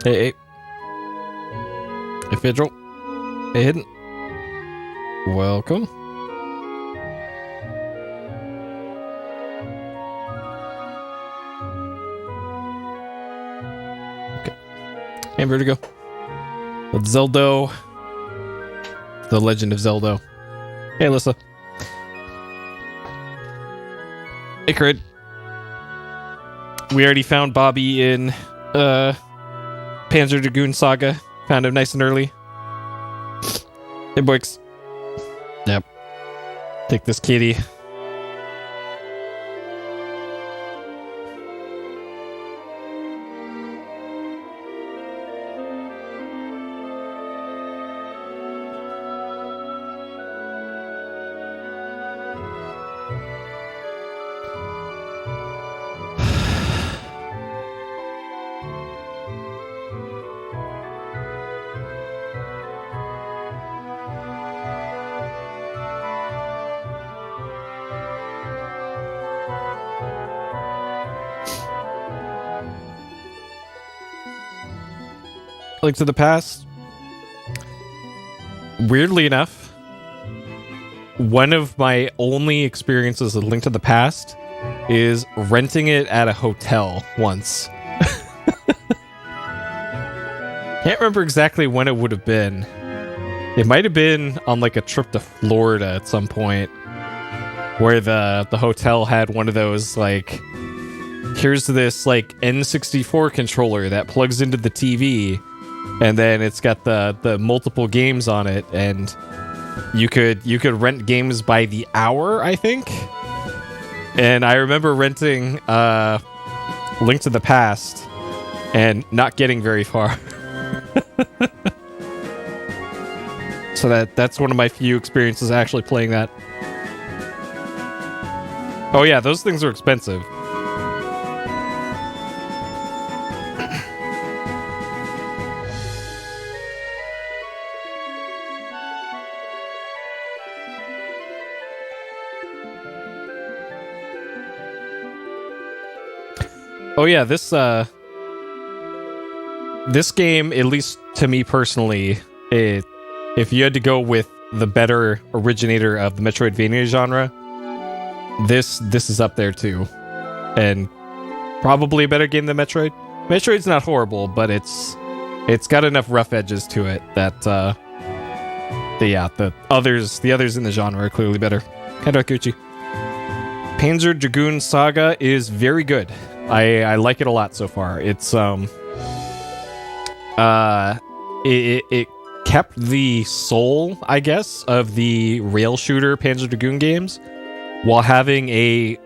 Hey, hey. Hey, Fidrel. Hey, Hidden. Welcome. Okay. Hey, Vertigo. Let's Zelda. The Legend of Zelda. Hey, Alyssa. Hey, Crid. We already found Bobby in Panzer Dragoon Saga. Found him nice and early. Hey, Boix. Yep. Take this kitty. Link to the Past. Weirdly enough, one of my only experiences with Link to the Past is renting it at a hotel once. Can't remember exactly when it would have been. It might have been on like a trip to Florida at some point, where the hotel had one of those like, here's this like N64 controller that plugs into the TV. And then it's got the multiple games on it, and you could rent games by the hour, I think. And I remember renting Link to the Past and not getting very far. So that's one of my few experiences actually playing that. Oh yeah, those things are expensive. Oh yeah, this game, at least to me personally, if you had to go with the better originator of the Metroidvania genre, this is up there too, and probably a better game than Metroid. Metroid's not horrible, but it's got enough rough edges to it that the others in the genre are clearly better. Kadakuchi. Panzer Dragoon Saga is very good. I like it a lot so far. It's it kept the soul, I guess, of the rail shooter Panzer Dragoon games, while having a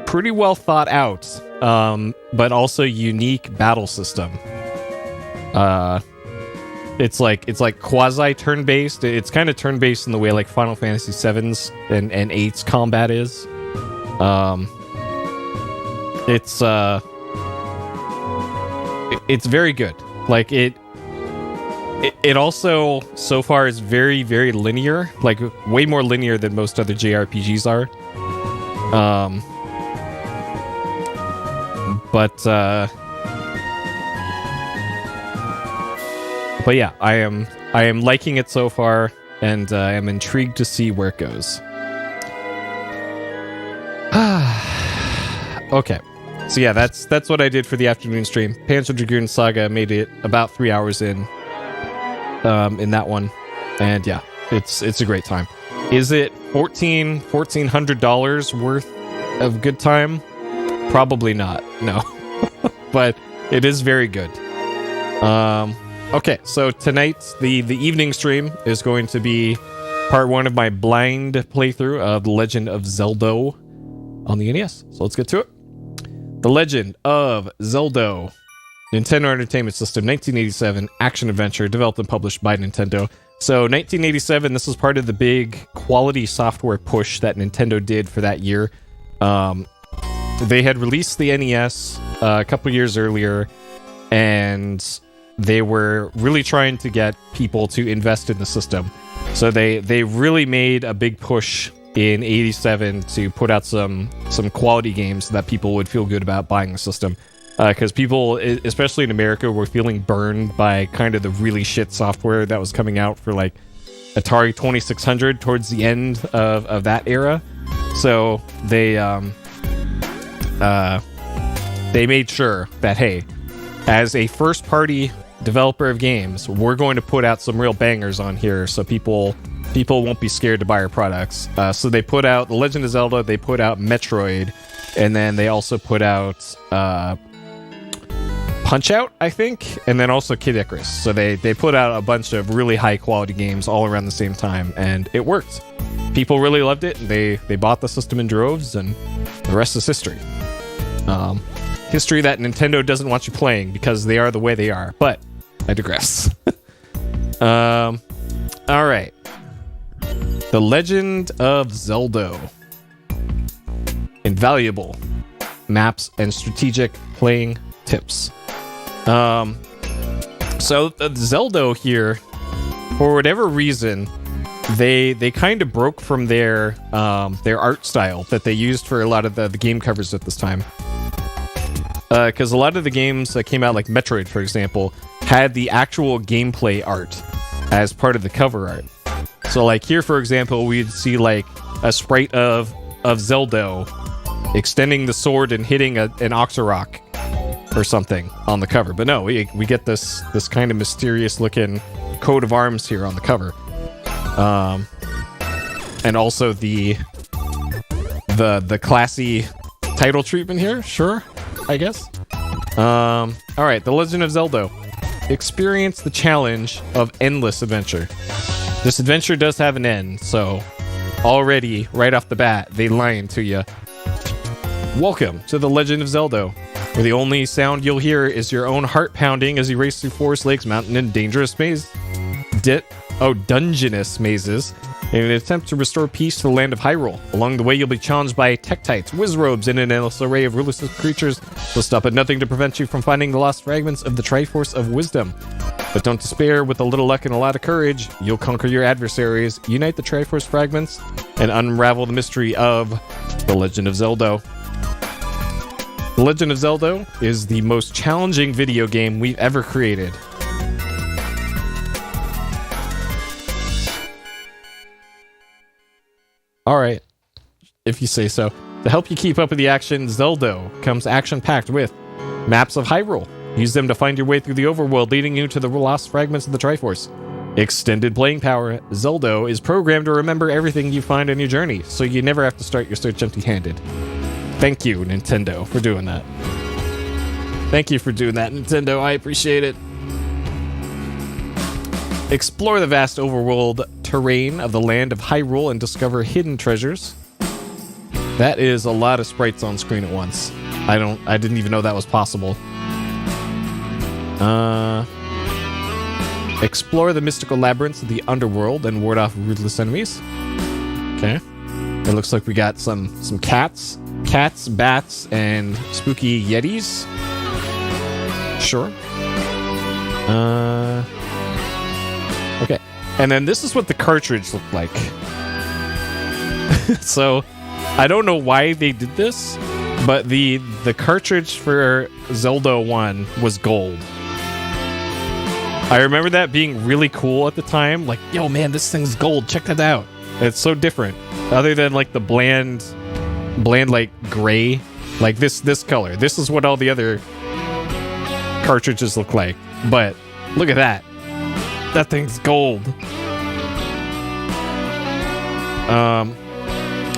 pretty well thought out, but also unique battle system. It's like quasi turn based. It's kind of turn based in the way like Final Fantasy VII's and 8's combat is. It's very good. Like it also so far is very, very linear, like way more linear than most other JRPGs are. But yeah, I am liking it so far, and I am intrigued to see where it goes. Okay. So yeah, that's what I did for the afternoon stream. Panzer Dragoon Saga, made it about 3 hours in that one, and yeah, it's a great time. Is it $1,400 worth of good time? Probably not. No, but it is very good. Okay, so tonight the evening stream is going to be part 1 of my blind playthrough of The Legend of Zelda on the NES. So let's get to it. The Legend of Zelda, Nintendo Entertainment System, 1987, action-adventure, developed and published by Nintendo. So 1987, this was part of the big quality software push that Nintendo did for that year. They had released the NES a couple years earlier, and they were really trying to get people to invest in the system. So they really made a big push in 87 to put out some quality games so that people would feel good about buying the system. because people, especially in America, were feeling burned by kind of the really shit software that was coming out for like Atari 2600 towards the end of that era. So they made sure that, hey, as a first-party developer of games, we're going to put out some real bangers on here, so people won't be scared to buy our products. So they put out The Legend of Zelda, they put out Metroid, and then they also put out Punch-Out, I think, and then also Kid Icarus. So they put out a bunch of really high-quality games all around the same time, and it worked. People really loved it, and they bought the system in droves, and the rest is history. History that Nintendo doesn't want you playing because they are the way they are, but I digress. All right. The Legend of Zelda. Invaluable maps and strategic playing tips. So Zelda here, for whatever reason, they kind of broke from their art style that they used for a lot of the game covers at this time. Because a lot of the games that came out, like Metroid, for example, had the actual gameplay art as part of the cover art. So, like here, for example, we'd see like a sprite of Zelda extending the sword and hitting an Oxorok or something on the cover. But no, we get this kind of mysterious looking coat of arms here on the cover, and also the classy title treatment here. Sure, I guess. All right, The Legend of Zelda. Experience the challenge of endless adventure. This adventure does have an end, so already, right off the bat, they lying to you. Welcome to The Legend of Zelda, where the only sound you'll hear is your own heart pounding as you race through Forest Lakes Mountain and dangerous dungeonous mazes in an attempt to restore peace to the land of Hyrule. Along the way, you'll be challenged by Tektites, Wizrobes, and an endless array of ruthless creatures will stop at nothing to prevent you from finding the lost fragments of the Triforce of Wisdom. But don't despair, with a little luck and a lot of courage, you'll conquer your adversaries, unite the Triforce fragments, and unravel the mystery of The Legend of Zelda. The Legend of Zelda is the most challenging video game we've ever created. Alright, if you say so. To help you keep up with the action, Zelda comes action-packed with maps of Hyrule. Use them to find your way through the overworld, leading you to the lost fragments of the Triforce. Extended playing power. Zelda is programmed to remember everything you find on your journey, so you never have to start your search empty-handed. Thank you, Nintendo, for doing that. Thank you for doing that, Nintendo. I appreciate it. Explore the vast overworld terrain of the land of Hyrule and discover hidden treasures. That is a lot of sprites on screen at once. I didn't even know that was possible. Explore the mystical labyrinths of the underworld and ward off ruthless enemies. Okay. It looks like we got some cats, bats, and spooky yetis. Sure. Okay. And then this is what the cartridge looked like. So, I don't know why they did this, but the cartridge for Zelda 1 was gold. I remember that being really cool at the time. Like, yo, man, this thing's gold. Check that out. It's so different. Other than, like, the bland, like, gray. Like, this color. This is what all the other cartridges look like. But, look at that. That thing's gold.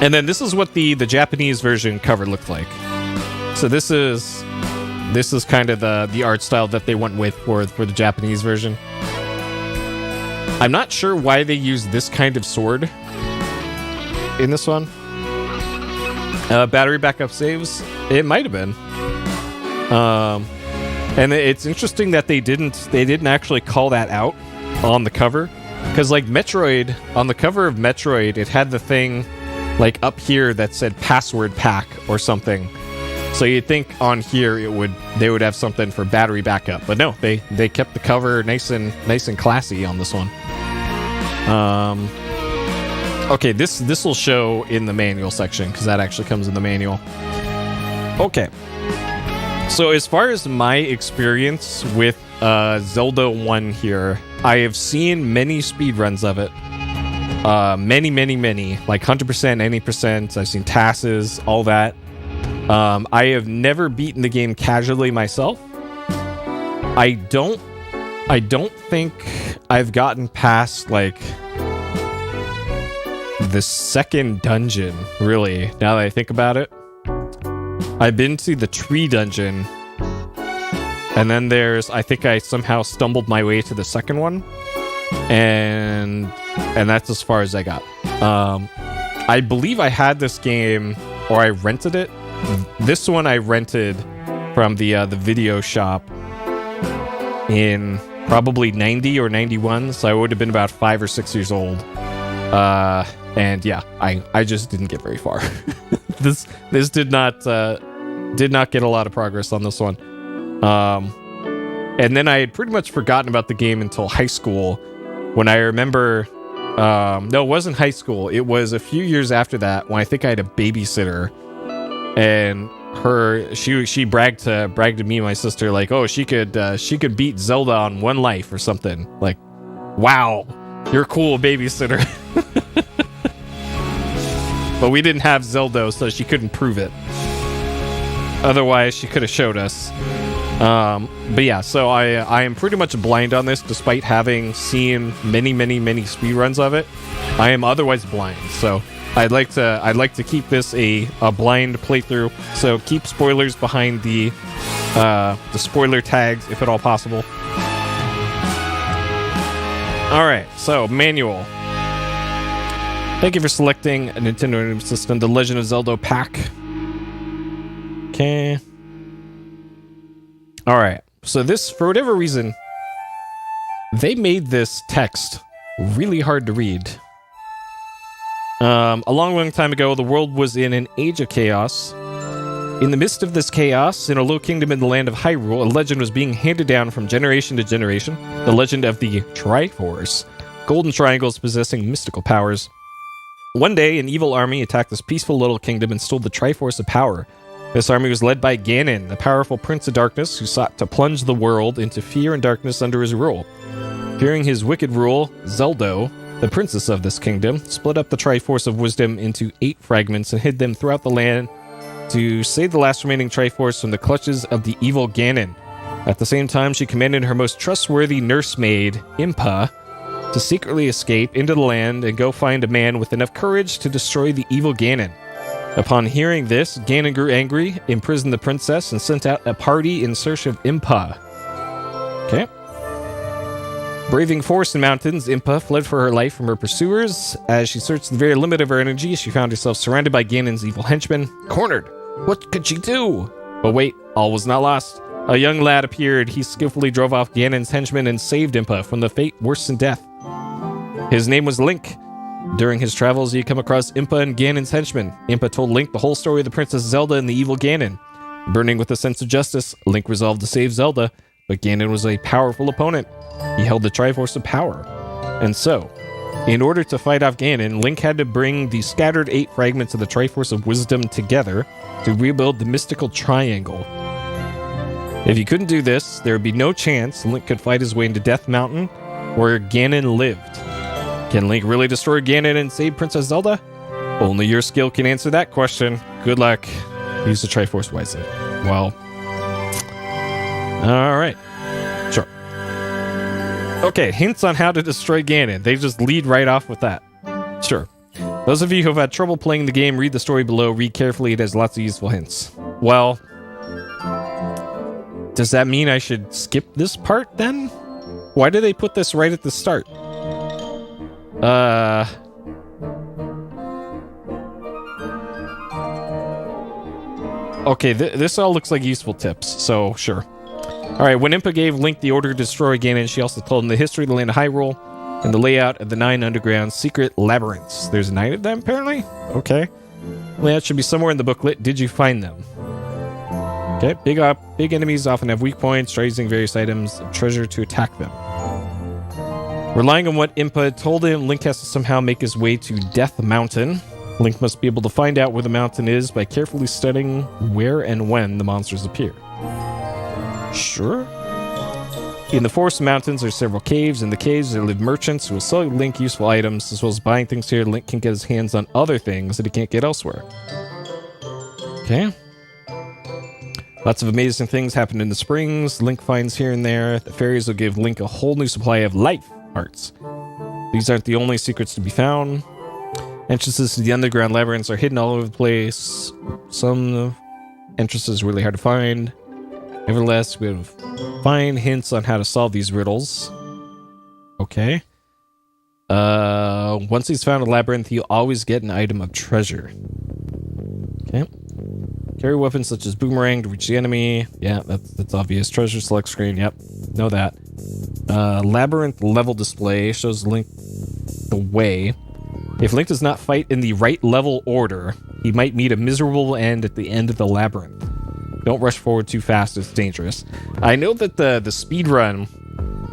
And then this is what the Japanese version cover looked like. So this is kind of the art style that they went with for the Japanese version. I'm not sure why they used this kind of sword in this one. Battery backup saves. It might have been. And it's interesting that they didn't actually call that out on the cover, because like Metroid, on the cover of Metroid, it had the thing like up here that said password pack or something. So you'd think on here they would have something for battery backup, but no, they kept the cover nice and classy on this one. Okay, this will show in the manual section because that actually comes in the manual. Okay. So as far as my experience with Zelda 1 here, I have seen many speedruns of it. Many, like 100%, any percent. I've seen TASes, all that. I have never beaten the game casually myself. I don't think I've gotten past like the second dungeon, really, now that I think about it. I've been to the tree dungeon, and then I think I somehow stumbled my way to the second one, and that's as far as I got. I believe I had this game, or I rented it. This one I rented from the video shop in probably 90 or 91, so I would have been about 5 or 6 years old. And yeah, I just didn't get very far. This did not get a lot of progress on this one. And then I had pretty much forgotten about the game until high school, when I remember. No, it wasn't high school. It was a few years after that, when I think I had a babysitter, and she bragged to me and my sister, like, oh, she could beat Zelda on one life or something. Like, wow, you're a cool babysitter. But we didn't have Zelda, so she couldn't prove it. Otherwise, she could have showed us. But yeah, so I am pretty much blind on this, despite having seen many speedruns of it. I am otherwise blind, so I'd like to keep this a blind playthrough. So keep spoilers behind the spoiler tags, if at all possible. All right, so manual. Thank you for selecting a Nintendo Entertainment System, The Legend of Zelda pack. Okay. All right. So this, for whatever reason, they made this text really hard to read. A long time ago, the world was in an age of chaos. In the midst of this chaos, in a low kingdom in the land of Hyrule, a legend was being handed down from generation to generation. The legend of the Triforce, golden triangles possessing mystical powers. One day, an evil army attacked this peaceful little kingdom and stole the Triforce of power. This army was led by Ganon, the powerful Prince of Darkness, who sought to plunge the world into fear and darkness under his rule. Fearing his wicked rule, Zelda, the princess of this kingdom, split up the Triforce of Wisdom into 8 fragments and hid them throughout the land to save the last remaining Triforce from the clutches of the evil Ganon. At the same time, she commanded her most trustworthy nursemaid, Impa, to secretly escape into the land and go find a man with enough courage to destroy the evil Ganon. Upon hearing this, Ganon grew angry, imprisoned the princess, and sent out a party in search of Impa. Okay. Braving forests and mountains, Impa fled for her life from her pursuers. As she searched the very limit of her energy, she found herself surrounded by Ganon's evil henchmen. Cornered! What could she do? But wait, all was not lost. A young lad appeared. He skillfully drove off Ganon's henchmen and saved Impa from the fate worse than death. His name was Link. During his travels, he had come across Impa and Ganon's henchmen. Impa told Link the whole story of the Princess Zelda and the evil Ganon. Burning with a sense of justice, Link resolved to save Zelda, but Ganon was a powerful opponent. He held the Triforce of Power. And so, in order to fight off Ganon, Link had to bring the scattered 8 fragments of the Triforce of Wisdom together to rebuild the mystical triangle. If he couldn't do this, there would be no chance Link could fight his way into Death Mountain, where Ganon lived. Can Link really destroy Ganon and save Princess Zelda? Only your skill can answer that question. Good luck. Use the Triforce wisely. Well, alright. Sure. Okay, hints on how to destroy Ganon. They just lead right off with that. Sure. Those of you who have had trouble playing the game, read the story below. Read carefully. It has lots of useful hints. Well, does that mean I should skip this part then? Why do they put this right at the start? Okay, this all looks like useful tips, so sure. Alright, when Impa gave Link the order to destroy Ganon, she also told him the history of the land of Hyrule and the layout of the 9 underground secret labyrinths. There's 9 of them, apparently? Okay. Layout should be somewhere in the booklet. Did you find them? Okay, big enemies often have weak points. Try using various items of treasure to attack them. Relying on what Impa told him, Link has to somehow make his way to Death Mountain. Link must be able to find out where the mountain is by carefully studying where and when the monsters appear. Sure. In the Forest Mountains, there are several caves. In the caves, there live merchants who will sell Link useful items, as well as buying things here. Link can get his hands on other things that he can't get elsewhere. Okay. Lots of amazing things happen in the springs. Link finds here and there. The fairies will give Link a whole new supply of life hearts. These aren't the only secrets to be found. Entrances to the underground labyrinths are hidden all over the place. Some entrances are really hard to find. Nevertheless, we have fine hints on how to solve these riddles. Okay. Once he's found a labyrinth, he'll always get an item of treasure. Okay. Carry weapons such as boomerang to reach the enemy. Yeah, that's obvious. Treasure select screen. Yep, know that. Labyrinth level display shows Link the way. If Link does not fight in the right level order, he might meet a miserable end at the end of the labyrinth. Don't rush forward too fast, it's dangerous. I know that the speed run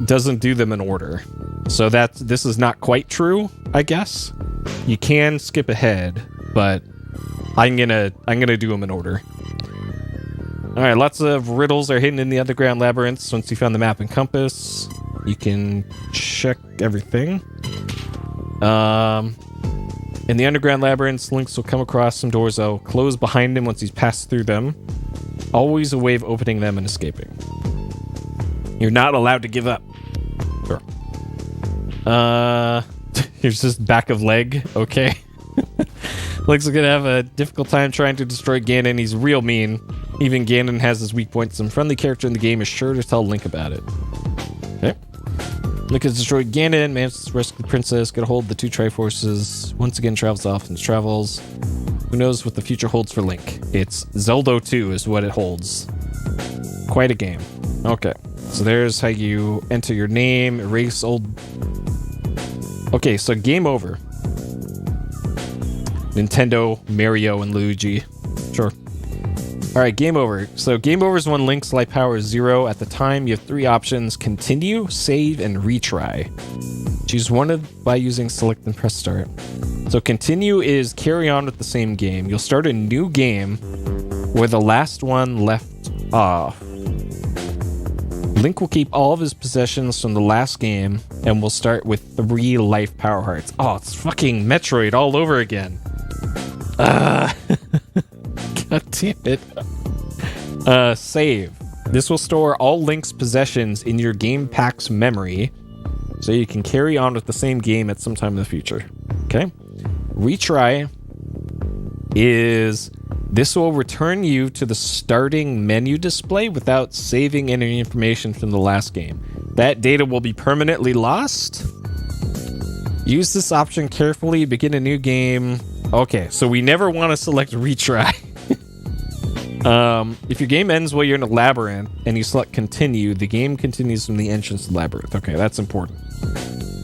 doesn't do them in order. So this is not quite true, I guess. You can skip ahead, but I'm gonna do them in order. Alright, lots of riddles are hidden in the underground labyrinths. Once you found the map and compass, you can check everything. In the underground labyrinths, Link will come across some doors that will close behind him once he's passed through them. Always a way of opening them and escaping. You're not allowed to give up. Sure. Here's just back of leg. Okay. Link's gonna have a difficult time trying to destroy Ganon. He's real mean. Even Ganon has his weak points. Some friendly character in the game is sure to tell Link about it. Okay. Link has destroyed Ganon, manages to rescue the princess, get a hold of the two Triforces, once again travels off and travels. Who knows what the future holds for Link? It's Zelda 2 is what it holds. Quite a game. Okay, so there's how you enter your name, erase old... Okay, so game over. Nintendo, Mario, and Luigi. Sure. Alright, game over. So game over is when Link's life power is 0. At the time, you have 3 options: continue, save, and retry. Choose one by using select and press start. So continue is carry on with the same game. You'll start a new game where the last one left off. Link will keep all of his possessions from the last game and will start with 3 life power hearts. Oh, it's fucking Metroid all over again. God damn it. Save. This will store all Link's possessions in your game pack's memory, so you can carry on with the same game at some time in the future. Okay? Retry is... This will return you to the starting menu display without saving any information from the last game. That data will be permanently lost. Use this option carefully, begin a new game. Okay, so we never want to select retry. If your game ends while you're in a labyrinth and you select continue, the game continues from the entrance to the labyrinth. Okay, that's important.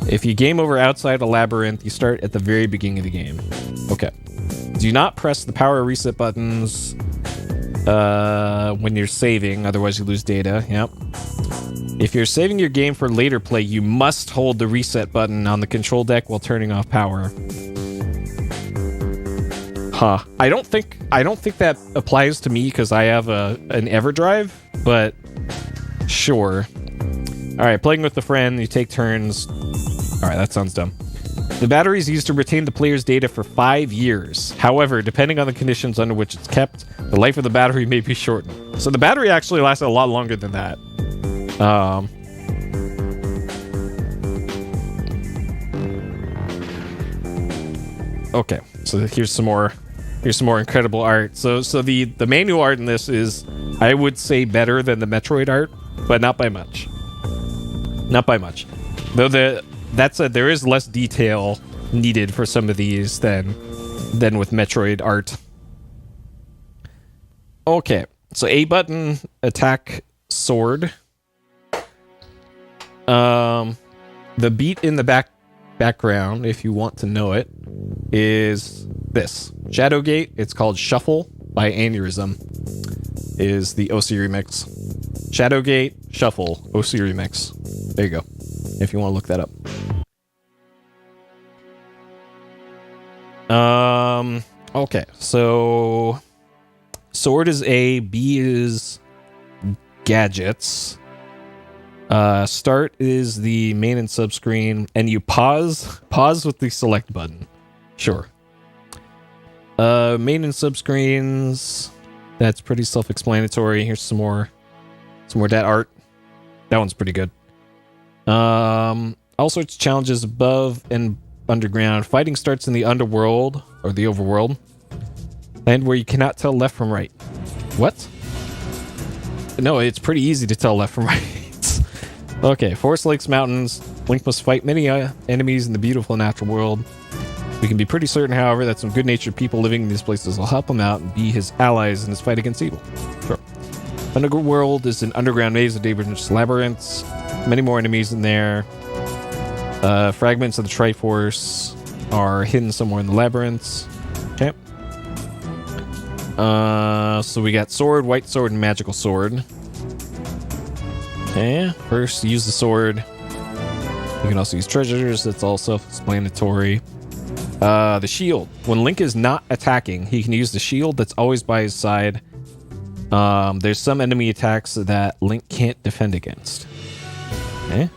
If you game over outside a labyrinth, you start at the very beginning of the game. Okay. Do not press the power reset buttons when you're saving, otherwise you lose data. Yep. If you're saving your game for later play, you must hold the reset button on the control deck while turning off power. Huh. I don't think that applies to me because I have an EverDrive, but sure. All right, playing with a friend, you take turns. All right, that sounds dumb. The battery is used to retain the player's data for 5 years. However, depending on the conditions under which it's kept, the life of the battery may be shortened. So the battery actually lasts a lot longer than that. Okay, so here's some more incredible art. So the manual art in this is, I would say, better than the Metroid art, but not by much. Not by much. Though there is less detail needed for some of these than with Metroid art. Okay, so A button, attack sword. The beat in the background, if you want to know it, is this. Shadowgate, it's called Shuffle by Aneurysm, is the OC remix. Shadowgate, Shuffle, OC remix. There you go, if you want to look that up. Okay, so sword is A, B is gadgets. Start is the main and sub screen, and you pause with the select button. Sure. Main and sub screens. That's pretty self-explanatory. Here's some more dat art. That one's pretty good. All sorts of challenges above and underground. Fighting starts in the underworld or the overworld, land where you cannot tell left from right. What? No, it's pretty easy to tell left from right. Okay, Forest Lakes Mountains. Link must fight many enemies in the beautiful natural world. We can be pretty certain, however, that some good-natured people living in these places will help him out and be his allies in his fight against evil. Sure. Underworld is an underground maze of dangerous labyrinths. Many more enemies in there. Fragments of the Triforce are hidden somewhere in the labyrinths. Okay. So we got sword, white sword, and magical sword. Okay. First, use the sword. You can also use treasures. That's all self-explanatory. The shield. When Link is not attacking, he can use the shield that's always by his side. There's some enemy attacks that Link can't defend against. Okay.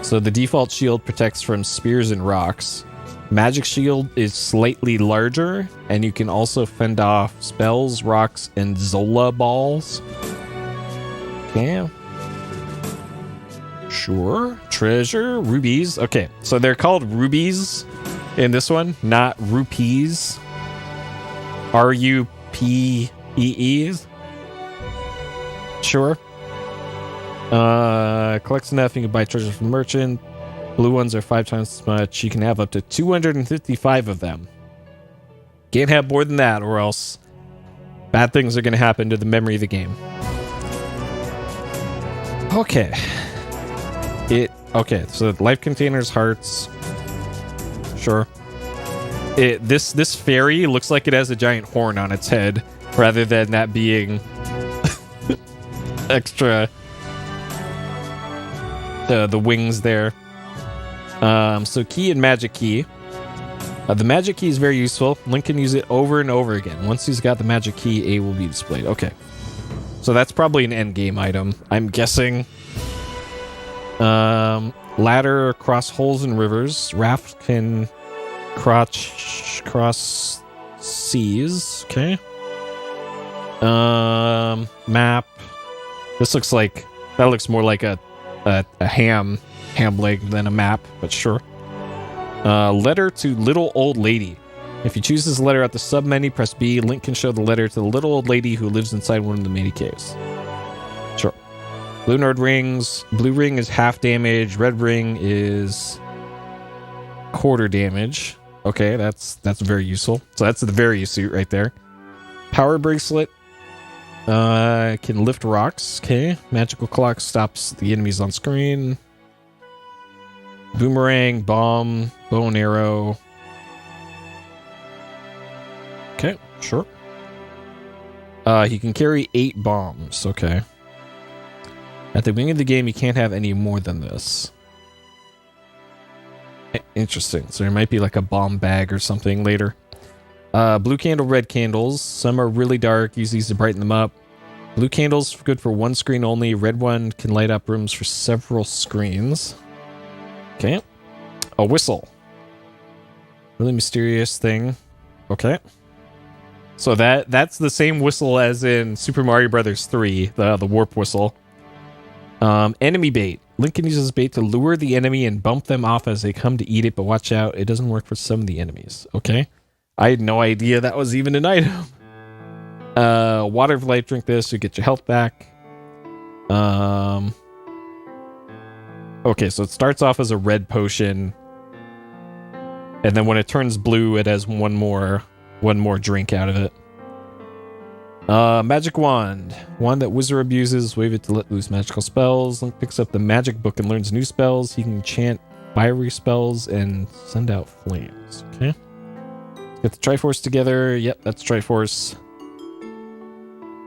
So the default shield protects from spears and rocks. Magic shield is slightly larger, and you can also fend off spells, rocks, and Zola balls. Okay. Sure. Treasure, rubies. Okay, so they're called rubies in this one, not rupees. R-U-P-E-Es. Sure. Collects enough, you can buy treasure from the merchant. Blue ones are 5 times as much. You can have up to 255 of them. Can't have more than that, or else bad things are going to happen to the memory of the game. Okay. Okay, so life containers, hearts. Sure. This fairy looks like it has a giant horn on its head, rather than that being extra. The wings there. So key and magic key. The magic key is very useful. Link can use it over and over again. Once he's got the magic key, A will be displayed. Okay. So that's probably an end game item, I'm guessing. Ladder across holes in rivers. Raft can cross seas. Okay. Map. This looks like, that looks more like a ham leg than a map, but sure. Letter to little old lady. If you choose this letter at the sub menu, press B. Link can show the letter to the little old lady who lives inside one of the many caves. Sure. Blue node rings. Blue ring is half damage. Red ring is quarter damage. Okay, that's very useful. So that's the various suit right there. Power bracelet. Can lift rocks. Okay. Magical clock stops the enemies on screen. Boomerang, bomb, bow and arrow. Okay, sure. He can carry 8 bombs. Okay. At the beginning of the game, you can't have any more than this. Interesting. So there might be like a bomb bag or something later. Blue candle, red candles. Some are really dark. Use these to brighten them up. Blue candles good for one screen only. Red one can light up rooms for several screens. Okay. A whistle. Really mysterious thing. Okay. So that's the same whistle as in Super Mario Brothers 3, the warp whistle. Enemy bait. Link can use this bait to lure the enemy and bump them off as they come to eat it, but watch out, it doesn't work for some of the enemies. Okay. I had no idea that was even an item. Water of life, drink this, you get your health back. Okay, so it starts off as a red potion, and then when it turns blue, it has one more drink out of it. Magic wand. Wand that wizard abuses. Wave it to let loose magical spells. Link picks up the magic book and learns new spells. He can chant fiery spells and send out flames. Okay. Get the Triforce together. Yep, that's Triforce.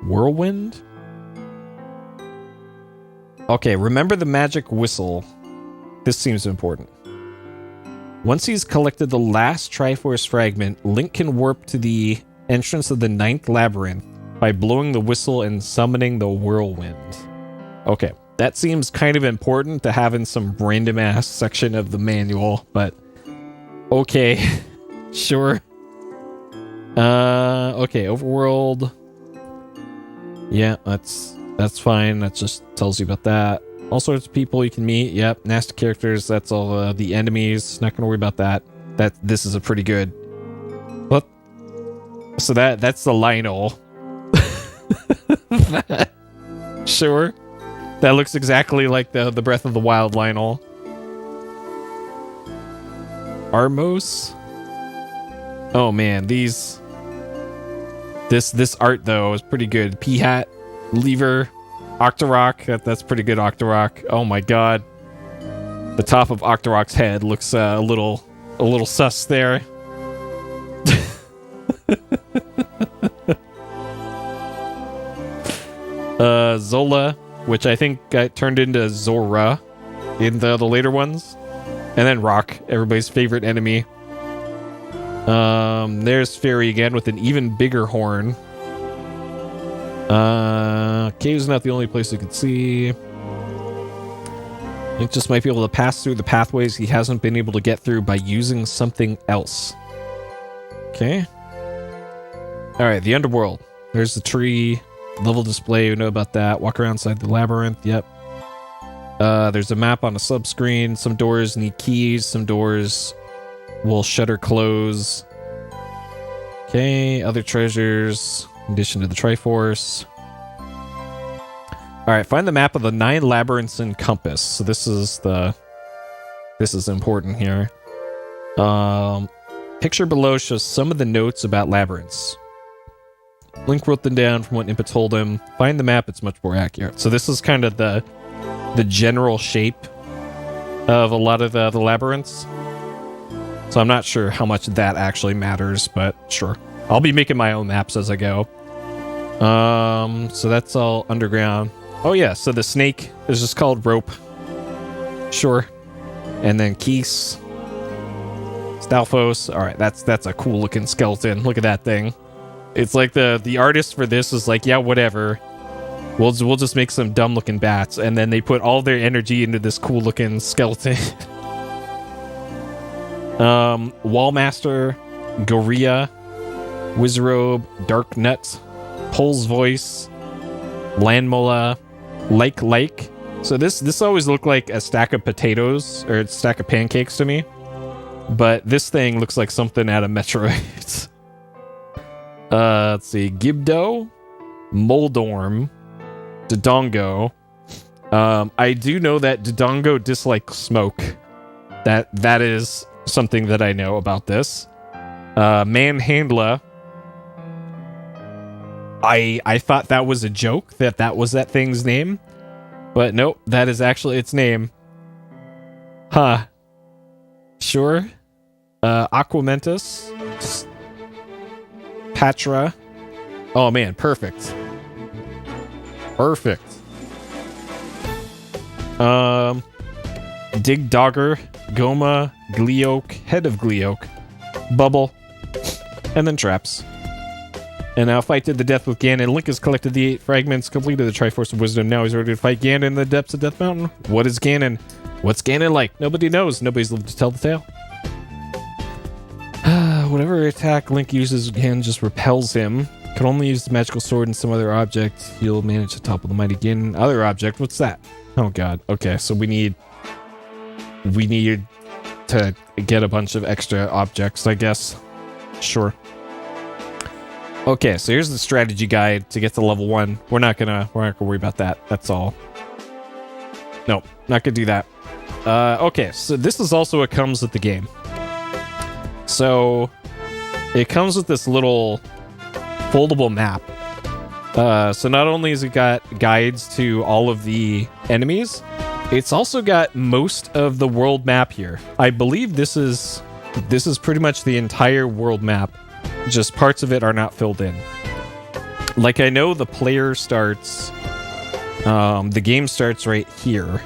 Whirlwind. Okay, remember the magic whistle. This seems important. Once he's collected the last Triforce fragment, Link can warp to the entrance of the 9th labyrinth by blowing the whistle and summoning the whirlwind. Okay, that seems kind of important to have in some random ass section of the manual, but okay, sure. Okay, overworld. Yeah, that's fine. That just tells you about that. All sorts of people you can meet. Yep, nasty characters. That's all the enemies. Not gonna worry about that. This is a pretty good. What? So that's the Lionel. Sure. That looks exactly like the Breath of the Wild Lionel. Armos. Oh man, this art though is pretty good. P-Hat, Lever, Octorok. That's pretty good. Octorok. Oh my god, the top of Octorok's head looks a little sus there. Zola, which I think got turned into Zora in the later ones, and then Rock, everybody's favorite enemy. There's Fairy again with an even bigger horn. Cave's not the only place you can see. Link just might be able to pass through the pathways he hasn't been able to get through by using something else. Okay. Alright, the underworld. There's the tree. Level display, we know about that. Walk around inside the labyrinth, yep. There's a map on a sub-screen. Some doors need keys. Some doors will shut or close. Okay, other treasures. In addition to the Triforce. Alright, find the map of the 9 labyrinths and compass. So this is important here. Picture below shows some of the notes about labyrinths. Link wrote them down from what Impa told him. Find the map, it's much more accurate. So this is kind of the general shape of a lot of the labyrinths. So I'm not sure how much that actually matters, but sure. I'll be making my own maps as I go. So that's all underground. Oh yeah, so the snake is just called Rope. Sure. And then Keese. Stalfos. Alright, that's a cool looking skeleton. Look at that thing. It's like the artist for this is like, yeah, whatever. We'll just make some dumb looking bats, and then they put all their energy into this cool looking skeleton. Wallmaster, Gorilla, Wizrobe, Dark Nut, Pole's Voice, Landmola, Like. So this always looked like a stack of potatoes or a stack of pancakes to me, but this thing looks like something out of Metroid. Let's see, Gibdo, Moldorm, Dodongo. I do know that Dodongo dislikes smoke. That is something that I know about this. Manhandla. I thought that was a joke, that was that thing's name. But nope, that is actually its name. Huh. Sure. Aquamentus. Patra. Oh man, perfect. Perfect. Dig Dogger, Goma, Gleoke, Head of Gleoke, Bubble, and then Traps. And now fight to the death with Ganon. Link has collected the 8 fragments, completed the Triforce of Wisdom. Now he's ready to fight Ganon in the depths of Death Mountain. What is Ganon? What's Ganon like? Nobody knows. Nobody's lived to tell the tale. Whatever attack Link uses, Ganon just repels him. Can only use the magical sword and some other object. You'll manage to topple the mighty Ganon. Other object? What's that? Oh god. Okay, so we need to get a bunch of extra objects, I guess. Sure. Okay, so here's the strategy guide to get to level 1. We're not gonna worry about that. That's all. Nope, not gonna do that. Okay, so this is also what comes with the game. So it comes with this little foldable map. So not only has it got guides to all of the enemies, it's also got most of the world map here. I believe this is pretty much the entire world map. Just parts of it are not filled in. Like, I know the player starts, the game starts right here.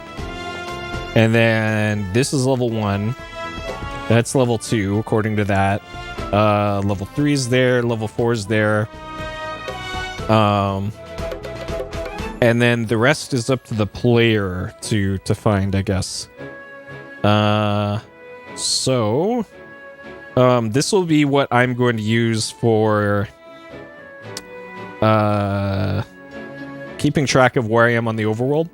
And then this is level 1. That's level 2, according to that. Level 3 is there, level 4 is there. And then the rest is up to the player to find, I guess. So this will be what I'm going to use for keeping track of where I am on the overworld.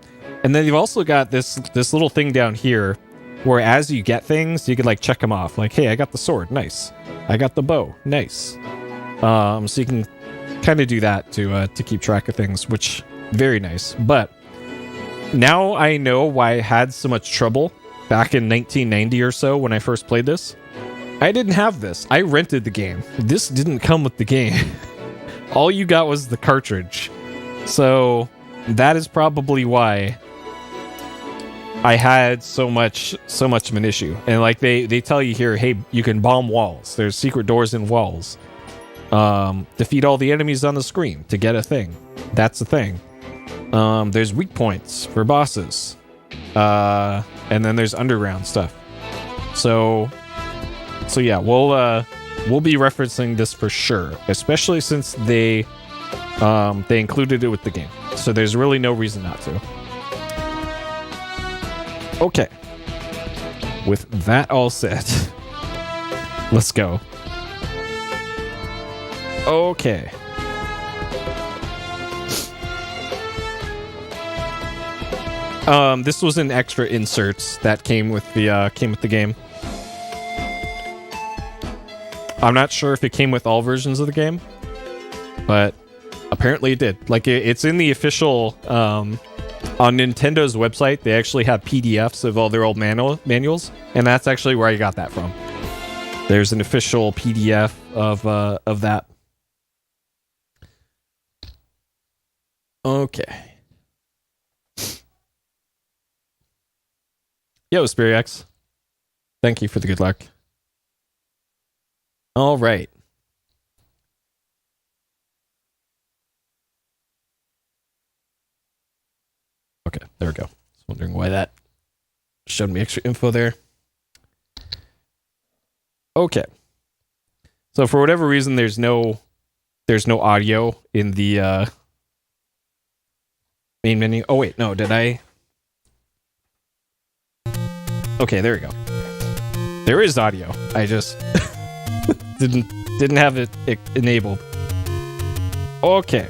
And then you've also got this little thing down here where as you get things, you can like check them off. Like, hey, I got the sword, nice. I got the bow, nice. So you can kind of do that to keep track of things, which very nice. But now I know why I had so much trouble back in 1990 or so when I first played this. I didn't have this. I rented the game. This didn't come with the game. All you got was the cartridge. So that is probably why I had so much of an issue. And like they tell you here, hey, you can bomb walls. There's secret doors in walls. Defeat all the enemies on the screen to get a thing. That's the thing. There's weak points for bosses. And then there's underground stuff. So yeah, we'll be referencing this for sure, especially since they included it with the game. So there's really no reason not to. Okay. With that all said, let's go. Okay. This was an extra inserts that came with the game. I'm not sure if it came with all versions of the game, but apparently it did. Like it's in the official on Nintendo's website. They actually have PDFs of all their old manuals, and that's actually where I got that from. There's an official PDF of that. Okay. Yo, Spirix. Thank you for the good luck. All right. Okay, there we go. I was wondering why that showed me extra info there. Okay. So for whatever reason, there's no audio in the main menu. Oh wait, no, did I? Okay, there we go. There is audio. I just didn't have it enabled. Okay.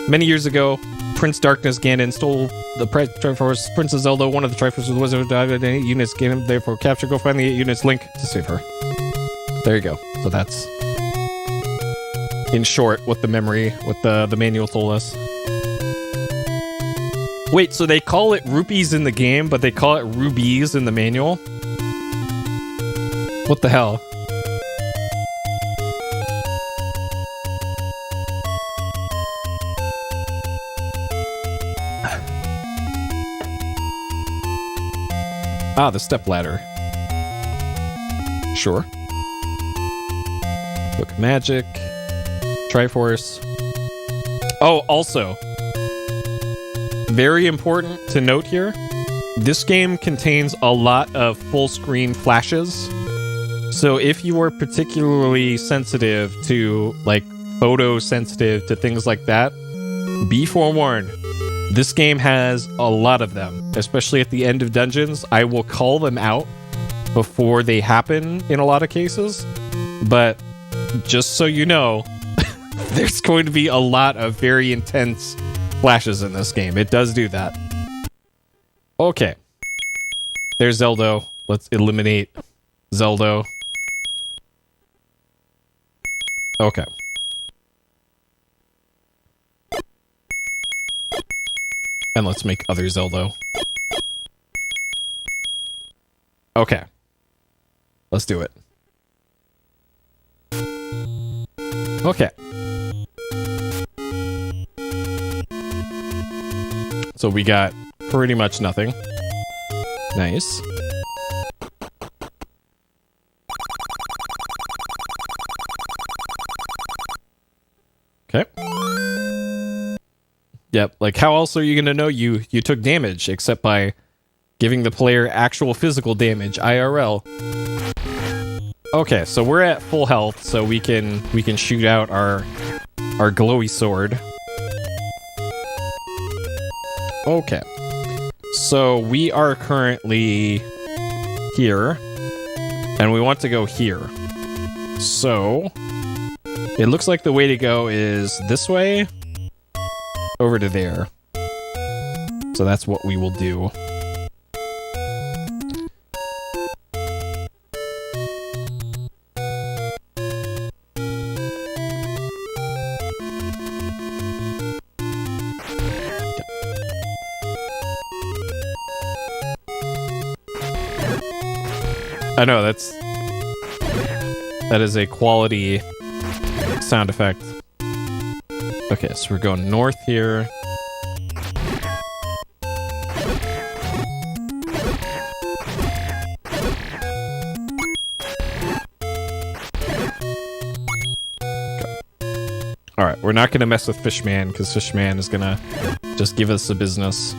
Many years ago, Prince Darkness Ganon stole the Triforce. Princess Zelda, one of the Triforce was Wizard, died in 8 units. Ganon therefore capture. Go find the 8 units. Link to save her. There you go. So that's, in short, what the manual told us. Wait, so they call it rupees in the game, but they call it rubies in the manual? What the hell? Ah, the stepladder. Sure. Book of Magic. Triforce. Oh, also, very important to note here, this game contains a lot of full screen flashes. So if you are particularly sensitive to, like, photosensitive to things like that, be forewarned. This game has a lot of them, especially at the end of dungeons. I will call them out before they happen in a lot of cases, but just so you know, there's going to be a lot of very intense flashes in this game. It does do that. Okay. There's Zelda. Let's eliminate Zelda. Okay. And let's make other Zelda. Okay. Let's do it. Okay. So we got pretty much nothing. Nice. Okay. Yep, like how else are you gonna know you took damage except by giving the player actual physical damage, IRL. Okay, so we're at full health, so we can shoot out our our glowy sword. Okay. So we are currently here, and we want to go here. So it looks like the way to go is this way over to there. So that's what we will do. I know, that is a quality sound effect. Okay, so we're going north here. Alright, we're not gonna mess with Fishman, because Fishman is gonna just give us the business.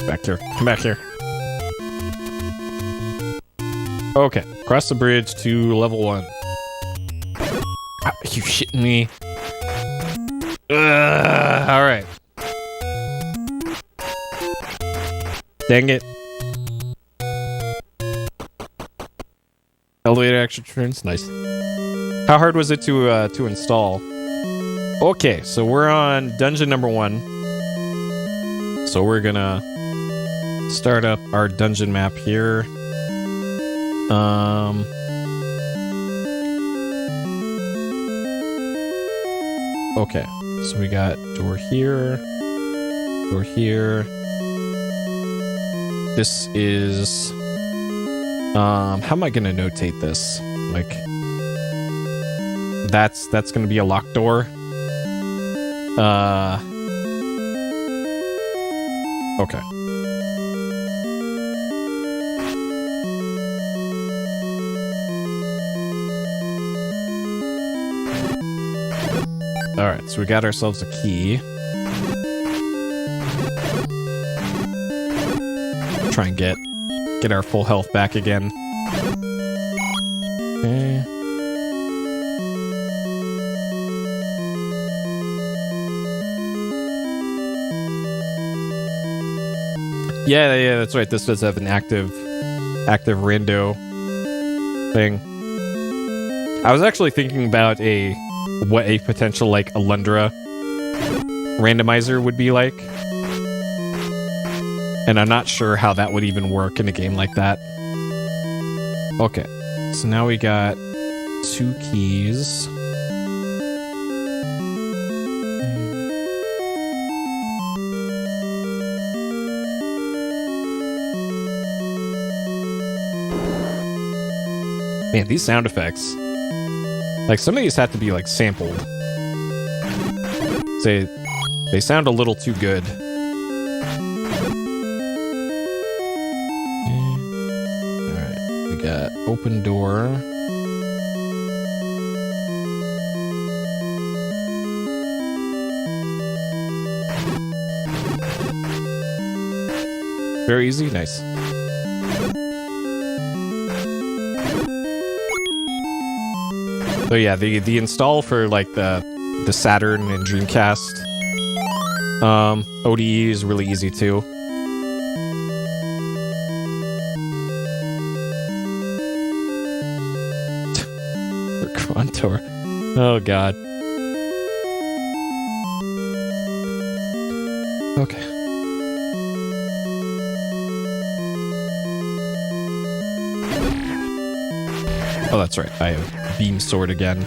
Back here. Come back here. Okay. Cross the bridge to level 1. Are you shitting me? Alright. Dang it. Elevator extra turns. Nice. How hard was it to install? Okay, so we're on dungeon number 1. So we're gonna start up our dungeon map here. Okay, so we got door here, door here. This is, how am I gonna notate this? Like, that's gonna be a locked door. Okay. Alright, so we got ourselves a key. Try and get our full health back again. Okay. Yeah, that's right. This does have an active rando thing. I was actually thinking about what a potential, like, Alundra randomizer would be like. And I'm not sure how that would even work in a game like that. Okay, so now we got 2 keys. Man, these sound effects. Like, some of these have to be, like, sampled. They sound a little too good. Alright, we got open door. Very easy, nice. So yeah, the install for, like, the Saturn and Dreamcast ODE is really easy too. Contour. Oh god. Okay. Oh, that's right. I have beam sword again.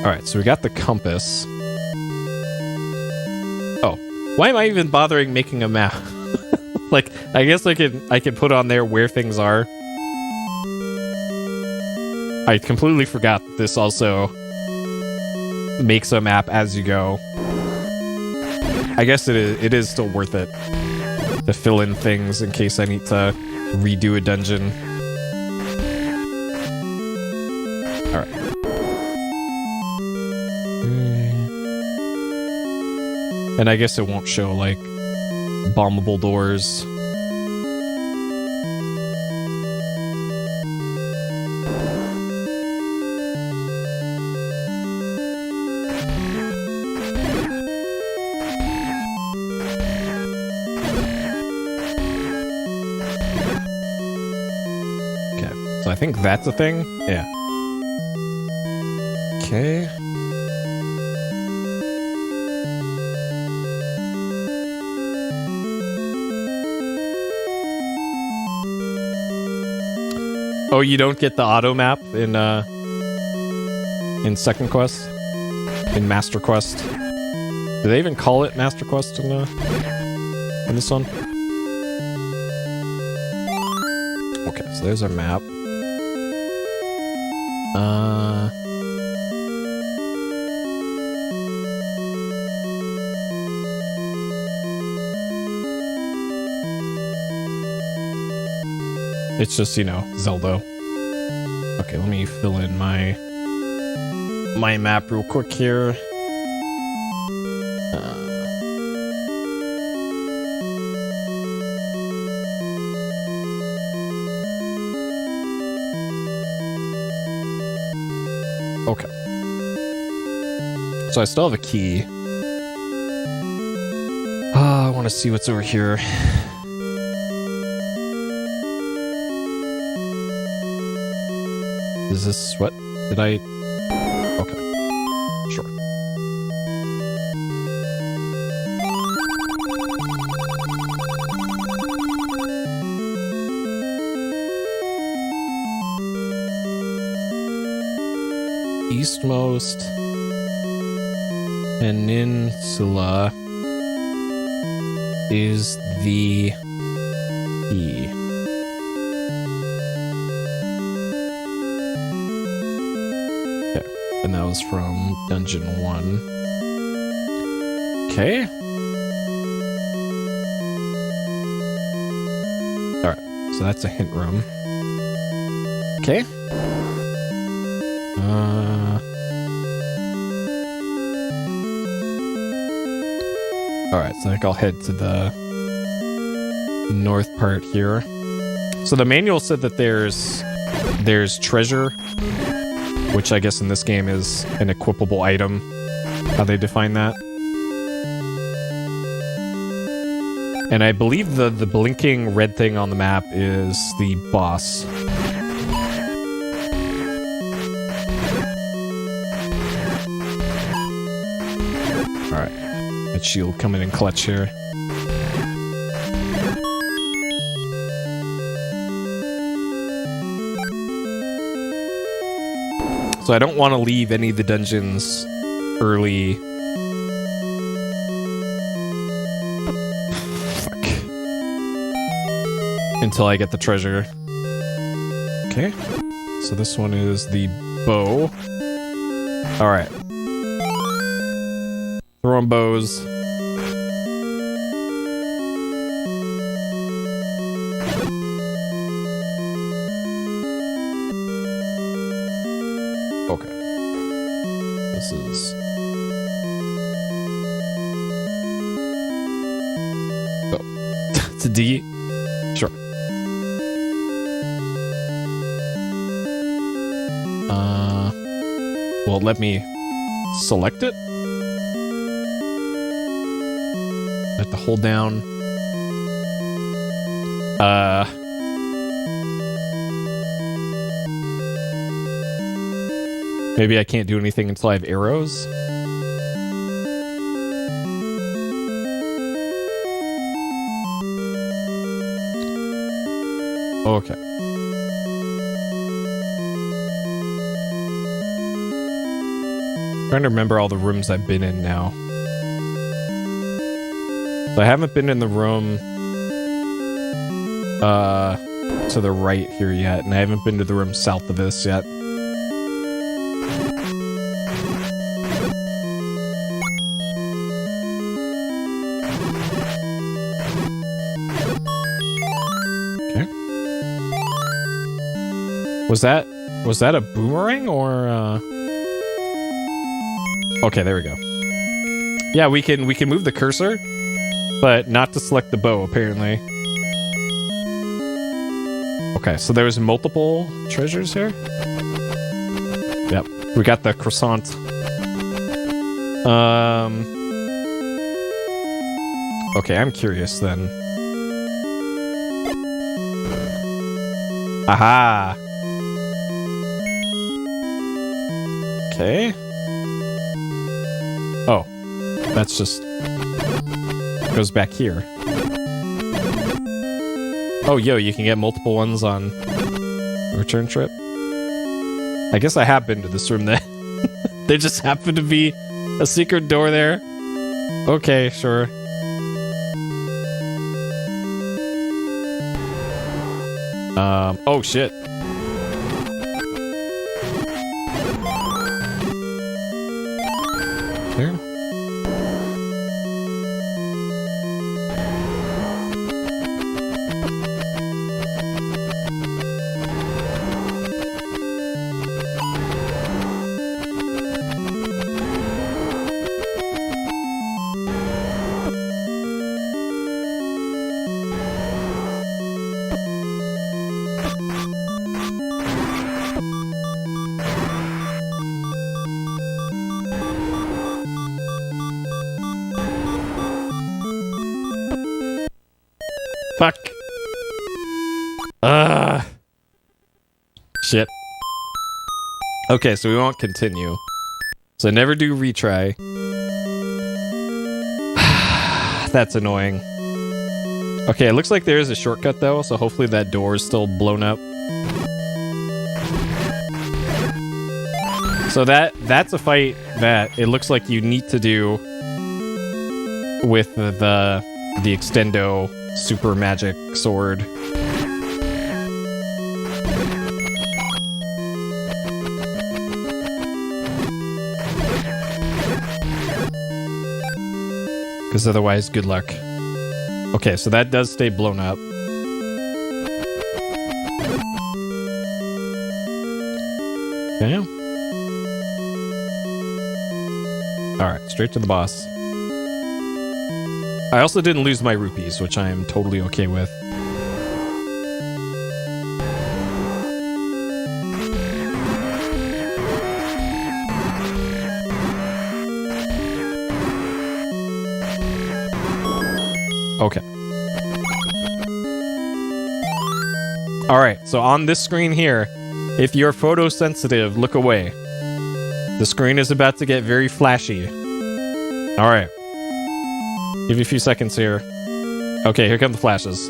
Alright, so we got the compass. Oh, why am I even bothering making a map? Like, I guess I can put on there where things are. I completely forgot that this also makes a map as you go. I guess it is still worth it. to fill in things in case I need to redo a dungeon. Alright. And I guess it won't show, like, bombable doors. Okay, so I think that's a thing. Yeah. Okay. Oh, you don't get the auto map in second quest? In Master Quest? Do they even call it Master Quest in this one? Okay, so there's our map. It's just, you know, Zelda. Okay, let me fill in my map real quick here. Okay. So I still have a key. I want to see what's over here. Is this what? Did I? Okay. Sure. Eastmost Peninsula is the key. And that was from Dungeon 1. Okay. Alright, so that's a hint room. Okay. Alright, so I think I'll head to the north part here. So the manual said that there's treasure, which I guess in this game is an equipable item, how they define that. And I believe the blinking red thing on the map is the boss. Alright, that shield coming in clutch here. So I don't want to leave any of the dungeons early. Fuck. Until I get the treasure. Okay. So this one is the bow. Alright. Throwing bows. Okay. This is... Oh. It's a D? Sure. Well, let me select it. I have to hold down. Maybe I can't do anything until I have arrows. Okay. Trying to remember all the rooms I've been in now. So I haven't been in the room to the right here yet, and I haven't been to the room south of this yet. Was that a boomerang or Okay, there we go. Yeah, we can move the cursor, but not to select the bow apparently. Okay, so there's multiple treasures here. Yep, we got the croissant. Okay, I'm curious then. Aha! Okay. Oh, that's just goes back here. Oh, yo, you can get multiple ones on return trip. I guess I have been to this room then. There just happened to be a secret door there. Okay, sure. Oh shit. There. Fuck. Shit. Okay, so we won't continue. So never do retry. That's annoying. Okay, it looks like there is a shortcut though, so hopefully that door is still blown up. So that's a fight that it looks like you need to do with the extendo super magic sword. Because otherwise, good luck. Okay, so that does stay blown up. Okay. Alright, straight to the boss. I also didn't lose my rupees, which I am totally okay with. Okay. Alright, so on this screen here, if you're photosensitive, look away. The screen is about to get very flashy. Alright. Give you a few seconds here. Okay, here come the flashes.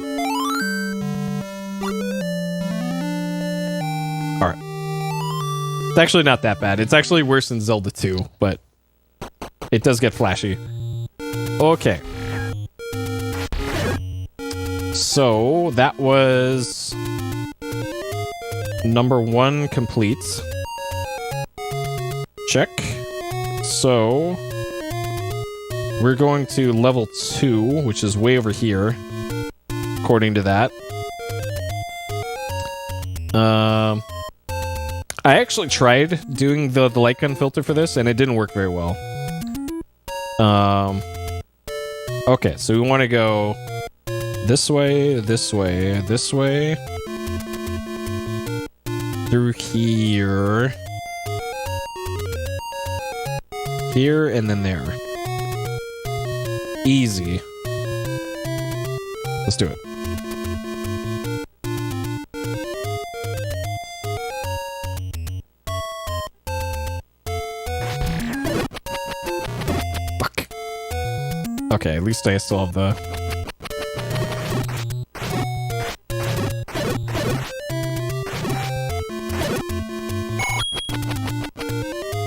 Alright. It's actually not that bad. It's actually worse than Zelda 2, but it does get flashy. Okay. So, that was number 1 complete. Check. So, we're going to level 2, which is way over here, according to that. I actually tried doing the light gun filter for this, and it didn't work very well. Okay, so we want to go this way, this way, this way. Through here. Here, and then there. Easy. Let's do it. Fuck. Okay, at least I still have the...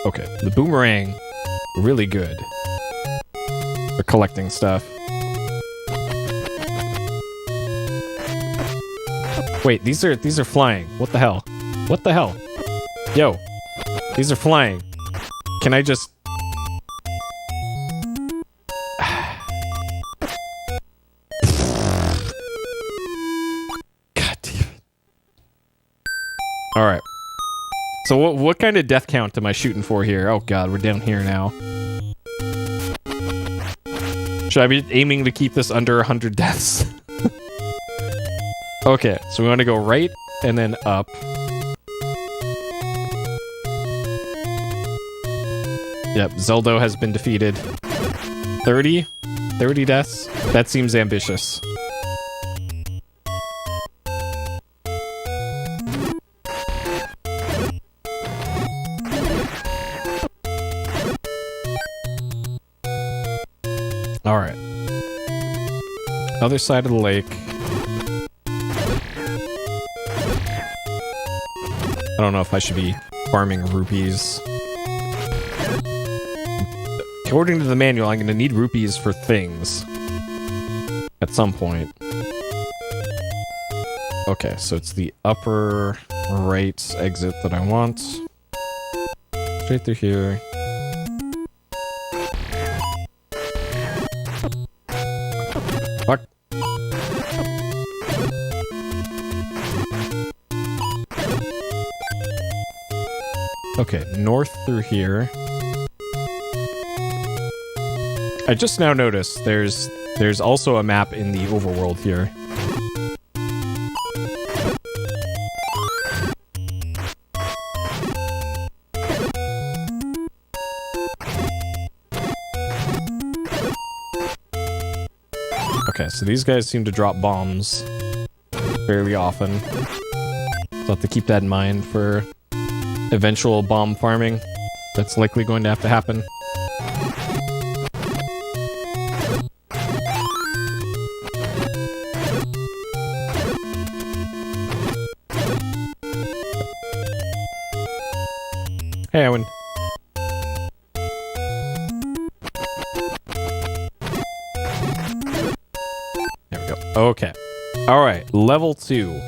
Okay, the boomerang, really good for collecting stuff. Wait, these are flying. What the hell? What the hell? Yo, these are flying. Can I just... God damn it. All right. So what kind of death count am I shooting for here? Oh god, we're down here now. Should I be aiming to keep this under 100 deaths? Okay, so we want to go right and then up. Yep, Zelda has been defeated. 30? 30 deaths? That seems ambitious. Alright. Other side of the lake. I don't know if I should be farming rupees. According to the manual, I'm going to need rupees for things. At some point. Okay, so it's the upper right exit that I want. Straight through here. Fuck. Okay, north through here. I just now noticed there's also a map in the overworld here. Okay, so these guys seem to drop bombs fairly often. So I'll have to keep that in mind for eventual bomb farming. That's likely going to have to happen. Hey, Owen. There we go. Okay. Alright, level 2.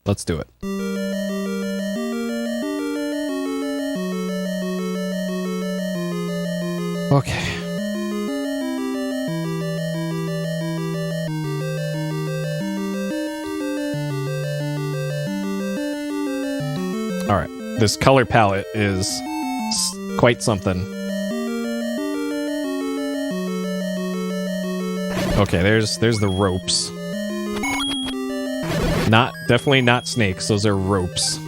Let's do it. Okay. Alright, this color palette is quite something. Okay, there's the ropes. Definitely not snakes, those are ropes.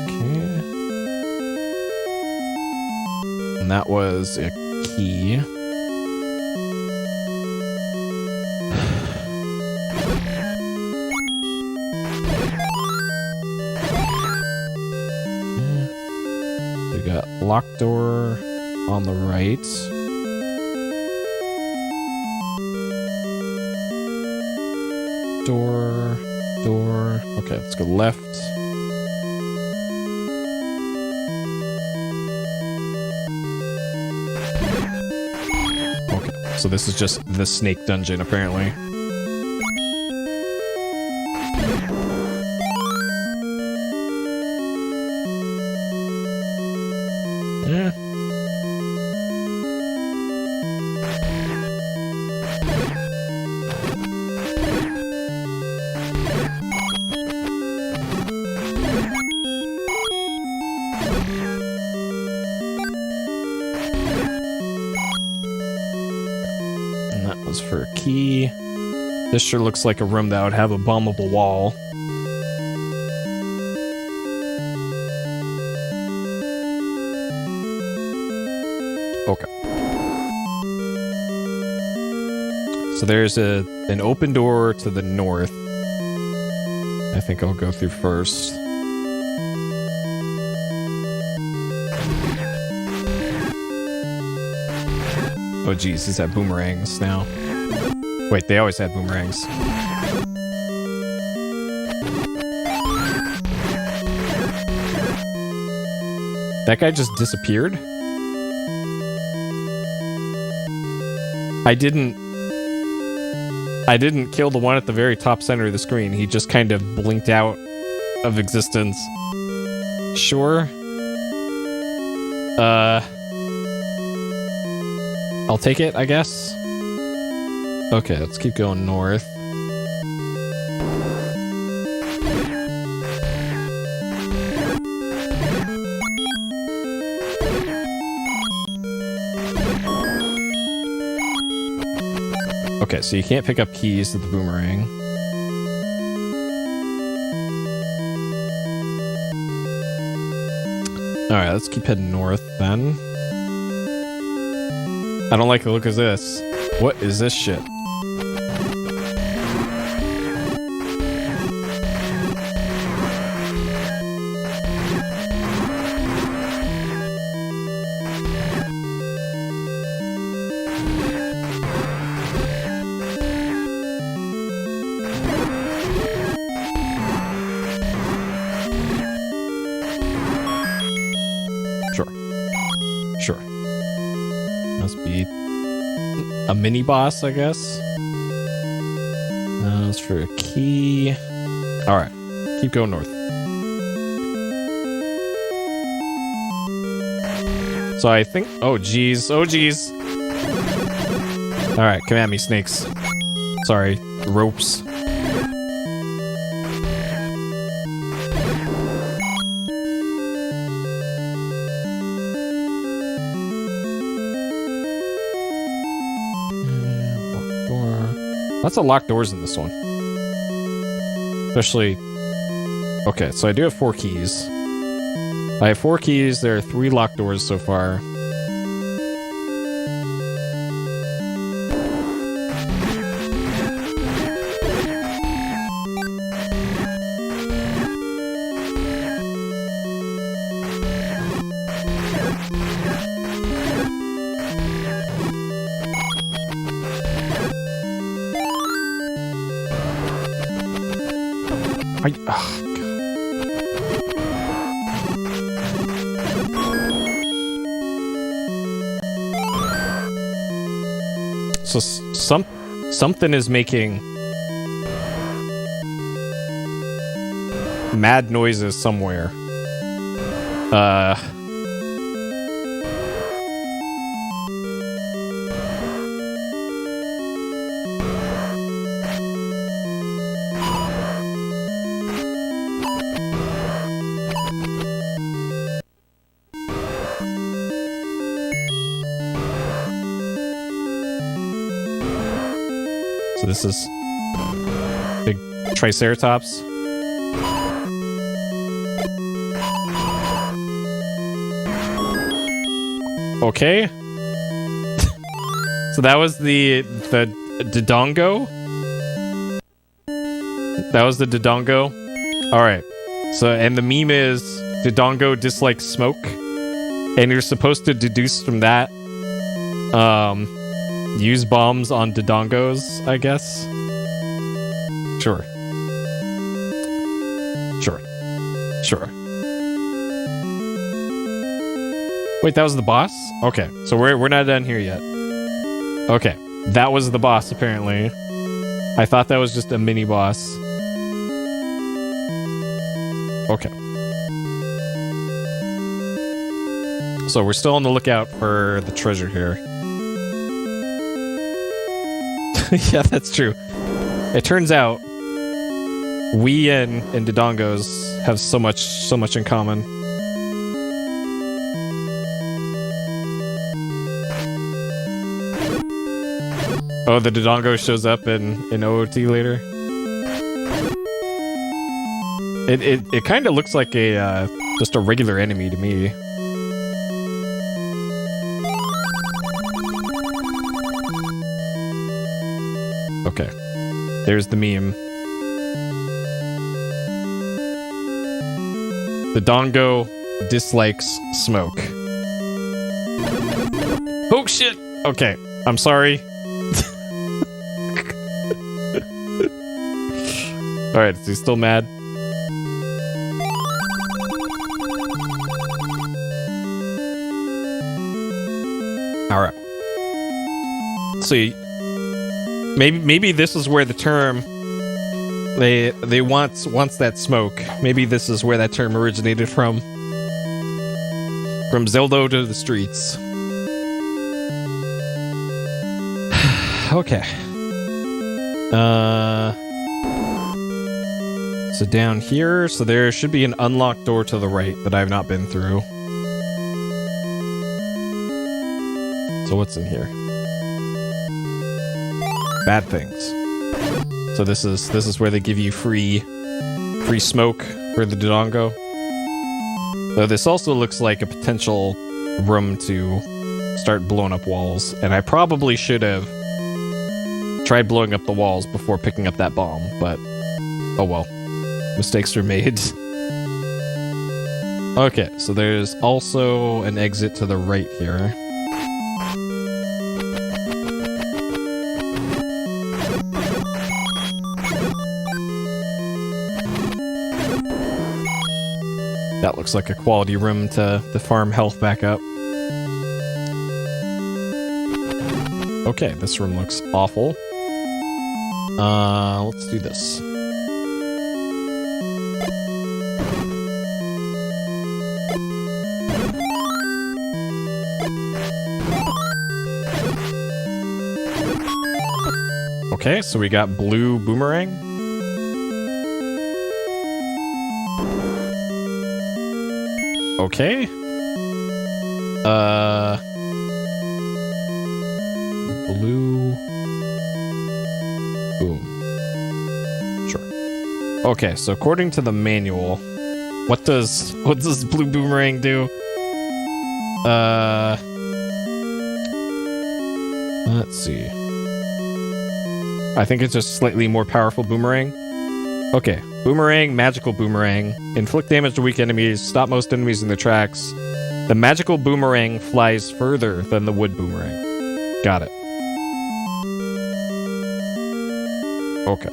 Okay. And that was a key. Locked door on the right. Door. Okay, let's go left. Okay, so this is just the snake dungeon, apparently. For a key. This sure looks like a room that would have a bombable wall. Okay. So there's an open door to the north. I think I'll go through first. Oh geez, these have boomerangs now. Wait, they always had boomerangs. That guy just disappeared? I didn't kill the one at the very top center of the screen. He just kind of blinked out of existence. Sure. I'll take it, I guess. Okay, let's keep going north. Okay, so you can't pick up keys to the boomerang. Alright, let's keep heading north then. I don't like the look of this. What is this shit? Sure. Must be a mini boss, I guess. That's for a key. Alright, keep going north. So I think... Oh, geez. Oh, geez. Alright, come at me, snakes. Sorry, ropes. Lots of locked doors in this one. Especially... Okay, so I do have 4 keys. I have 4 keys. There are 3 locked doors so far. So something is making mad noises somewhere. So this is big Triceratops. Okay. So that was the Dodongo. That was the Dodongo. All right. So and the meme is Dodongo dislikes smoke, and you're supposed to deduce from that. Use bombs on Dodongos, I guess. Sure. Wait, that was the boss? Okay, so we're not done here yet. Okay, that was the boss, apparently. I thought that was just a mini boss. Okay. So we're still on the lookout for the treasure here. Yeah, that's true. It turns out we and Dodongos have so much in common. Oh, the Dodongo shows up in OOT later. It kind of looks like a just a regular enemy to me. Okay, there's the meme. The Dodongo dislikes smoke. Oh shit! Okay, I'm sorry. Alright, is he still mad? Alright. So maybe this is where the term they wants that smoke. Maybe this is where that term originated from. From Zelda to the streets. Okay. So down here, so there should be an unlocked door to the right that I've not been through. So what's in here? Bad things. So this is where they give you free smoke for the Dodongo. Though this also looks like a potential room to start blowing up walls, and I probably should have tried blowing up the walls before picking up that bomb, but oh well. Mistakes were made. Okay, so there's also an exit to the right here. That looks like a quality room to farm health back up. Okay, this room looks awful. Let's do this. Okay, so we got blue boomerang. Okay. Blue. Boom. Sure. Okay, so according to the manual, what does blue boomerang do? Let's see. I think it's just slightly more powerful boomerang. Okay, boomerang, magical boomerang. Inflict damage to weak enemies, stop most enemies in their tracks. The magical boomerang flies further than the wood boomerang. Got it. Okay.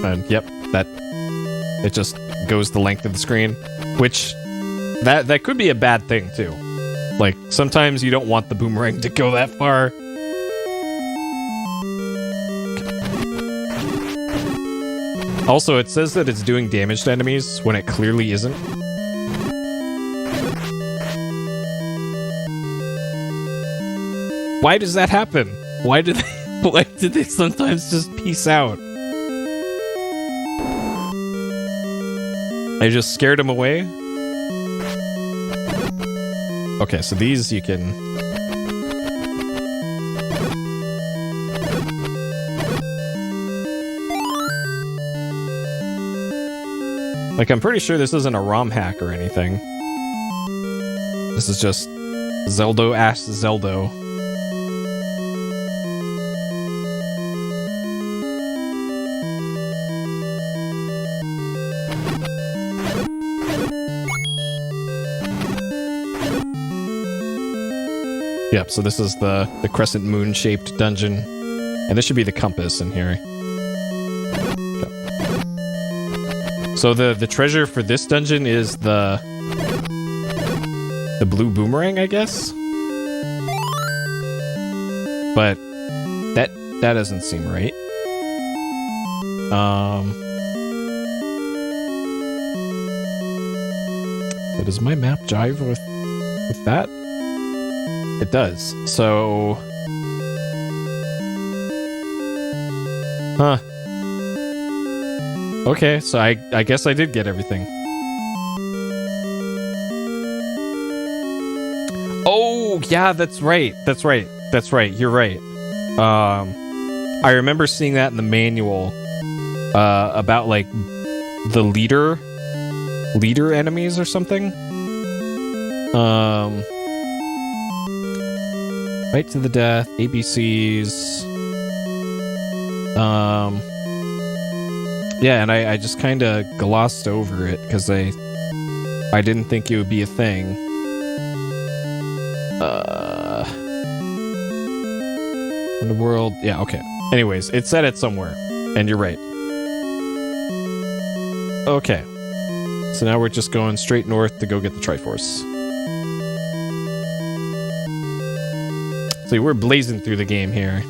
And yep, it just goes the length of the screen, which that could be a bad thing too. Like, sometimes you don't want the boomerang to go that far. Also, it says that it's doing damage to enemies when it clearly isn't. Why does that happen? Why did they sometimes just peace out? I just scared him away? Okay, so these you can... Like, I'm pretty sure this isn't a ROM hack or anything. This is just Zelda asks Zelda. Yep, so this is the crescent moon-shaped dungeon. And this should be the compass in here. Okay. So the treasure for this dungeon is the blue boomerang, I guess? But that doesn't seem right. So does my map jive with that? It does. So... Huh. Okay, so I guess I did get everything. Oh, yeah, that's right. That's right. That's right. You're right. I remember seeing that in the manual about, like, the leader enemies or something. Fight to the death, ABCs. Yeah, and I just kind of glossed over it because I didn't think it would be a thing. Underworld, yeah, okay. Anyways, it said it somewhere, and you're right. Okay, so now we're just going straight north to go get the Triforce. So we're blazing through the game here.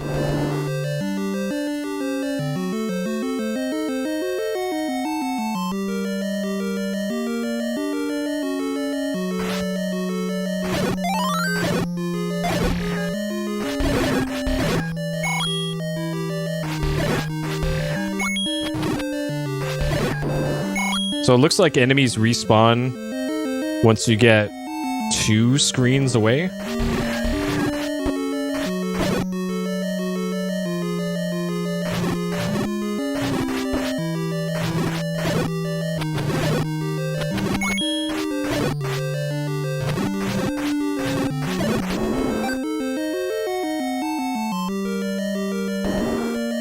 So it looks like enemies respawn once you get 2 screens away.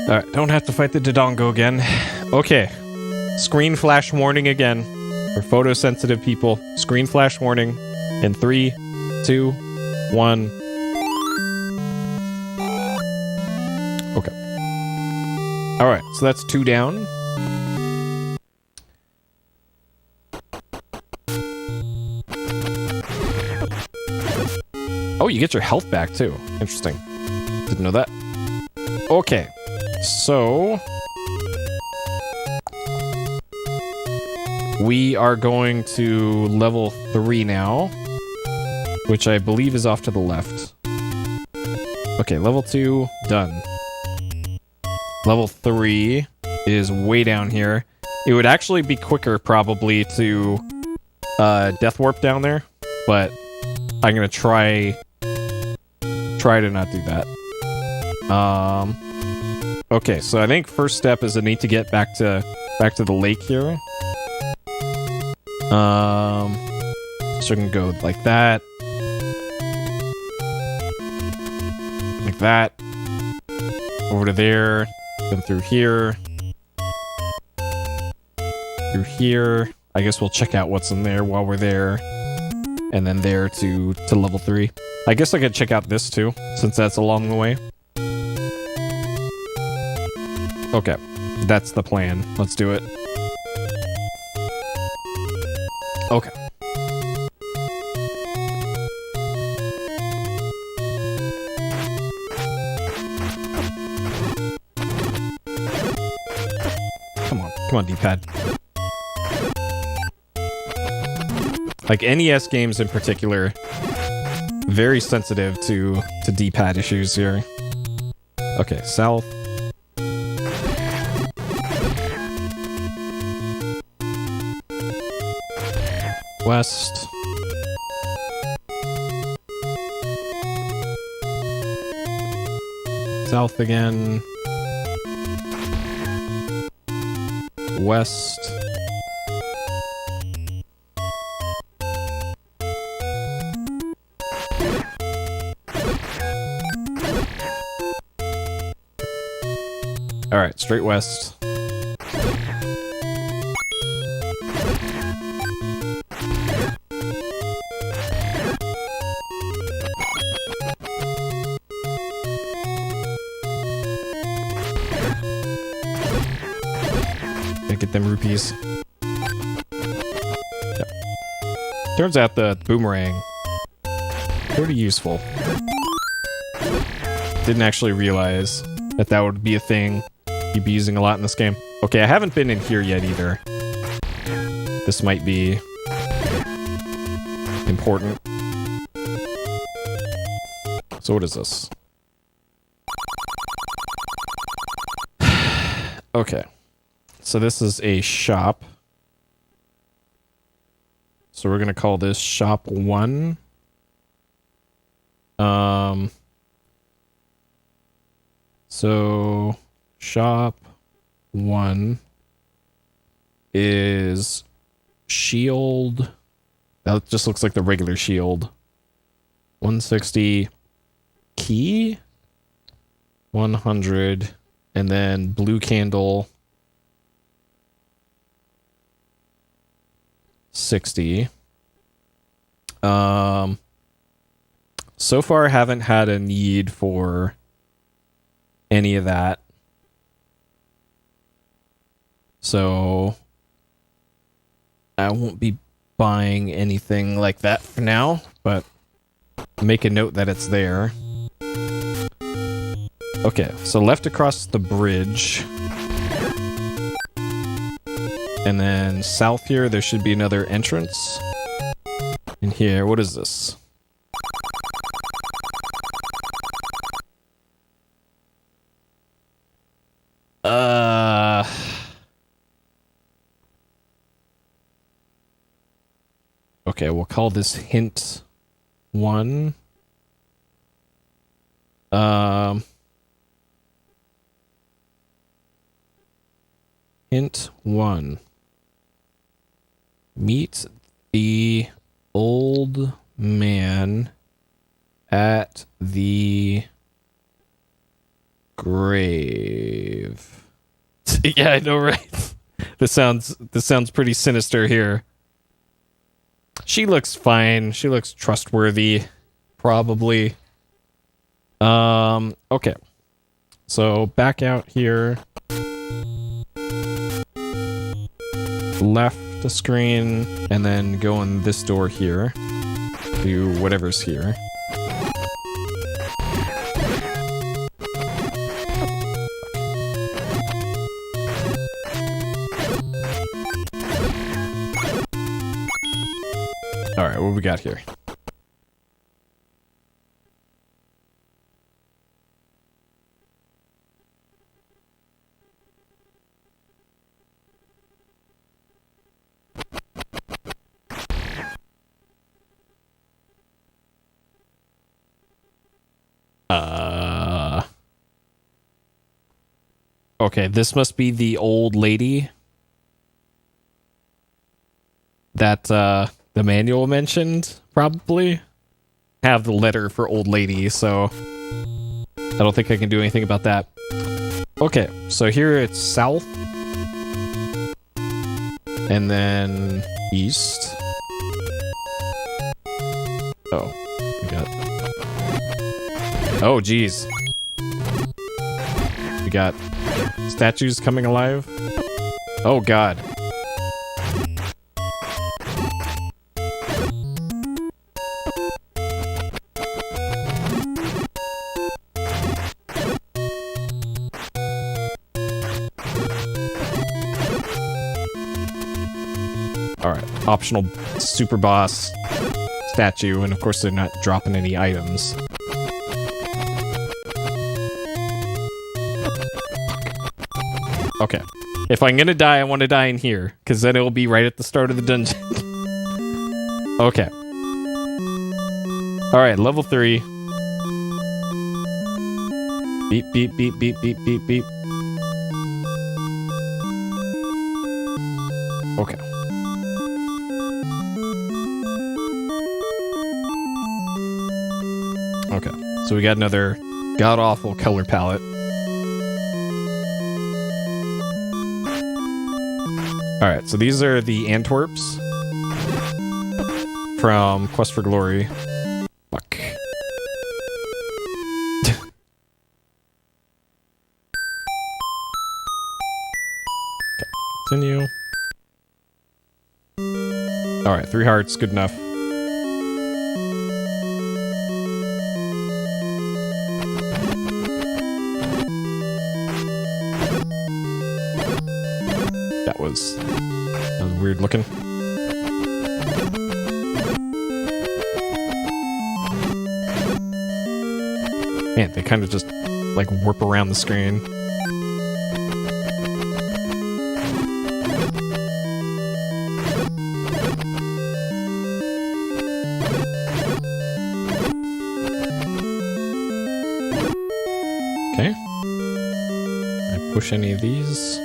Alright, don't have to fight the Dodongo again. Okay. Screen flash warning again. For photosensitive people. Screen flash warning. In 3, 2, 1. Okay. Alright, so that's 2 down. Oh, you get your health back too. Interesting. Didn't know that. Okay. So we are going to level 3 now, which I believe is off to the left. Okay, level 2, done. Level 3 is way down here. It would actually be quicker probably to death warp down there, but I'm gonna try to not do that. Okay, so I think first step is I need to get back to the lake here. So I can go like that. Like that. Over to there. Then through here. Through here. I guess we'll check out what's in there while we're there. And then there to level 3. I guess I could check out this too, since that's along the way. Okay, that's the plan. Let's do it. Okay. Come on, D-pad. Like NES games in particular, very sensitive to D-pad issues here. Okay, south. West. South again. West. All right, straight west. Get them rupees. Yep. Turns out the boomerang pretty useful. Didn't actually realize that would be a thing you'd be using a lot in this game. Okay, I haven't been in here yet either. This might be important. So what is this? Okay. So this is a shop. So we're gonna call this shop 1. So shop 1 is shield. That just looks like the regular shield. 160 key. 100 and then blue candle. 60. So far, I haven't had a need for any of that. So I won't be buying anything like that for now, but make a note that it's there. Okay, so left across the bridge. And then south here, there should be another entrance. And here, what is this? Okay, we'll call this hint 1. Hint 1. Meet the old man at the grave. Yeah, I know, right? This sounds pretty sinister here. She looks fine. She looks trustworthy, probably. Okay. So back out here. Left the screen, and then go in this door here. Do whatever's here. Alright, what we got here? Okay, this must be the old lady that the manual mentioned, probably. Have the letter for old lady, so I don't think I can do anything about that. Okay, so here it's south. And then east. Oh, we got... Oh, geez. We got statues coming alive. Oh, God. Alright, optional super boss statue, and of course they're not dropping any items. Okay. If I'm gonna die, I want to die in here, because then it'll be right at the start of the dungeon. Okay. Alright, level 3. Beep, beep, beep, beep, beep, beep, beep. Okay. Okay, so we got another god-awful color palette. Alright, so these are the Antwerps from Quest for Glory. Fuck. Okay, continue. Alright, 3 hearts, good enough. That was weird looking. Man, they kind of just like warp around the screen. Okay. I push any of these.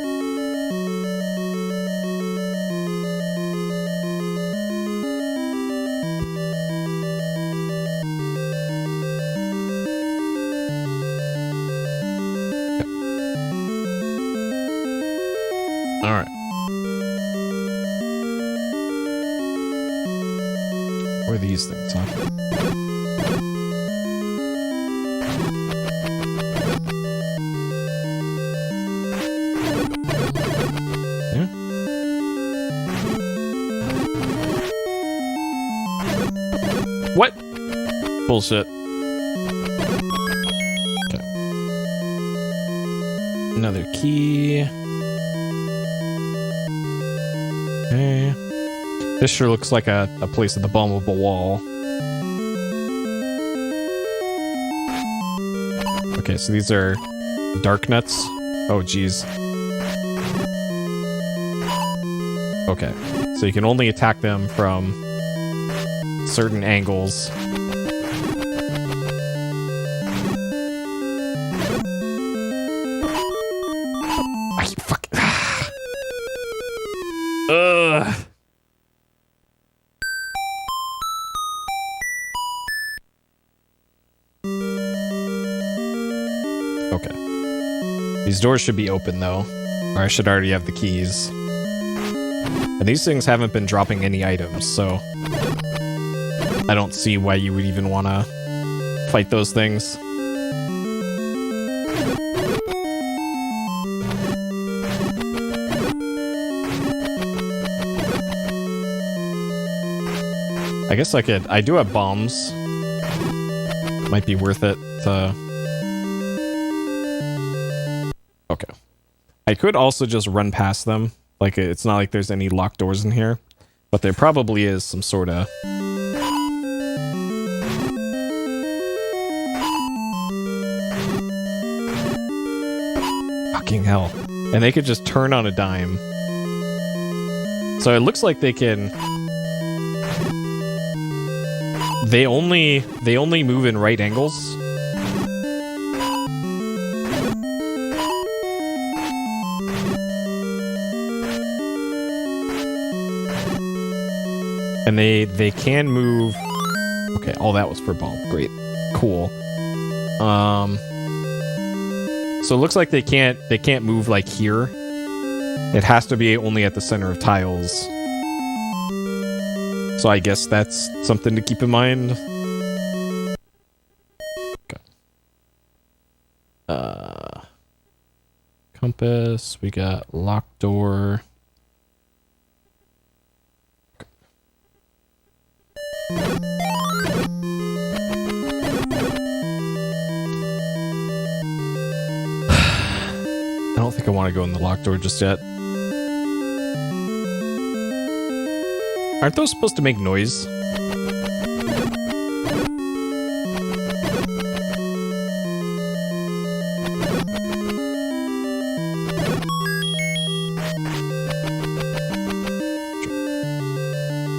Alright. What are these things, huh? Yeah? What? Bullshit. Okay. Another key. Okay. This sure looks like a place at the bottom of a wall. Okay, so these are dark nuts. Oh, geez. Okay, so you can only attack them from certain angles. Fuck. Ugh. Okay. These doors should be open though, or I should already have the keys. And these things haven't been dropping any items, so I don't see why you would even want to fight those things. I guess I could. I do have bombs. Might be worth it to... Okay. I could also just run past them. Like, it's not like there's any locked doors in here. But there probably is some sort of... Fucking hell. And they could just turn on a dime. So it looks like they can... They only move in right angles. And they can move. Okay, all that was for bomb. Great. Cool. So it looks like they can't move like here. It has to be only at the center of tiles. So I guess that's something to keep in mind. Okay. Compass. We got locked door. Okay. I don't think I want to go in the locked door just yet. Aren't those supposed to make noise?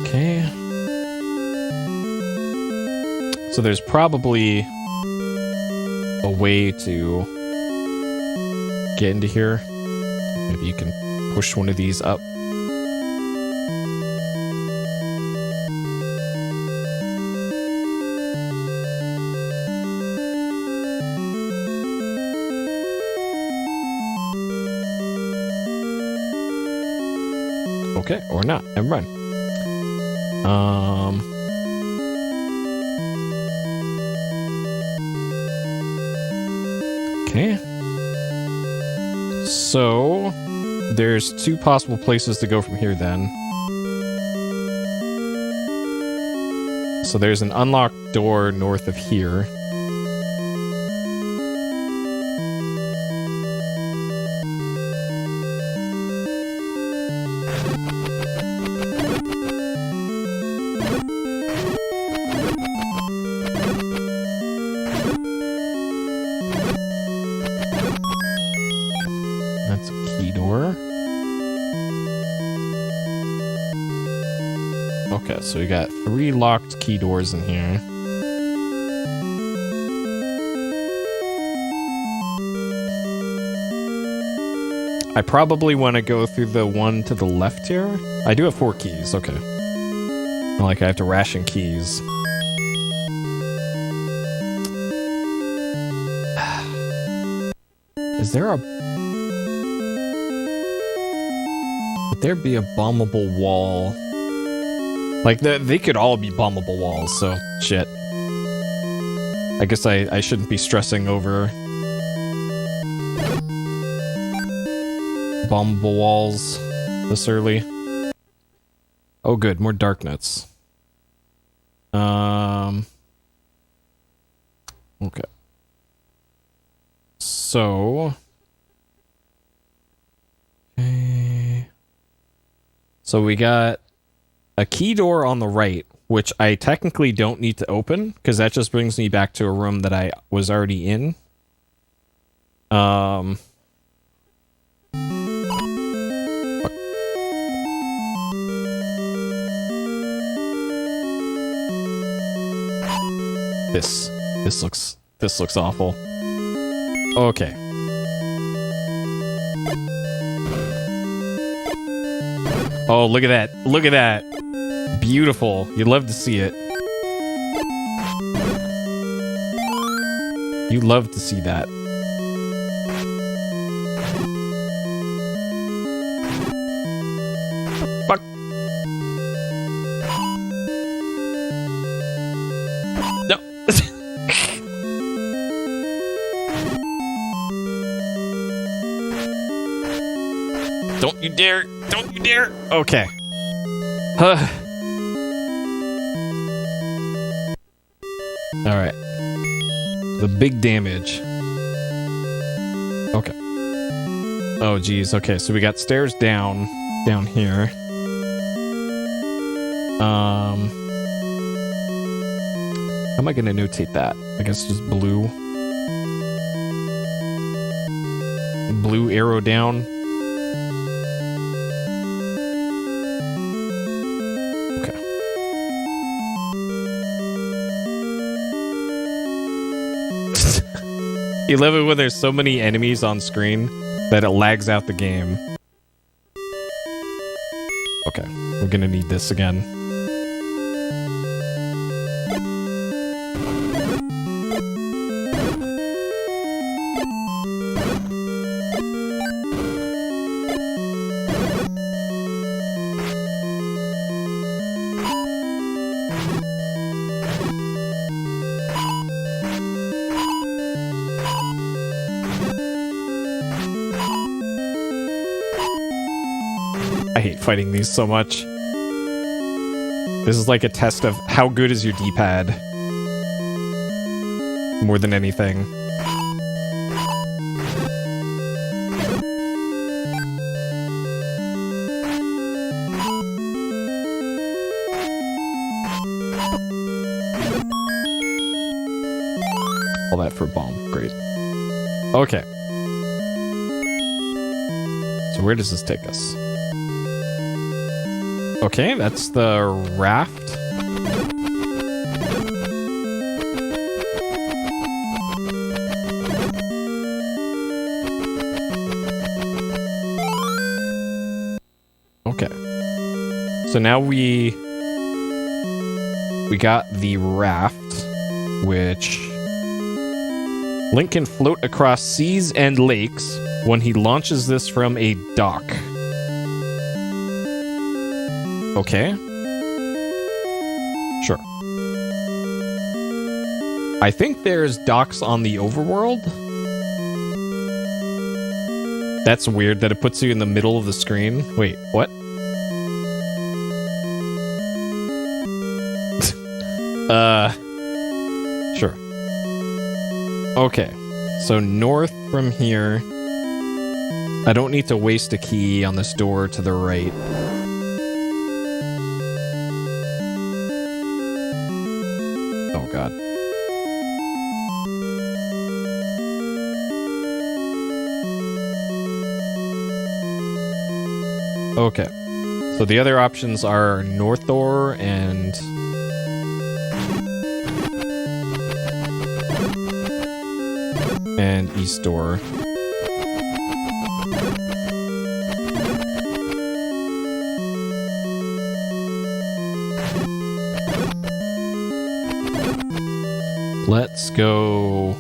Okay. So there's probably a way to get into here. Maybe you can push one of these up. Okay, or not. Never mind. Okay. So, there's two possible places to go from here then. So there's an unlocked door north of here. Okay, so we got 3 locked key doors in here. I probably want to go through the one to the left here. I do have 4 keys, okay. Not like I have to ration keys. Is there a... Would there be a bombable wall? Like, they could all be bombable walls, so shit. I guess I shouldn't be stressing over bombable walls this early. Oh good, more dark nuts. Okay. So... Okay. So we got a key door on the right, which I technically don't need to open, because that just brings me back to a room that I was already in. This looks awful. Okay. Oh, look at that. Look at that. Beautiful. You'd love to see it. You love to see that. Fuck. No. Don't you dare. Don't you dare. Okay. All right. The big damage. Okay. Oh, geez. Okay, so we got stairs down here. How am I gonna notate that? I guess just blue. Blue arrow down. Okay. You love it when there's so many enemies on screen that it lags out the game. Okay, we're gonna need this again. I hate fighting these so much. This is like a test of how good is your D-pad. More than anything. All that for a bomb. Great. Okay. So where does this take us? Okay, that's the raft. Okay. So now we got the raft, which Link can float across seas and lakes when he launches this from a dock. Okay. Sure. I think there's docks on the overworld. That's weird that it puts you in the middle of the screen. Wait, what? Sure. Okay. So north from here. I don't need to waste a key on this door to the right. God. Okay. So the other options are north door and east door. Let's go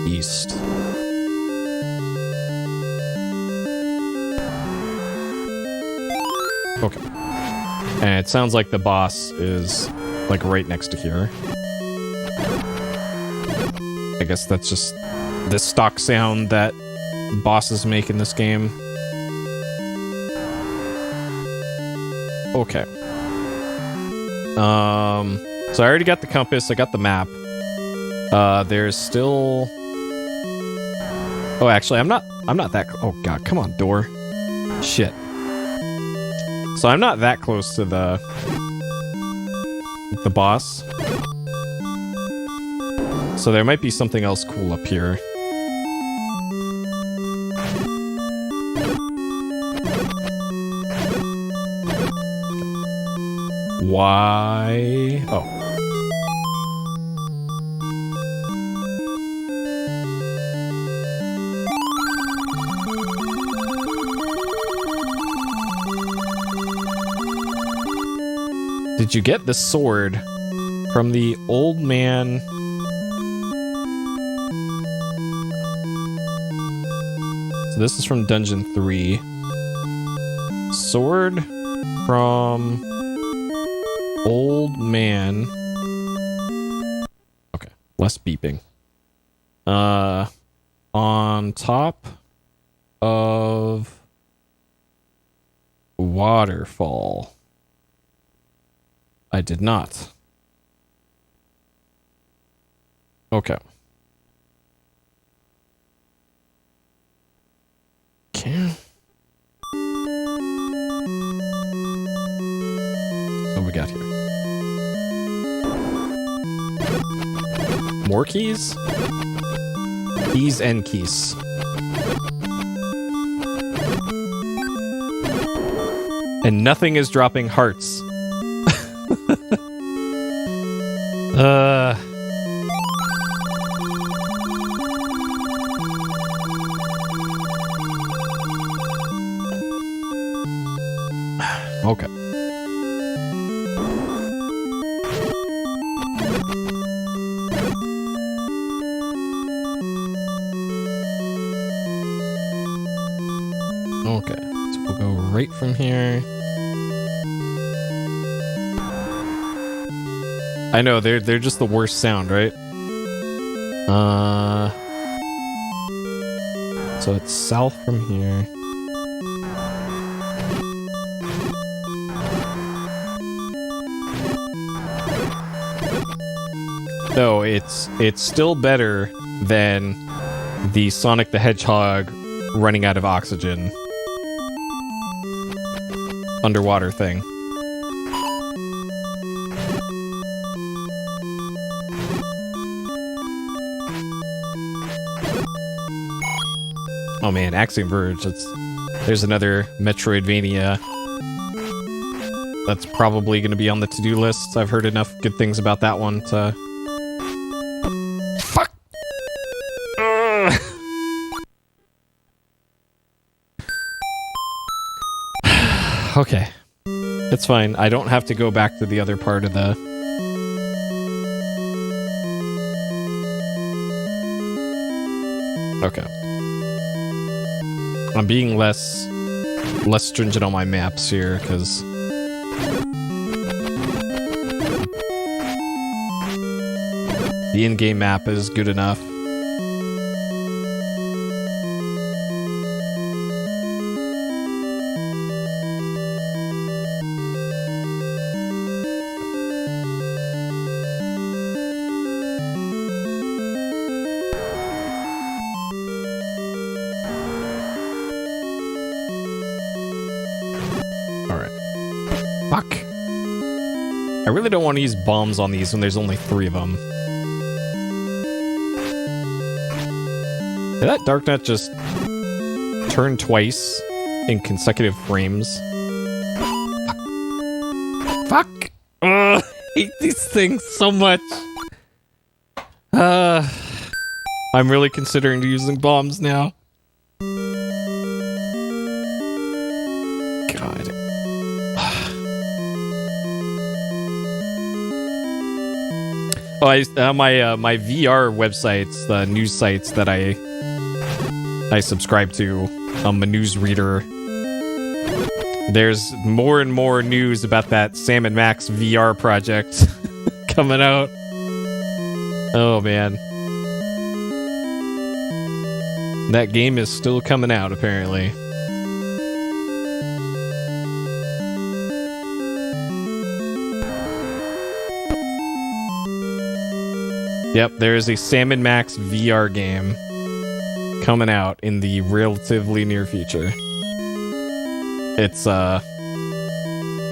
east. Okay. And it sounds like the boss is like right next to here. I guess that's just the stock sound that bosses make in this game. Okay. So I already got the compass, I got the map. There's still... Oh, actually, I'm not that... Oh, God, come on, door. Shit. So I'm not that close to the boss. So there might be something else cool up here. Why? Oh. Did you get the sword from the old man? So this is from Dungeon 3. Sword from old man. Okay, less beeping. On top of waterfall. I did not. Okay. Okay. What we got here? More keys? Keys and keys. And nothing is dropping hearts. Okay. Okay, so we'll go right from here. I know, they're just the worst sound, right? So it's south from here. No, it's still better than the Sonic the Hedgehog running out of oxygen underwater thing. Oh man, Axiom Verge. There's another Metroidvania that's probably going to be on the to-do list. I've heard enough good things about that one to... Fuck! Okay. It's fine. I don't have to go back to the other part of the... Okay. I'm being less stringent on my maps here, because... the in-game map is good enough. I really don't want to use bombs on these when there's only 3 of them. Did that Darknet just turn twice in consecutive frames? Fuck! I hate these things so much. I'm really considering using bombs now. Oh, my VR websites, the news sites that I subscribe to, I'm a news reader. There's more and more news about that Sam and Max VR project coming out. Oh man, that game is still coming out apparently. Yep, there is a Sam and Max VR game coming out in the relatively near future. It's the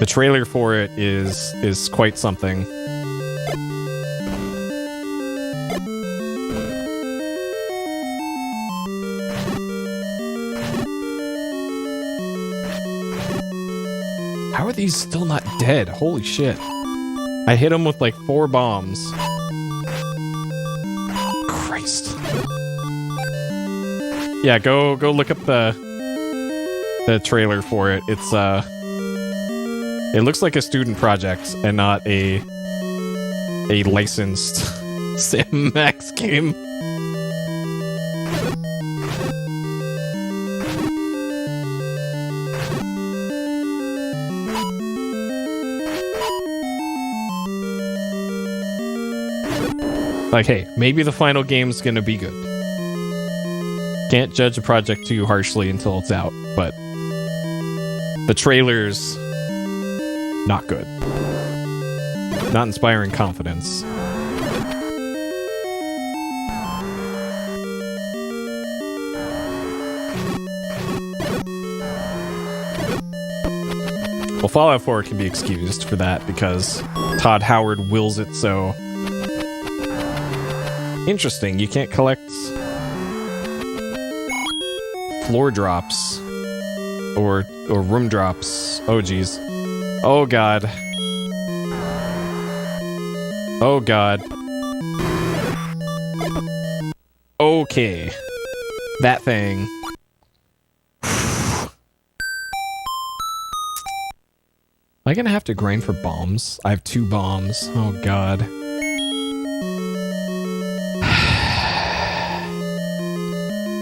trailer for it is quite something. How are these still not dead? Holy shit. I hit them with like 4 bombs. Yeah, go look up the trailer for it. It's It looks like a student project and not a licensed Sam Max game. Like, hey, maybe the final game's gonna be good. Can't judge a project too harshly until it's out, but the trailer's not good. Not inspiring confidence. Well, Fallout 4 can be excused for that because Todd Howard wills it so. Interesting, you can't collect floor drops or room drops. Oh geez. Oh god. Oh god. Okay. That thing. Am I gonna have to grind for bombs? I have 2 bombs. Oh god.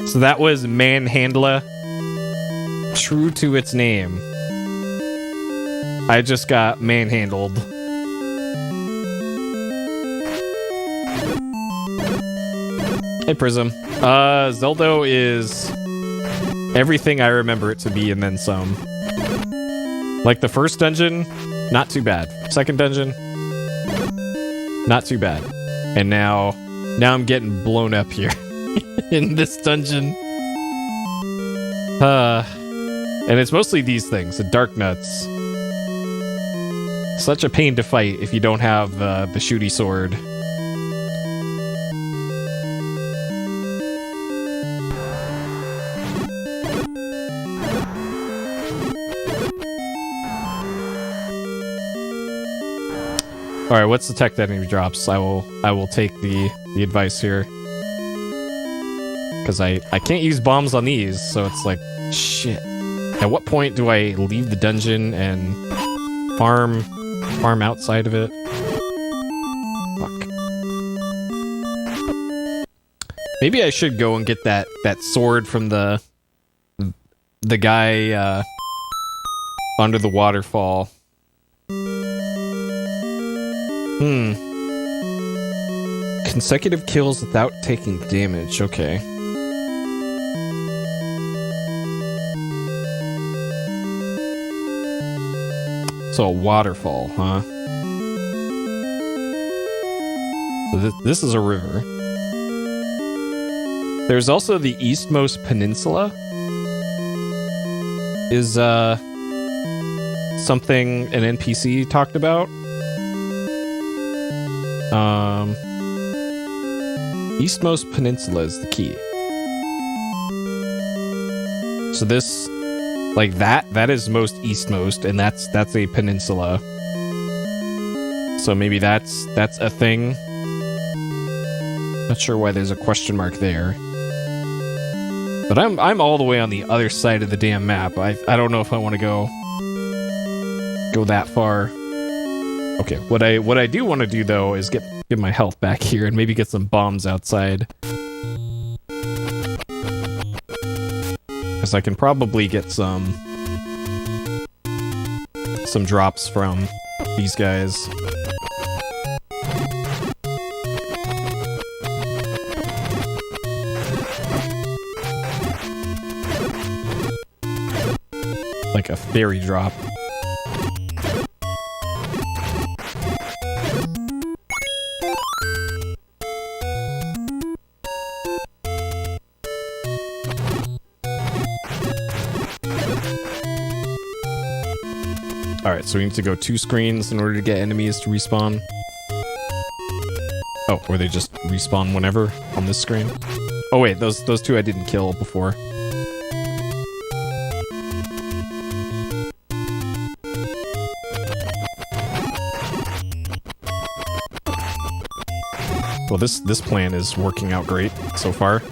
So that was Manhandla. True to its name. I just got manhandled. Hey Prism. Zelda is everything I remember it to be and then some. Like the first dungeon, not too bad. Second dungeon, not too bad. And now I'm getting blown up here in this dungeon. And it's mostly these things, the dark nuts. Such a pain to fight if you don't have the shooty sword. All right, what's the tech that enemy drops? I will take the advice here. Because I can't use bombs on these, so it's like, shit. At what point do I leave the dungeon and farm outside of it? Fuck. Maybe I should go and get that sword from the guy under the waterfall. Consecutive kills without taking damage. Okay. So a waterfall, huh? So this is a river. There's also the eastmost peninsula. Is something an NPC talked about? Eastmost peninsula is the key. So this, like that is most eastmost, and that's a peninsula. So maybe that's a thing. Not sure why there's a question mark there. But I'm all the way on the other side of the damn map. I don't know if I want to go that far. Okay, what I do want to do though is get my health back here and maybe get some bombs outside. Because I can probably get some drops from these guys. Like a fairy drop. Alright, so we need to go 2 screens in order to get enemies to respawn. Oh, or they just respawn whenever on this screen. Oh wait, those 2 I didn't kill before. Well, this plan is working out great so far.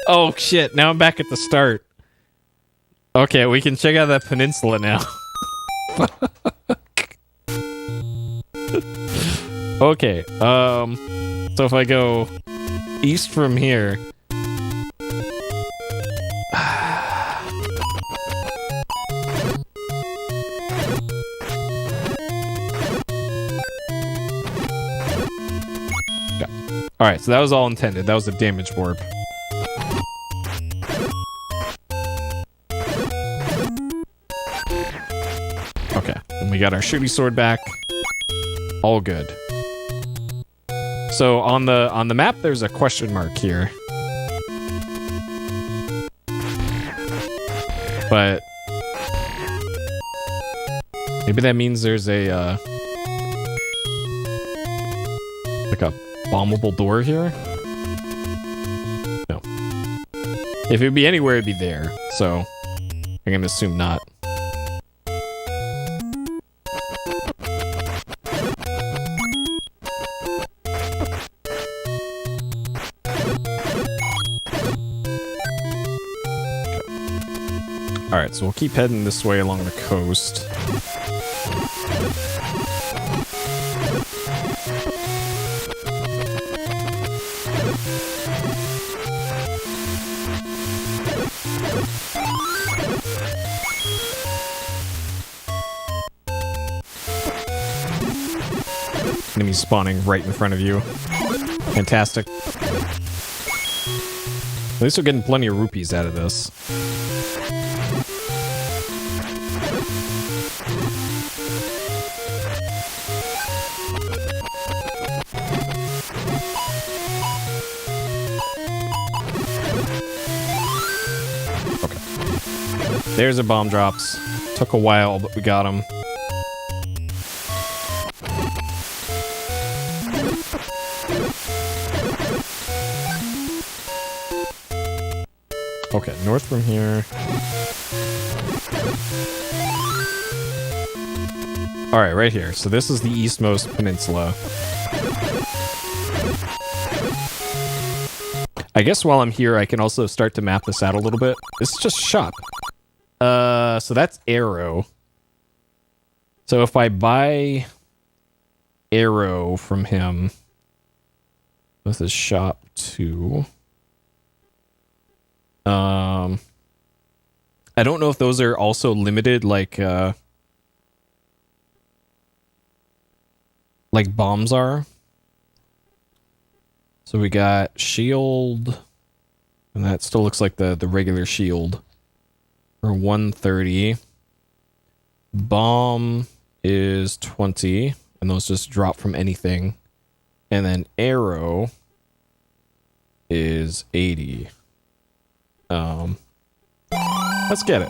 Oh shit, now I'm back at the start. Okay, we can check out that peninsula now. Okay, so if I go east from here... Alright, so that was all intended. That was a damage warp. Okay, and we got our shooty sword back. All good. So on the map, there's a question mark here. But maybe that means there's a like a bombable door here? No. If it'd be anywhere, it'd be there. So I'm gonna assume not. Alright, so we'll keep heading this way along the coast. Enemies spawning right in front of you. Fantastic. At least we're getting plenty of rupees out of this. There's our bomb drops. Took a while, but we got them. Okay, north from here. Alright, right here. So this is the eastmost peninsula. I guess while I'm here, I can also start to map this out a little bit. This is just shop. So that's arrow. So if I buy arrow from him, this is shop 2. I don't know if those are also limited like bombs are. So we got shield, and that still looks like the regular shield. For 130. Bomb is 20, and those just drop from anything. And then arrow is 80. Let's get it.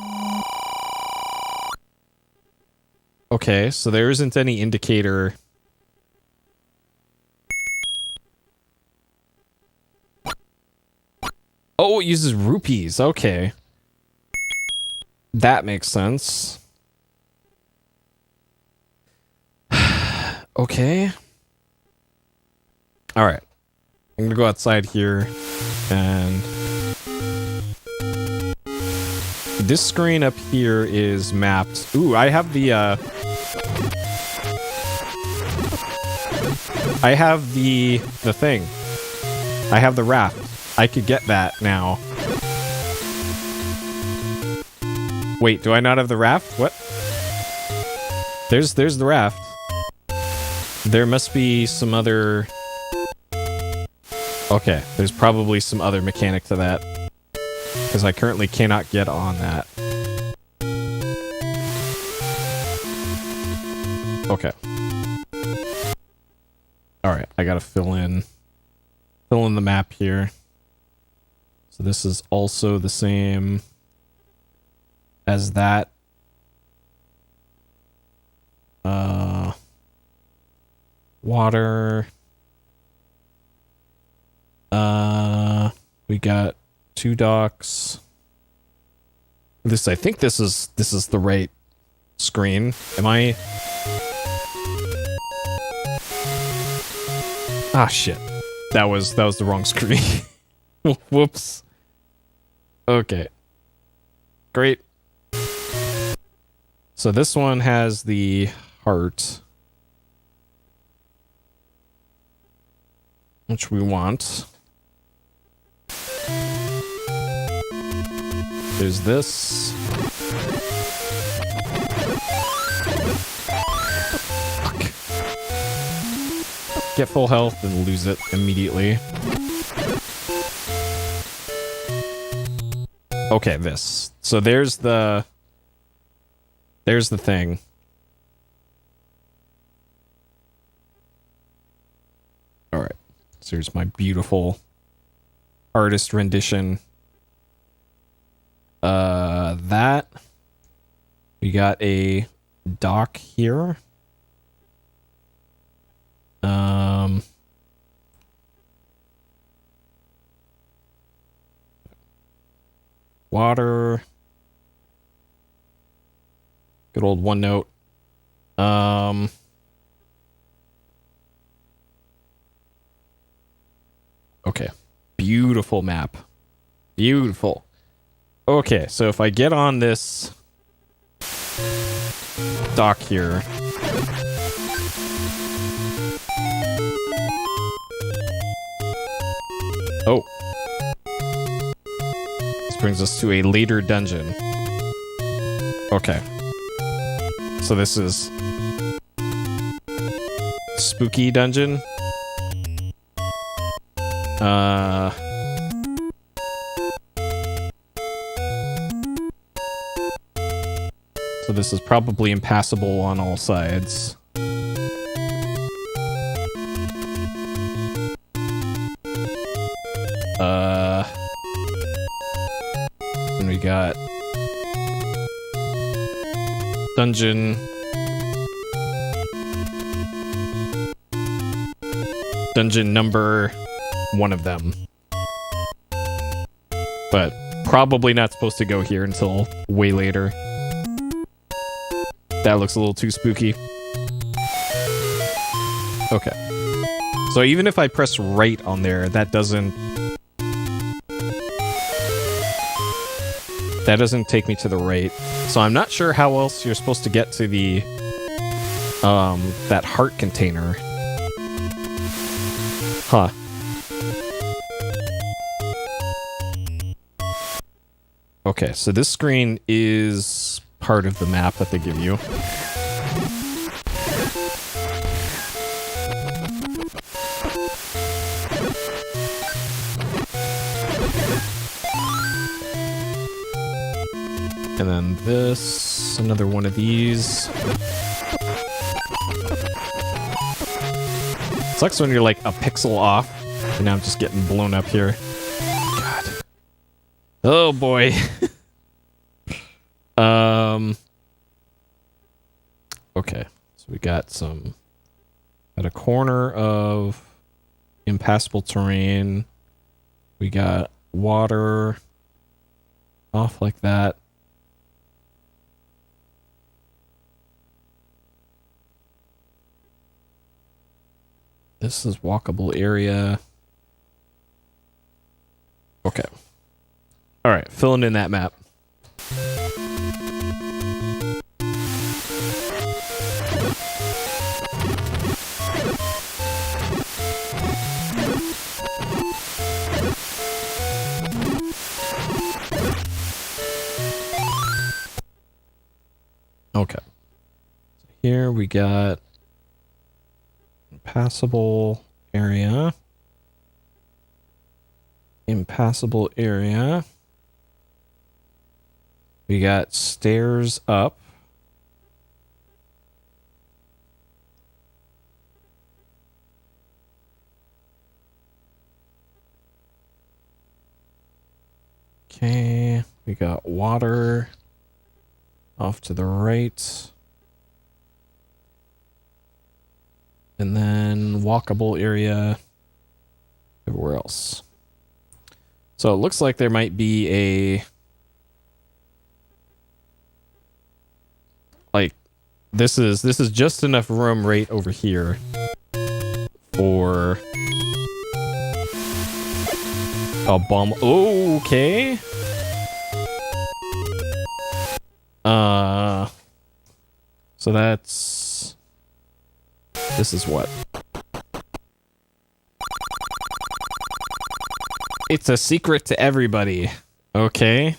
Okay, so there isn't any indicator. Oh, it uses rupees. Okay. That makes sense. Okay. Alright. I'm gonna go outside here and... This screen up here is mapped. Ooh, I have the, I have the thing. I have the raft. I could get that now. Wait, do I not have the raft? What? There's the raft. There must be some other... Okay, there's probably some other mechanic to that. Because I currently cannot get on that. Okay. Alright, I gotta fill in the map here. So this is also the same as that. Water. We got 2 docks. I think this is the right screen. Am I? Ah, shit. That was the wrong screen. Whoops. Okay. Great. So this one has the heart, which we want. There's this. Fuck. Get full health and lose it immediately. Okay, this. So there's the thing. All right. So here's my beautiful artist rendition. That we got a dock here. Water. Good old OneNote. Okay. Beautiful map. Beautiful. Okay, so if I get on this dock here. Oh. This brings us to a later dungeon. Okay. So this is spooky dungeon. So this is probably impassable on all sides. And we got dungeon number one of them. But probably not supposed to go here until way later. That looks a little too spooky. Okay. So even if I press right on there, that doesn't take me to the right. So I'm not sure how else you're supposed to get to the that heart container. Huh. Okay, so this screen is part of the map that they give you. And then this, another one of these. Sucks when you're like a pixel off. And now I'm just getting blown up here. God. Oh boy. Okay. So we got some at a corner of impassable terrain. We got water off like that. This is walkable area. Okay. All right, filling in that map. Okay. So here we got impassable area. Impassable area. We got stairs up. Okay, we got water off to the right. And then walkable area everywhere else. So it looks like there might be a like this is just enough room right over here for a bomb. Oh, okay. So that's... This is what? It's a secret to everybody. Okay.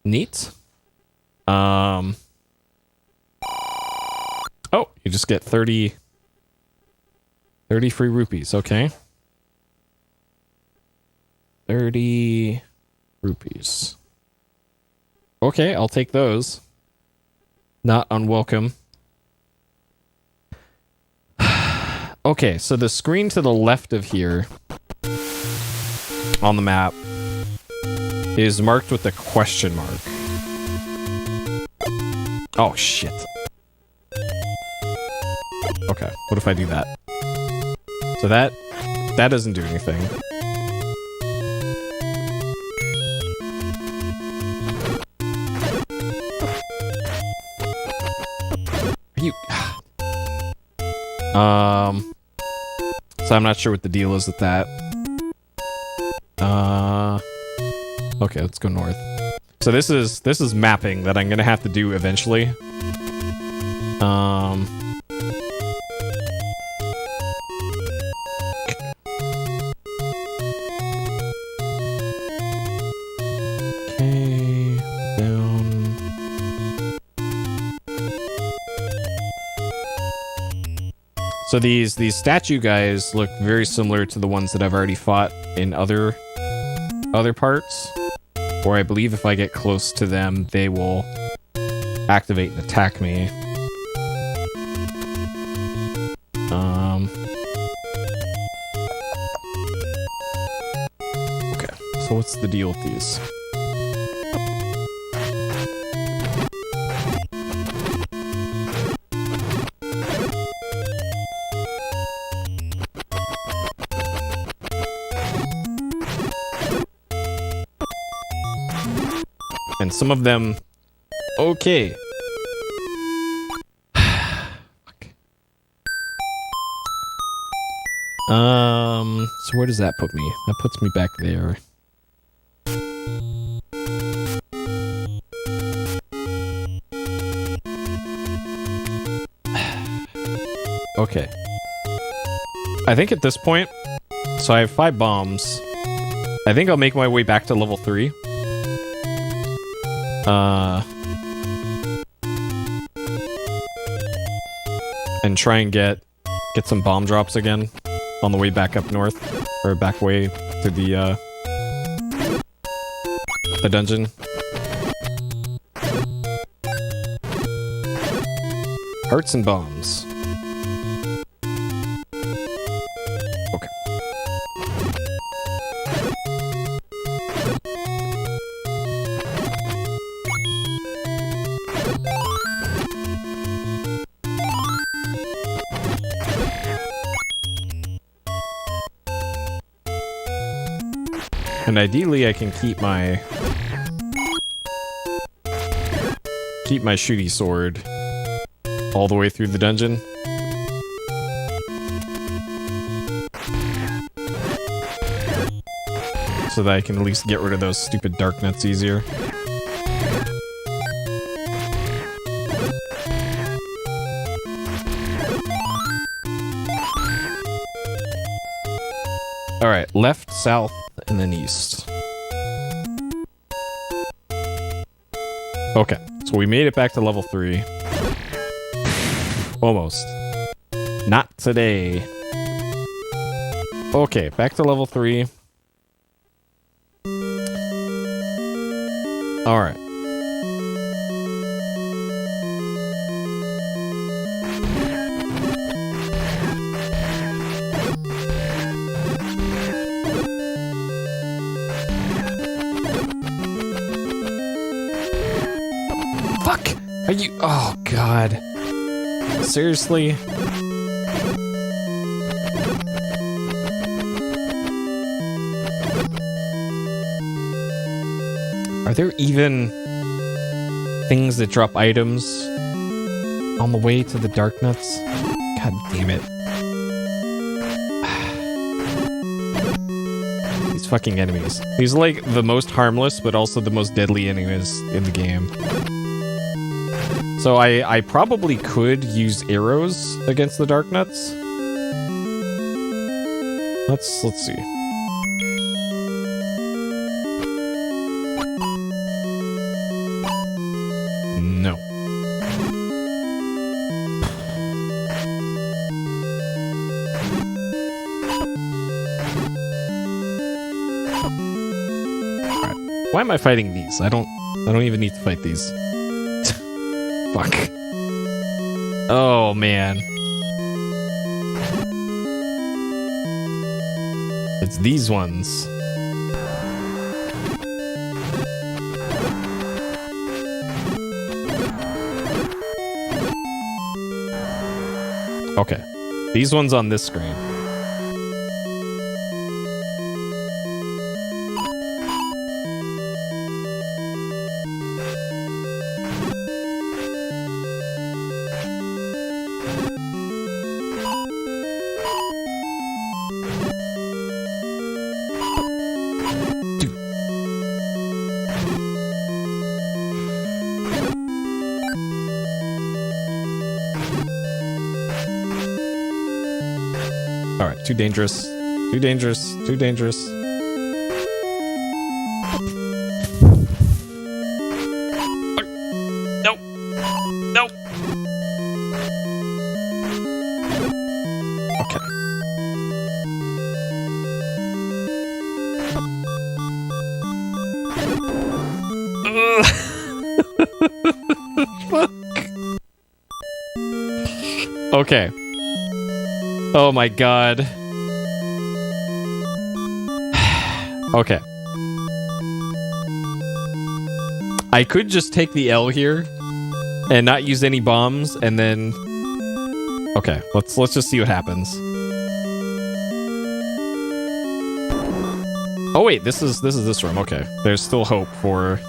Neat. Oh, you just get 30 free rupees. Okay. 30 rupees. Okay, I'll take those. Not unwelcome. Okay, so the screen to the left of here on the map is marked with a question mark. Oh, shit. Okay, what if I do that? So that doesn't do anything. Are you... So I'm not sure what the deal is with that. Okay, let's go north. So this is mapping that I'm gonna have to do eventually. Okay, down. So these statue guys look very similar to the ones that I've already fought in other parts. Or I believe if I get close to them, they will activate and attack me. Okay, so what's the deal with these? And some of them... Okay. Fuck. So where does that put me? That puts me back there. Okay. I think at this point... So I have 5 bombs. I think I'll make my way back to level 3. And try and get some bomb drops again on the way back up north, or back way to the dungeon. Hearts and bombs. Okay. And ideally, I can keep my shooty sword all the way through the dungeon. So that I can at least get rid of those stupid dark nuts easier. Alright, left, south, and then east. Okay, so we made it back to level 3. Almost. Not today. Okay, back to level 3. Alright. Fuck! Are you... Oh, God. Seriously? Are there even things that drop items on the way to the dark nuts? God damn it. these fucking enemies. These are like the most harmless, but also the most deadly enemies in the game. So I probably could use arrows against the Dark Nuts. Let's see. No. Alright. Why am I fighting these? I don't even need to fight these. Fuck. Oh man. It's these ones. Okay. These ones on this screen. Alright, too dangerous. Too dangerous. Too dangerous. Nope. Nope. Okay. Fuck. Okay. Oh my god. Okay. I could just take the L here and not use any bombs and then okay, let's just see what happens. Oh wait, this is this room. Okay. There's still hope for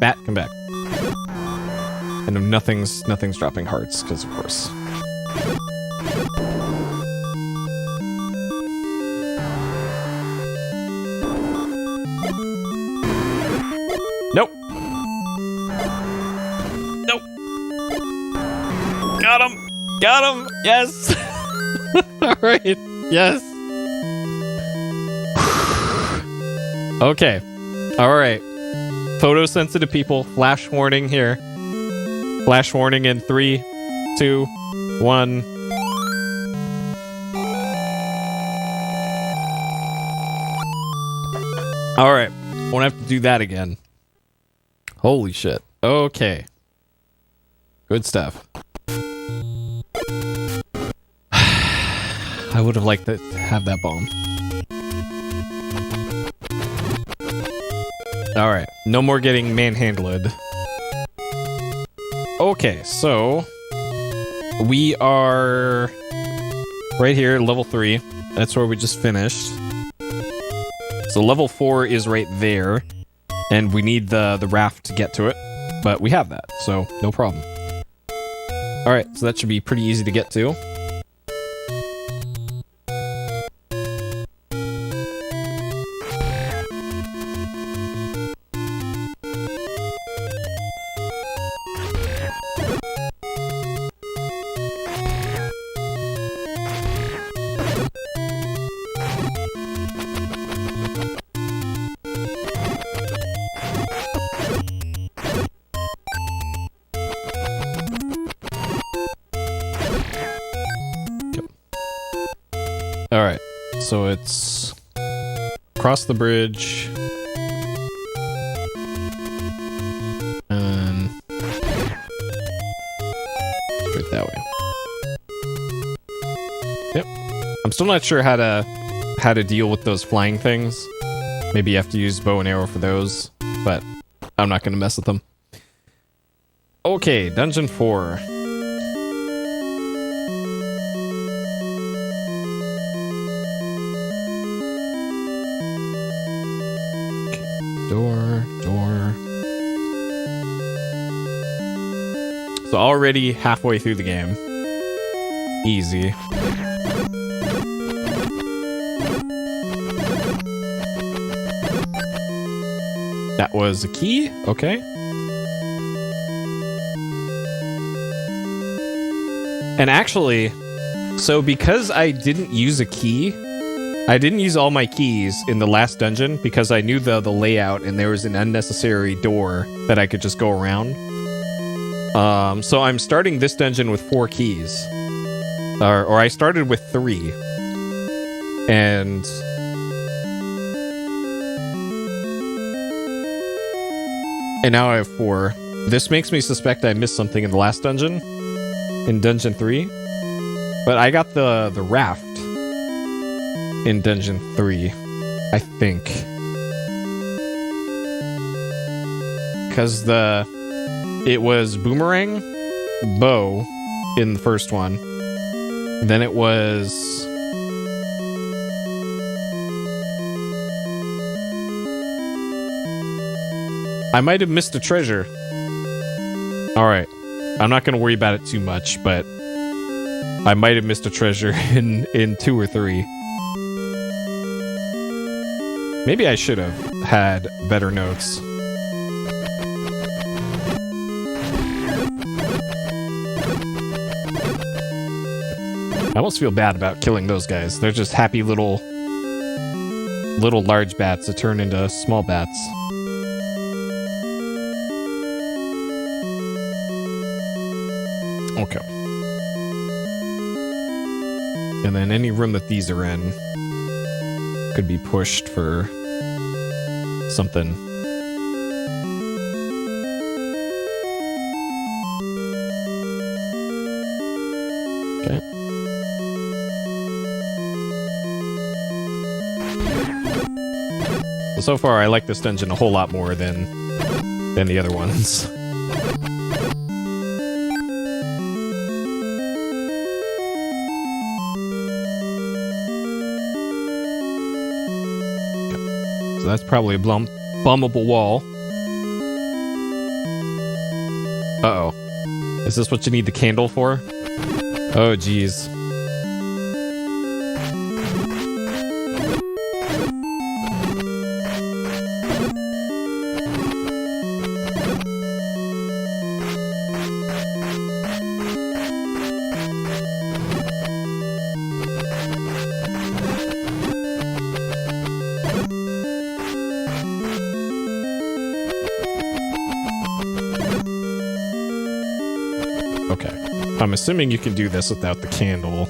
Bat, come back. And nothing's dropping hearts, because of course. Nope. Nope. Got him. Got him. Yes. All right. Yes. Okay. All right. Photosensitive people, flash warning here. Flash warning in 3, 2, 1. Alright, won't have to do that again. Holy shit. Okay. Good stuff. I would have liked to have that bomb. Alright, no more getting manhandled. Okay, so we are right here, level 3. That's where we just finished. So level 4 is right there, and we need the raft to get to it, but we have that, so no problem. Alright, so that should be pretty easy to get to. Alright, so it's across the bridge. And straight that way. Yep. I'm still not sure how to deal with those flying things. Maybe you have to use bow and arrow for those, but I'm not gonna mess with them. Okay, Dungeon 4. Door. So already halfway through the game. Easy. That was a key. Okay. And actually, so because I didn't use a key, I didn't use all my keys in the last dungeon because I knew the layout and there was an unnecessary door that I could just go around. So I'm starting this dungeon with 4 keys. Or I started with 3. And now I have 4. This makes me suspect I missed something in the last dungeon. In dungeon 3. But I got the raft in dungeon 3, I think. Because it was boomerang, bow in the first one. Then it was I might have missed a treasure. Alright. I'm not gonna worry about it too much, but I might have missed a treasure in 2 or 3. Maybe I should have had better notes. I almost feel bad about killing those guys. They're just happy little large bats that turn into small bats. Okay. And then any room that these are in could be pushed for something. Okay. So far, I like this dungeon a whole lot more than the other ones. That's probably a bummable wall. Uh-oh. Is this what you need the candle for? Oh, geez. I'm assuming you can do this without the candle.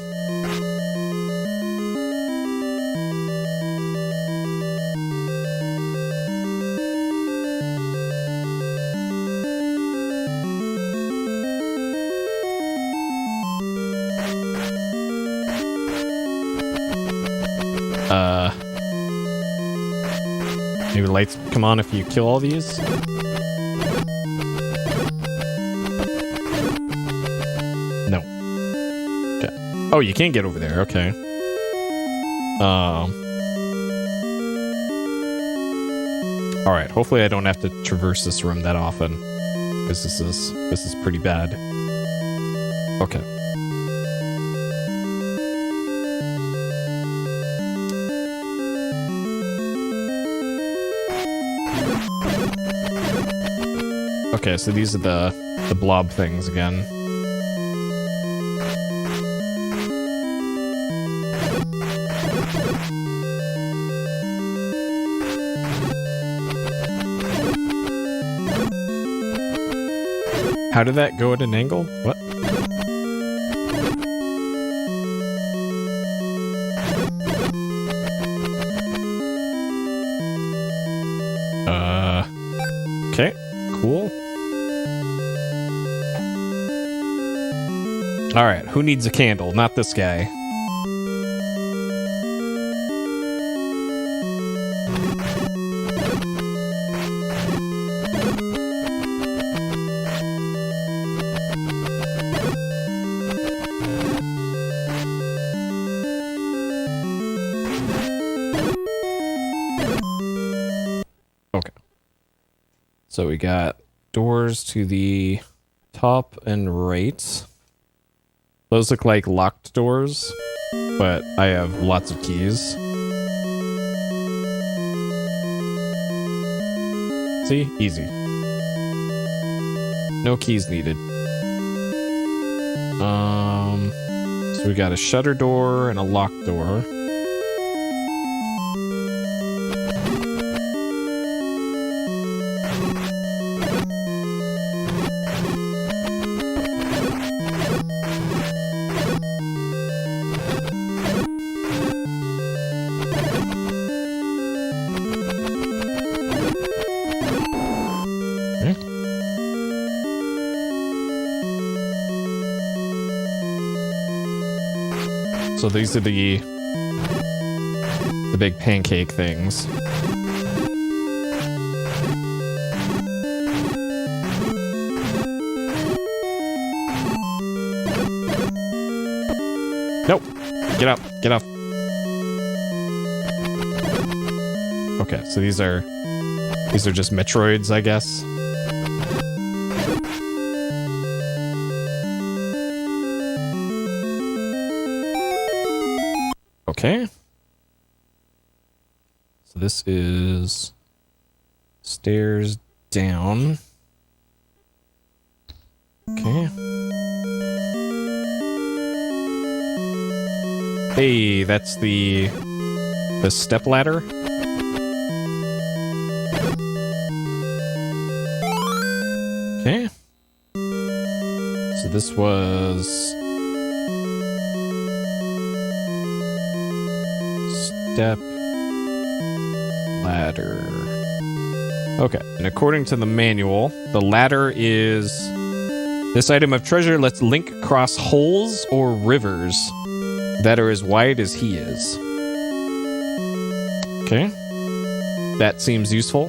Maybe the lights come on if you kill all these? No. Okay. Oh, you can't get over there. Okay. Alright, hopefully I don't have to traverse this room that often. Because this is pretty bad. Okay. Okay, so these are the blob things again. How did that go at an angle? What? Okay, cool. Alright, who needs a candle? Not this guy. Okay, So we got doors to the top and right. Those look like locked doors, but I have lots of keys. See? Easy. No keys needed. So we got a shutter door and a locked door. So these are the big pancake things. Nope. Get up. Get off. Okay, so these are just Metroids, I guess. Okay. So this is stairs down. Okay. Hey, that's the step ladder. Okay. So this was step ladder. Okay, and according to the manual, the ladder is this item of treasure lets Link cross holes or rivers that are as wide as he is. Okay, that seems useful.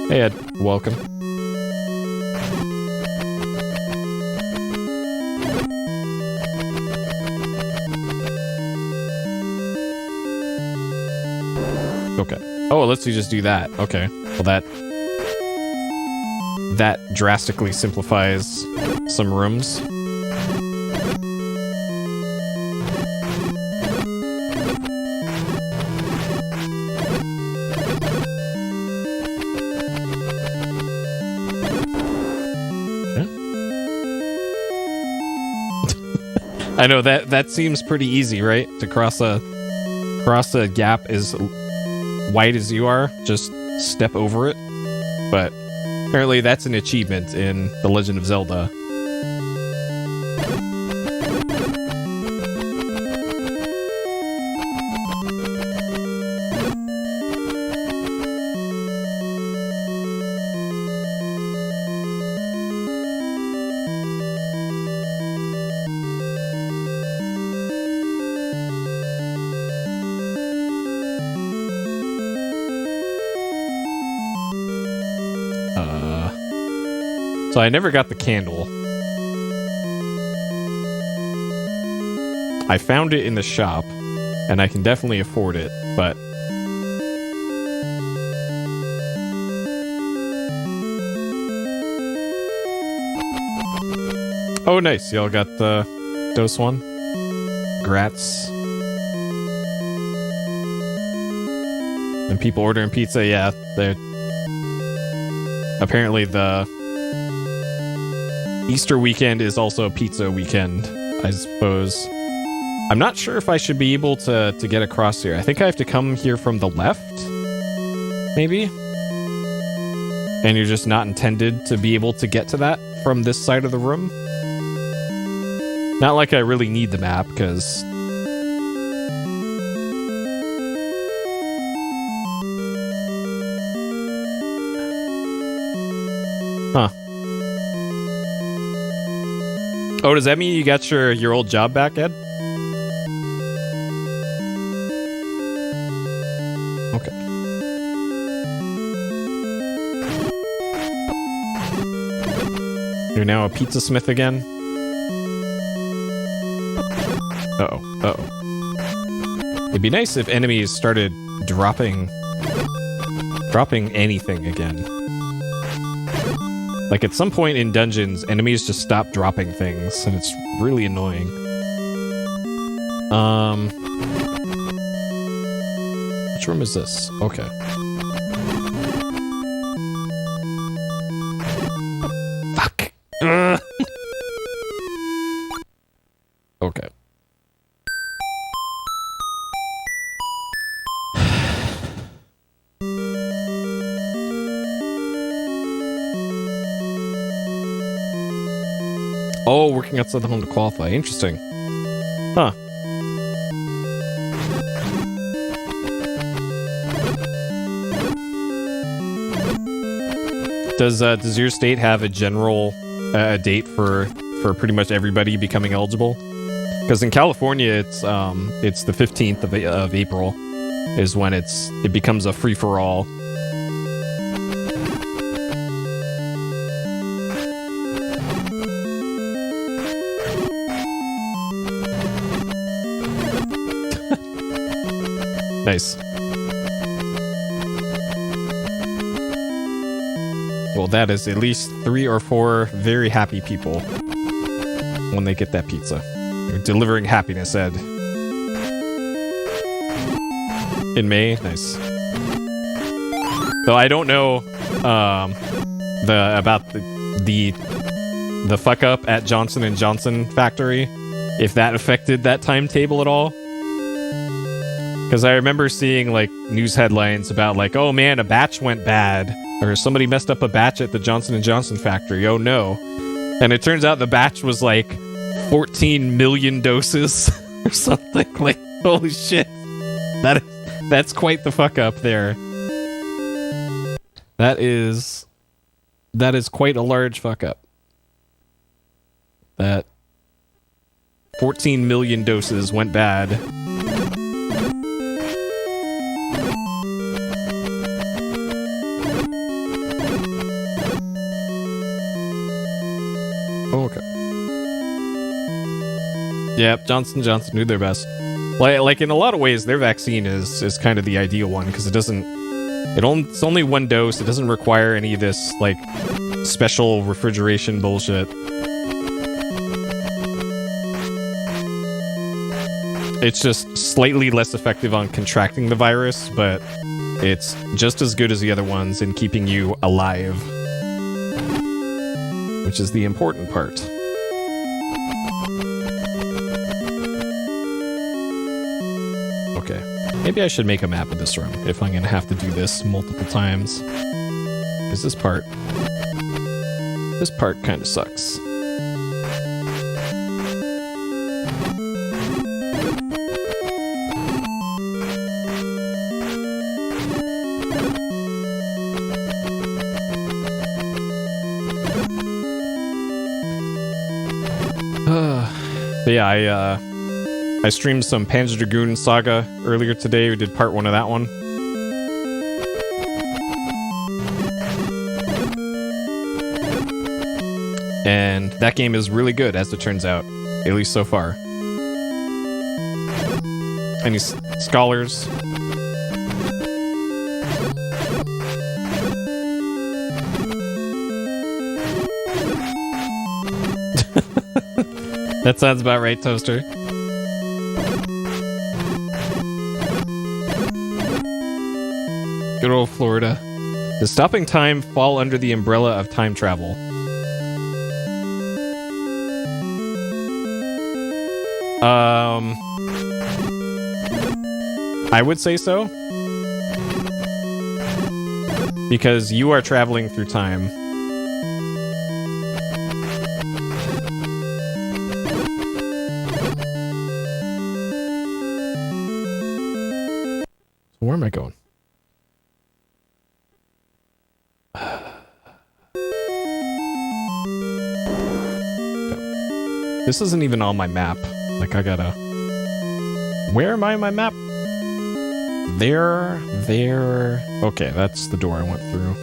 Hey Ed, welcome. Okay. Oh, it lets you just do that. Okay. Well, that drastically simplifies some rooms. Okay. I know that seems pretty easy, right? To cross a gap as wide as you are, just step over it. But apparently that's an achievement in The Legend of Zelda. So I never got the candle. I found it in the shop, and I can definitely afford it, but... Oh, nice. Y'all got the dose one? Grats. And people ordering pizza, yeah. They're... Apparently the... Easter weekend is also a pizza weekend, I suppose. I'm not sure if I should be able to get across here. I think I have to come here from the left, maybe? And you're just not intended to be able to get to that from this side of the room? Not like I really need the map, because... Huh. Oh, does that mean you got your old job back, Ed? Okay. You're now a pizza smith again? Uh-oh. Uh-oh. It'd be nice if enemies started dropping anything again. Like, at some point in dungeons, enemies just stop dropping things, and it's really annoying. Which room is this? Okay. Fuck! Okay. Oh, working outside the home to qualify. Interesting. Huh. Does your state have a general date for pretty much everybody becoming eligible? Because in California, it's the 15th of April is when it becomes a free for all. Nice. Well, that is at least 3 or 4 very happy people when they get that pizza. You're delivering happiness, Ed. In May? Nice. Though I don't know about the fuck up at Johnson & Johnson factory, if that affected that timetable at all. Because I remember seeing, like, news headlines about, like, oh man, a batch went bad. Or somebody messed up a batch at the Johnson & Johnson factory. Oh no. And it turns out the batch was, like, 14 million doses. Or something. Like, holy shit. That's quite the fuck up there. That is quite a large fuck up. That 14 million doses went bad. Oh, okay. Yep, Johnson & Johnson knew their best. Like in a lot of ways, their vaccine is kind of the ideal one because it's only one dose. It doesn't require any of this like special refrigeration bullshit. It's just slightly less effective on contracting the virus, but it's just as good as the other ones in keeping you alive. Which is the important part. Okay. Maybe I should make a map of this room if I'm gonna have to do this multiple times. Because this part kind of sucks. But yeah, I streamed some Panzer Dragoon Saga earlier today. We did part 1 of that one. And that game is really good, as it turns out. At least so far. Any scholars? That sounds about right, Toaster. Good old Florida. Does stopping time fall under the umbrella of time travel? I would say so. Because you are traveling through time. Where am I going? This isn't even on my map. Like, I gotta... Where am I on my map? There. Okay, that's the door I went through.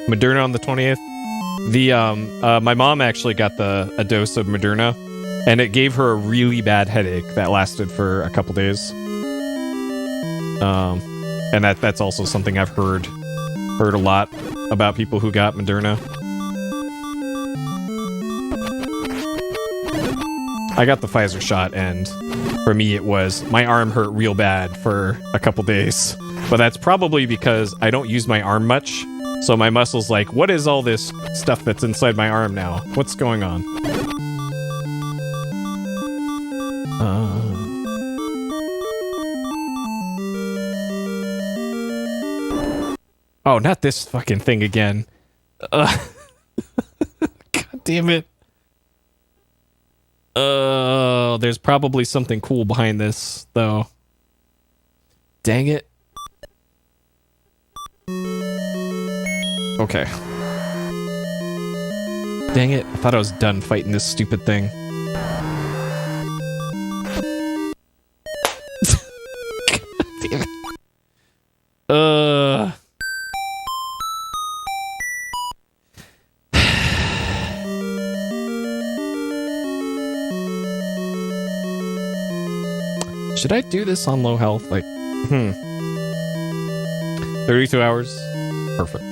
Moderna on the 20th. My mom actually got a dose of Moderna, and it gave her a really bad headache that lasted for a couple days. And that's also something I've heard a lot about people who got Moderna. I got the Pfizer shot, and for me it was, my arm hurt real bad for a couple days. But that's probably because I don't use my arm much, so my muscle's like, what is all this stuff that's inside my arm now? What's going on? Oh, not this fucking thing again. God damn it. There's probably something cool behind this, though. Dang it. Okay. Dang it. I thought I was done fighting this stupid thing. God damn it. Should I do this on low health? Like, 32 hours? Perfect.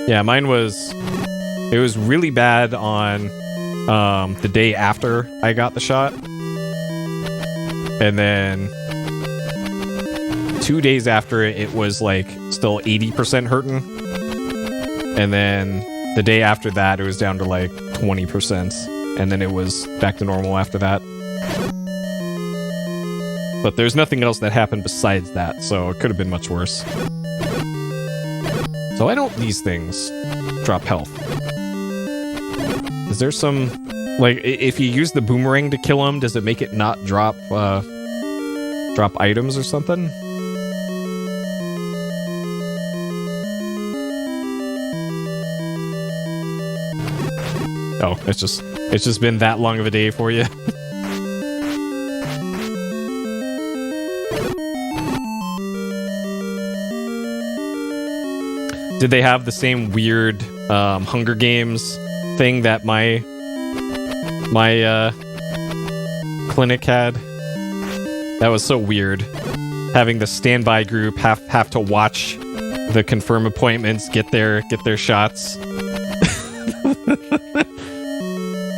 Yeah, mine was... It was really bad on the day after I got the shot. And then 2 days after it was like still 80% hurting. And then the day after that, it was down to like 20%. And then it was back to normal after that. But there's nothing else that happened besides that, so it could have been much worse. So why don't these things drop health? Is there some... Like, if you use the boomerang to kill them, does it make it not drop, drop items or something? Oh, it's just been that long of a day for you. Did they have the same weird Hunger Games thing that my clinic had? That was so weird. Having the standby group have to watch the confirm appointments get their shots.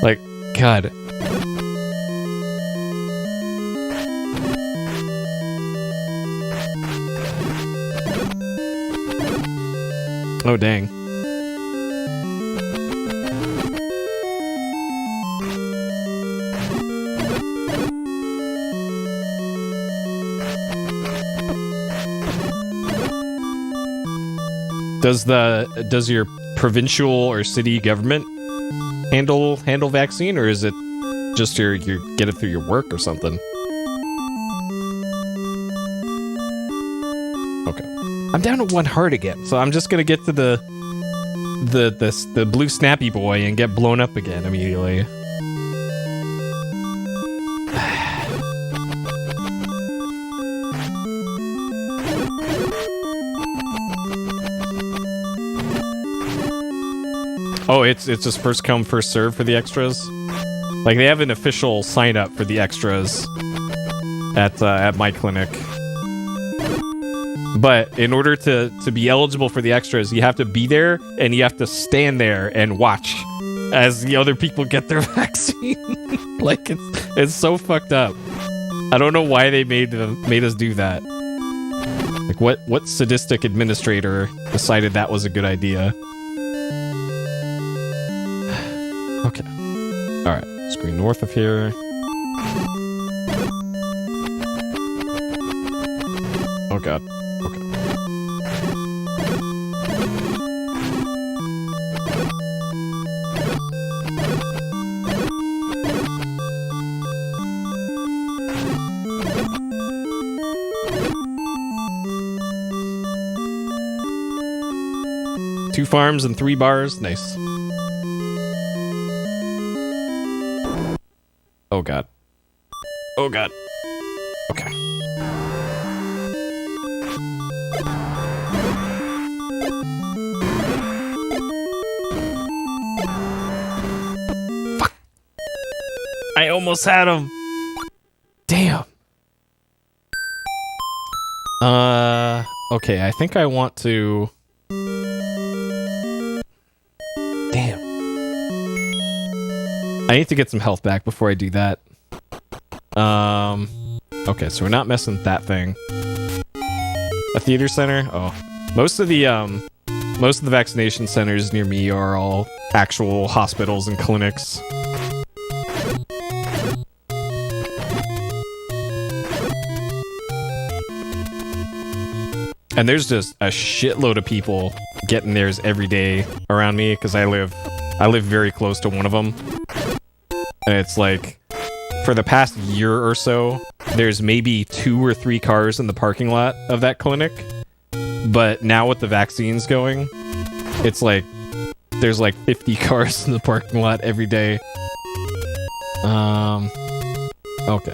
Like, God. Oh, dang. Does your provincial or city government handle vaccine, or is it just your get it through your work or something? Okay, I'm down to 1 heart again, so I'm just gonna get to the blue snappy boy and get blown up again immediately. Oh, it's just first come, first serve for the extras? Like, they have an official sign-up for the extras at my clinic. But in order to be eligible for the extras, you have to be there, and you have to stand there and watch as the other people get their vaccine. Like, it's so fucked up. I don't know why they made us do that. Like, what sadistic administrator decided that was a good idea? Okay. Alright, let's go north of here. Oh god. Okay. Two farms and 3 bars. Nice. Oh god. Oh god. I almost had him. Damn. Okay, I think I want to... Damn. I need to get some health back before I do that. Okay, so we're not messing with that thing. A theater center? Oh. Most of the vaccination centers near me are all actual hospitals and clinics. And there's just a shitload of people getting theirs every day around me because I live very close to one of them. And it's like, for the past year or so, there's maybe 2 or 3 cars in the parking lot of that clinic. But now with the vaccines going, it's like, there's like 50 cars in the parking lot every day. Okay.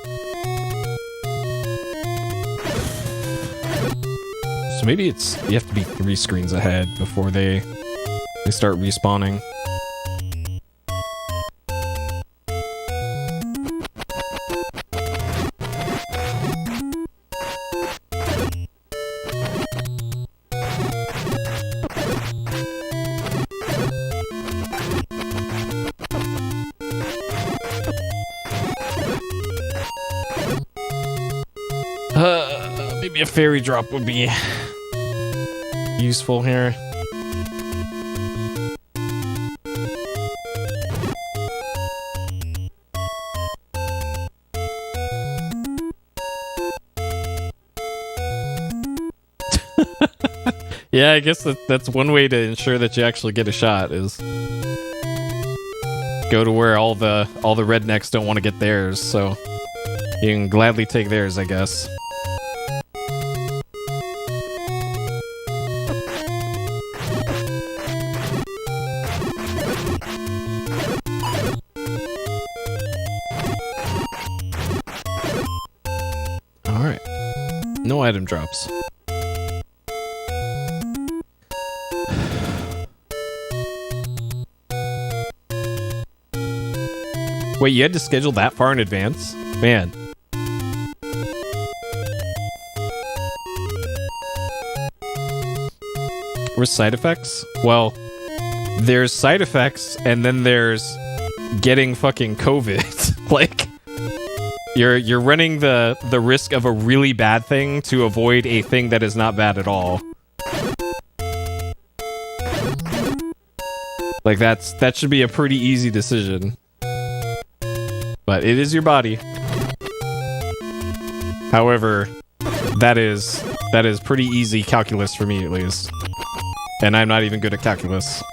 So maybe it's, you have to be 3 screens ahead before they start respawning. Maybe a fairy drop would be useful here. Yeah, I guess that's one way to ensure that you actually get a shot is go to where all the rednecks don't want to get theirs, so you can gladly take theirs, I guess. Alright. No item drops. Wait, you had to schedule that far in advance? Man. Where's side effects? Well, there's side effects, and then there's getting fucking COVID. Like, you're running the risk of a really bad thing to avoid a thing that is not bad at all. Like, that should be a pretty easy decision. But it is your body. However, that is pretty easy calculus for me, at least. And I'm not even good at calculus.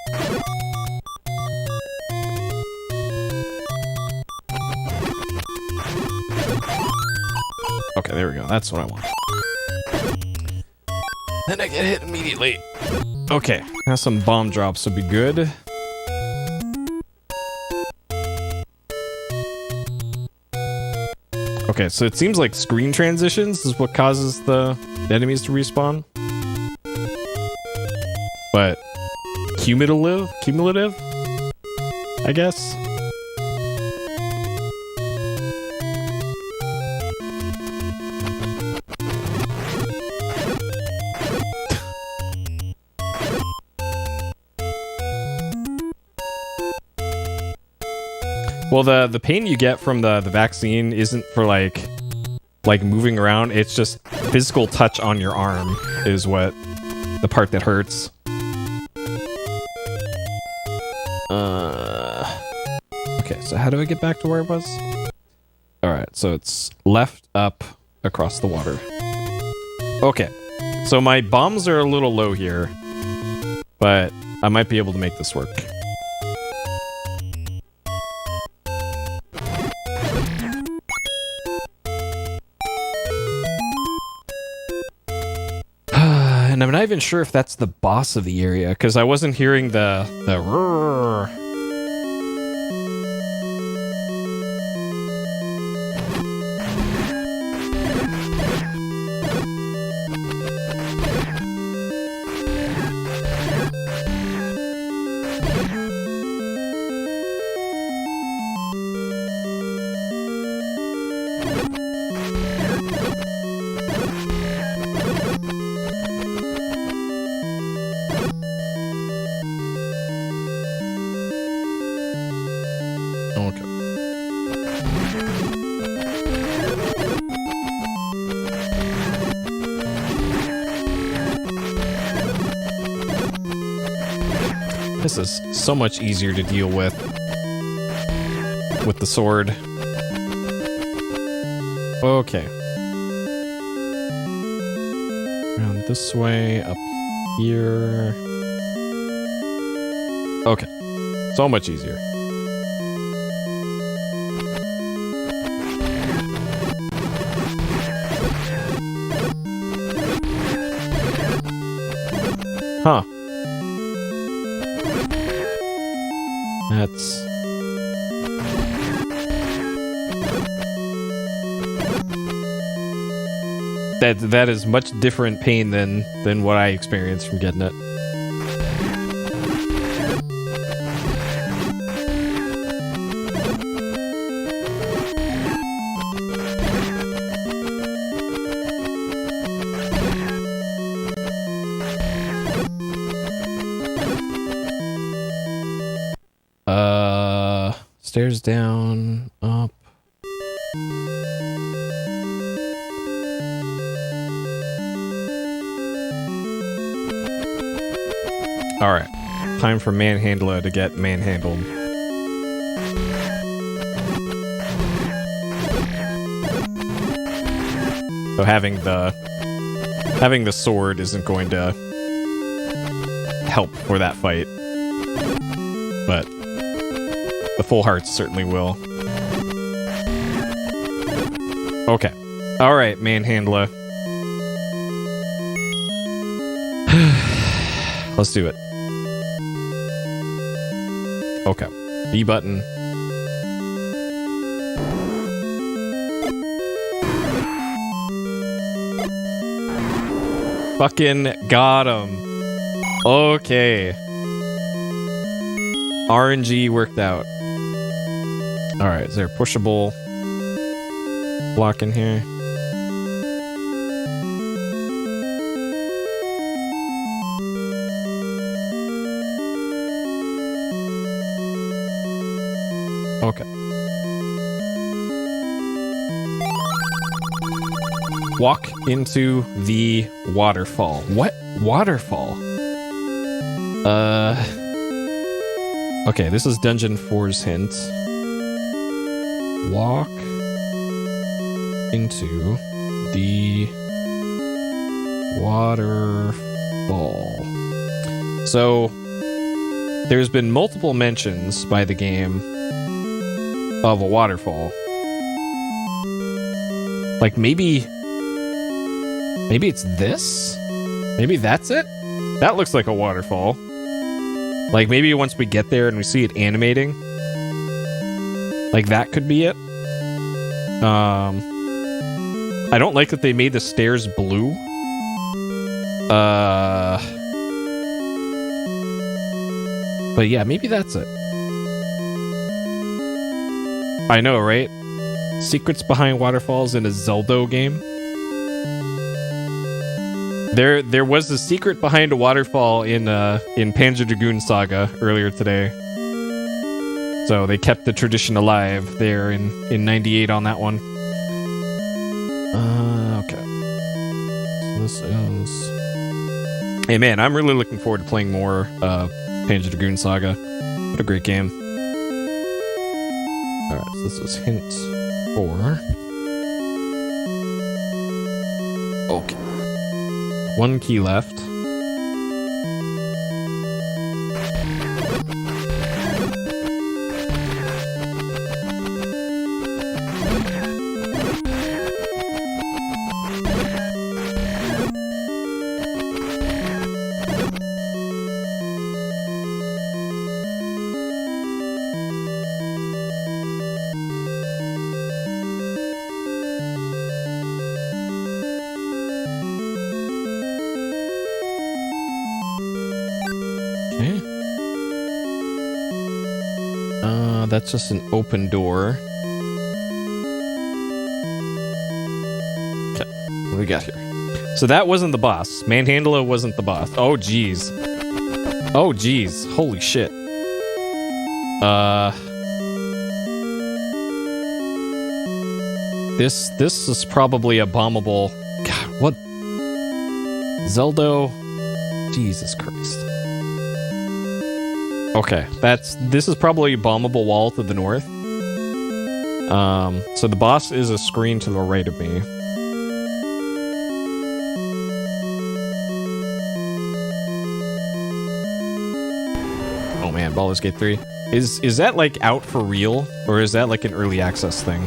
Okay, there we go. That's what I want. Then I get hit immediately. Okay, now some bomb drops would be good. Okay, so it seems like screen transitions is what causes the enemies to respawn. But cumulative, I guess. Well, the pain you get from the vaccine isn't for like moving around. It's just physical touch on your arm is what the part that hurts. Okay, so how do I get back to where I was? All right, so it's left, up, across the water. Okay, so my bombs are a little low here, but I might be able to make this work. And I'm not even sure if that's the boss of the area, because I wasn't hearing the roar. This is so much easier to deal with the sword. Okay. Around this way, up here. Okay. So much easier. Huh. That's... That is much different pain than what I experienced from getting it. Stairs down, up. Alright. Time for Manhandler to get manhandled. So having the sword isn't going to help for that fight. But the full hearts certainly will. Okay. Alright, Manhandler. Let's do it. Okay. B button. Fucking got him. Okay. RNG worked out. Alright, is there a pushable block in here? Okay. Walk into the waterfall. What? Waterfall? Okay, this is Dungeon 4's hint. Walk into the waterfall. So, there's been multiple mentions by the game of a waterfall. Like, maybe it's this? Maybe that's it? That looks like a waterfall. Like, maybe once we get there and we see it animating, like, that could be it. I don't like that they made the stairs blue. But yeah, maybe that's it. I know, right? Secrets behind waterfalls in a Zelda game. There was a secret behind a waterfall in Panzer Dragoon Saga earlier today. So they kept the tradition alive there in 98 on that one. Okay. So this is... Hey man, I'm really looking forward to playing more Panzer Dragoon Saga. What a great game. Alright, so this is hint 4. Okay. One key left. That's just an open door. Okay, what do we got here? So that wasn't the boss. Manhandler wasn't the boss. Oh, jeez. Oh, jeez. Holy shit. This is probably a bombable. God, what? Zelda. Jesus Christ. Okay, this is probably a bombable wall to the north. So the boss is a screen to the right of me. Oh man, Baldur's Gate 3. Is that like out for real? Or is that like an early access thing?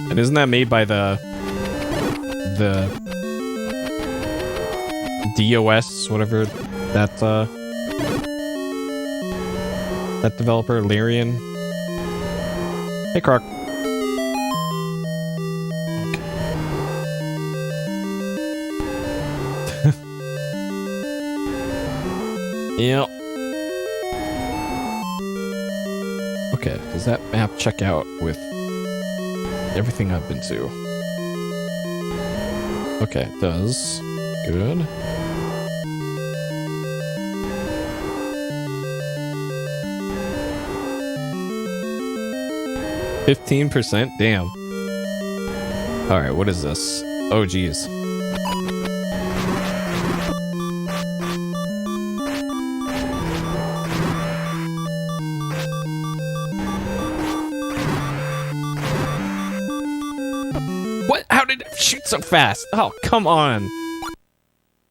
And isn't that made by the DOS, whatever that developer, Larian? Hey, Croc. Okay. Yep. Okay, does that map check out with everything I've been to? Okay, it does. Good. %? Damn. Alright, what is this? Oh, geez. What? How did it shoot so fast? Oh, come on.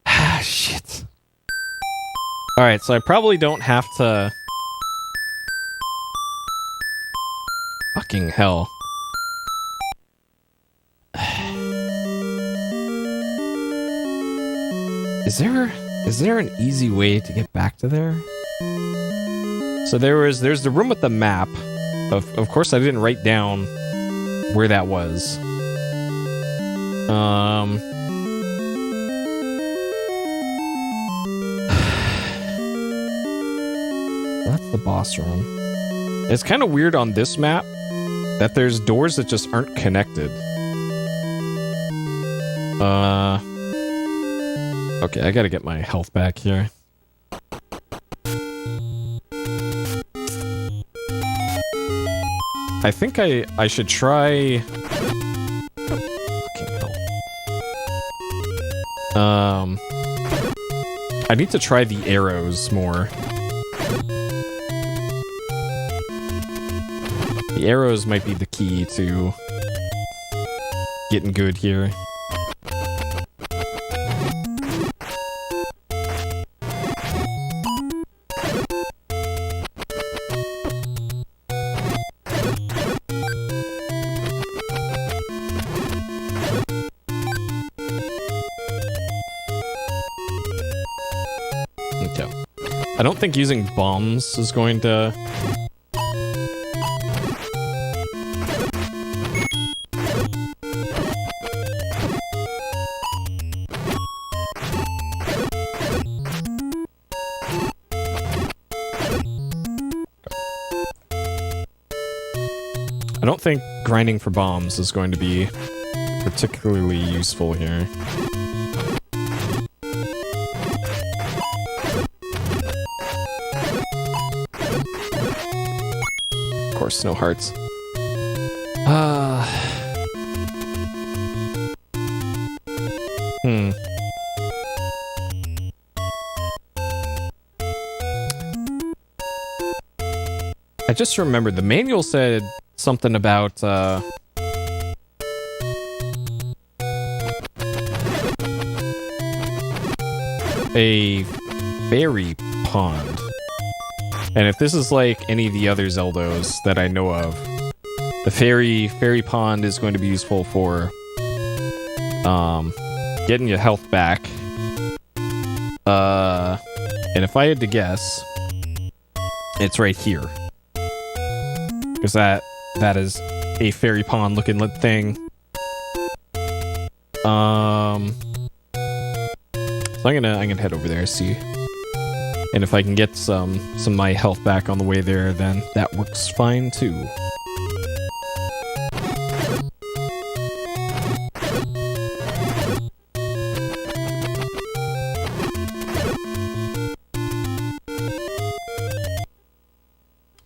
Ah, shit. Alright, so I probably don't have to... Fucking hell. Is there an easy way to get back to there? So there's the room with the map. Of course I didn't write down where that was. That's the boss room. It's kind of weird on this map that there's doors that just aren't connected. Okay, I gotta get my health back here. I think I should try... Fucking hell. I need to try the arrows more. The arrows might be the key to getting good here. Okay. I don't think using bombs is going to... I don't think grinding for bombs is going to be particularly useful here. Of course, no hearts. I just remembered the manual said something about a fairy pond. And if this is like any of the other Zeldas that I know of, the fairy pond is going to be useful for getting your health back. And if I had to guess, it's right here. Because that is a fairy pond looking thing. So I'm gonna head over there and see. And if I can get some of my health back on the way there, then that works fine too.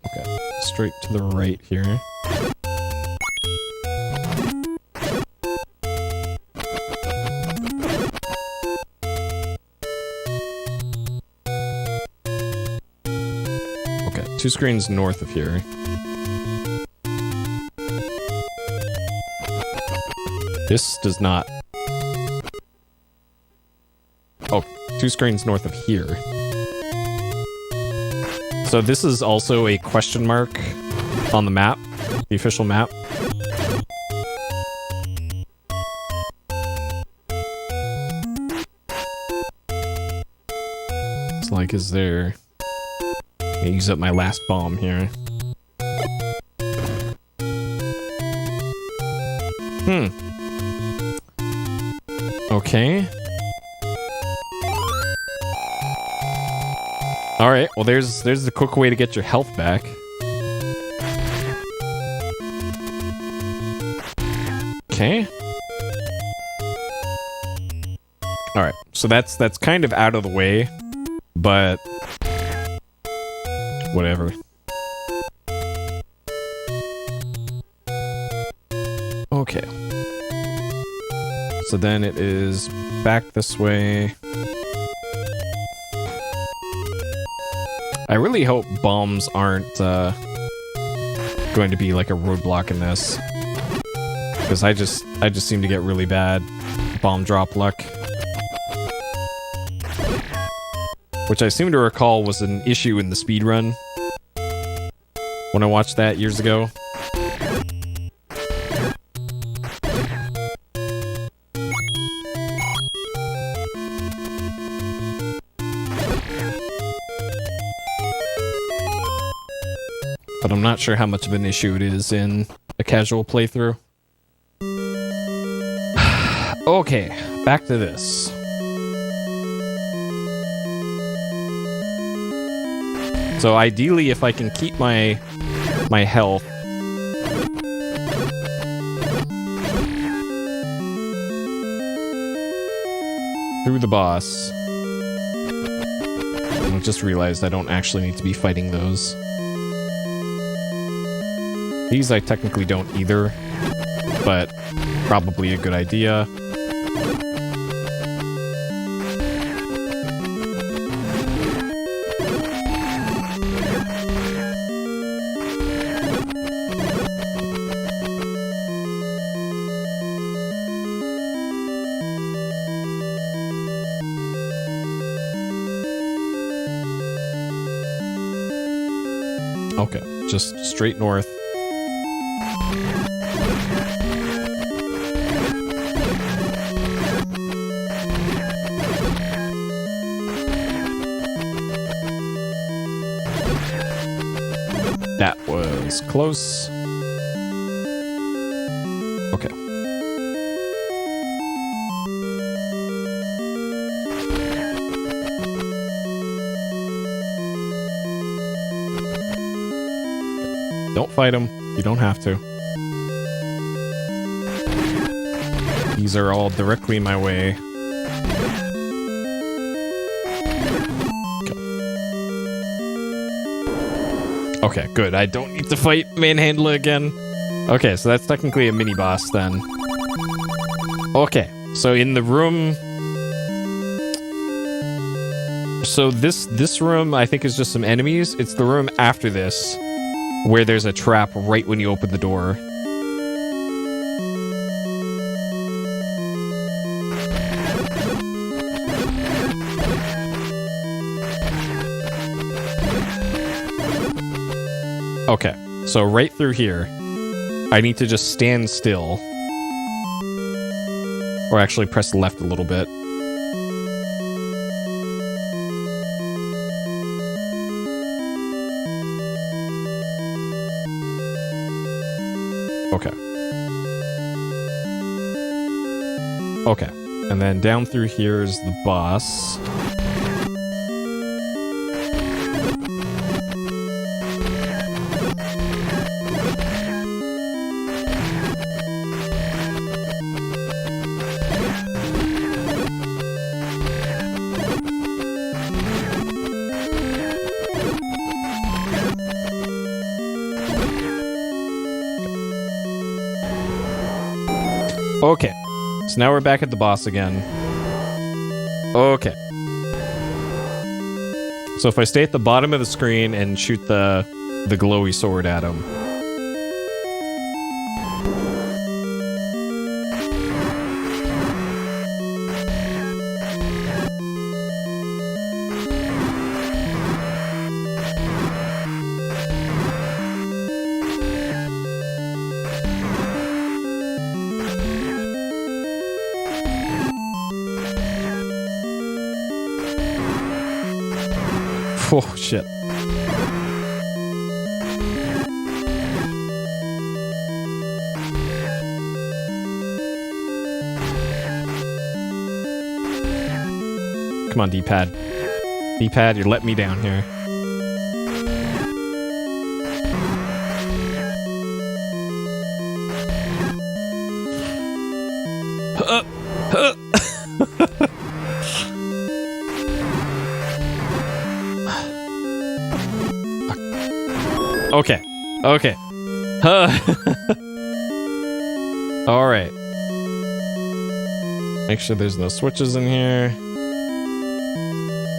Okay, straight to the right here. Okay, 2 screens north of here. This does not... Oh, 2 screens north of here. So this is also a question mark on the map, the official map. It's like, is there... I use up my last bomb here. Okay. Alright, well there's the quick way to get your health back. Okay. Alright, so that's kind of out of the way, but whatever. Okay. So then it is back this way. I really hope bombs aren't going to be like a roadblock in this, because I just seem to get really bad bomb drop luck, which I seem to recall was an issue in the speedrun when I watched that years ago. But I'm not sure how much of an issue it is in a casual playthrough. Okay, back to this. So ideally, if I can keep my health through the boss. I just realized I don't actually need to be fighting those. These I technically don't either, but probably a good idea. Okay, just straight north. That was close. Okay. Don't fight him. You don't have to. These are all directly in my way. Okay, good. I don't need to fight Manhandler again. Okay, so that's technically a mini-boss then. Okay, so in the room... So this room, I think, is just some enemies. It's the room after this, where there's a trap right when you open the door. Okay, so right through here, I need to just stand still. Or actually press left a little bit. Okay. Okay, and then down through here is the boss. Okay. So now we're back at the boss again. Okay. So if I stay at the bottom of the screen and shoot the glowy sword at him. Oh, shit. Come on, D-pad. D-pad, you're letting me down here. Okay. Okay. All right. Make sure there's no switches in here.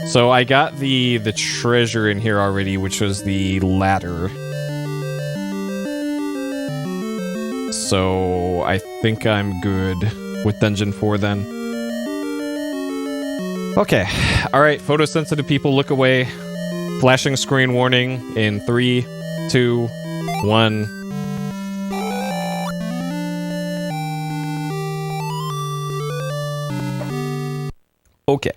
So I got the treasure in here already, which was the ladder. So I think I'm good with Dungeon 4 then. Okay. All right, photosensitive people, look away. Flashing screen warning in 3, 2, 1. Okay.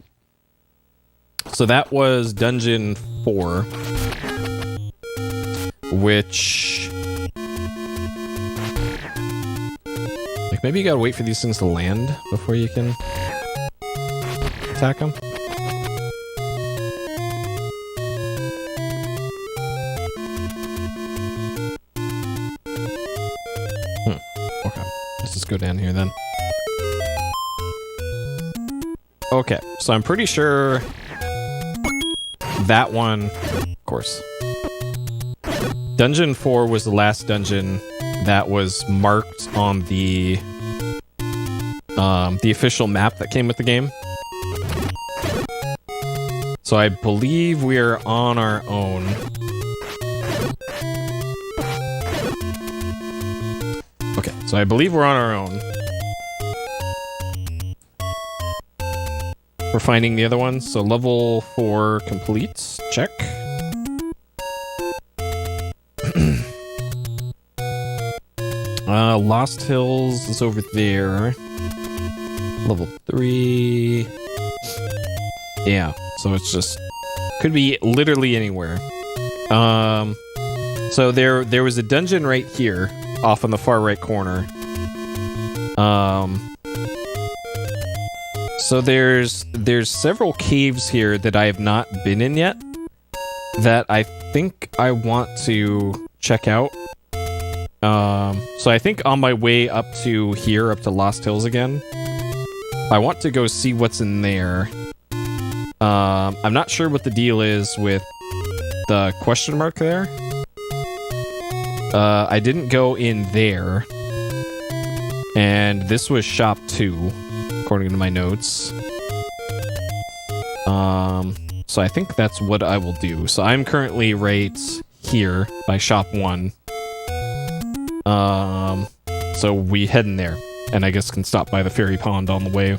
So that was Dungeon 4, which... like, maybe you gotta wait for these things to land before you can attack them. Okay, let's just go down here then. Okay, so I'm pretty sure that one, of course. Dungeon 4 was the last dungeon that was marked on the official map that came with the game. So I believe we are on our own. Okay, so I believe we're on our own. We're finding the other ones. So level 4 complete. Check. Lost Hills is over there. Level 3. Yeah, so it's just... could be literally anywhere. So there was a dungeon right here, off in the far right corner. So there's several caves here that I have not been in yet that I think I want to check out. So I think on my way up to here, up to Lost Hills again, I want to go see what's in there. I'm not sure what the deal is with the question mark there. I didn't go in there. And this was shop 2, according to my notes. So I think that's what I will do. So I'm currently right here by shop 1. So we head in there, and I guess can stop by the fairy pond on the way.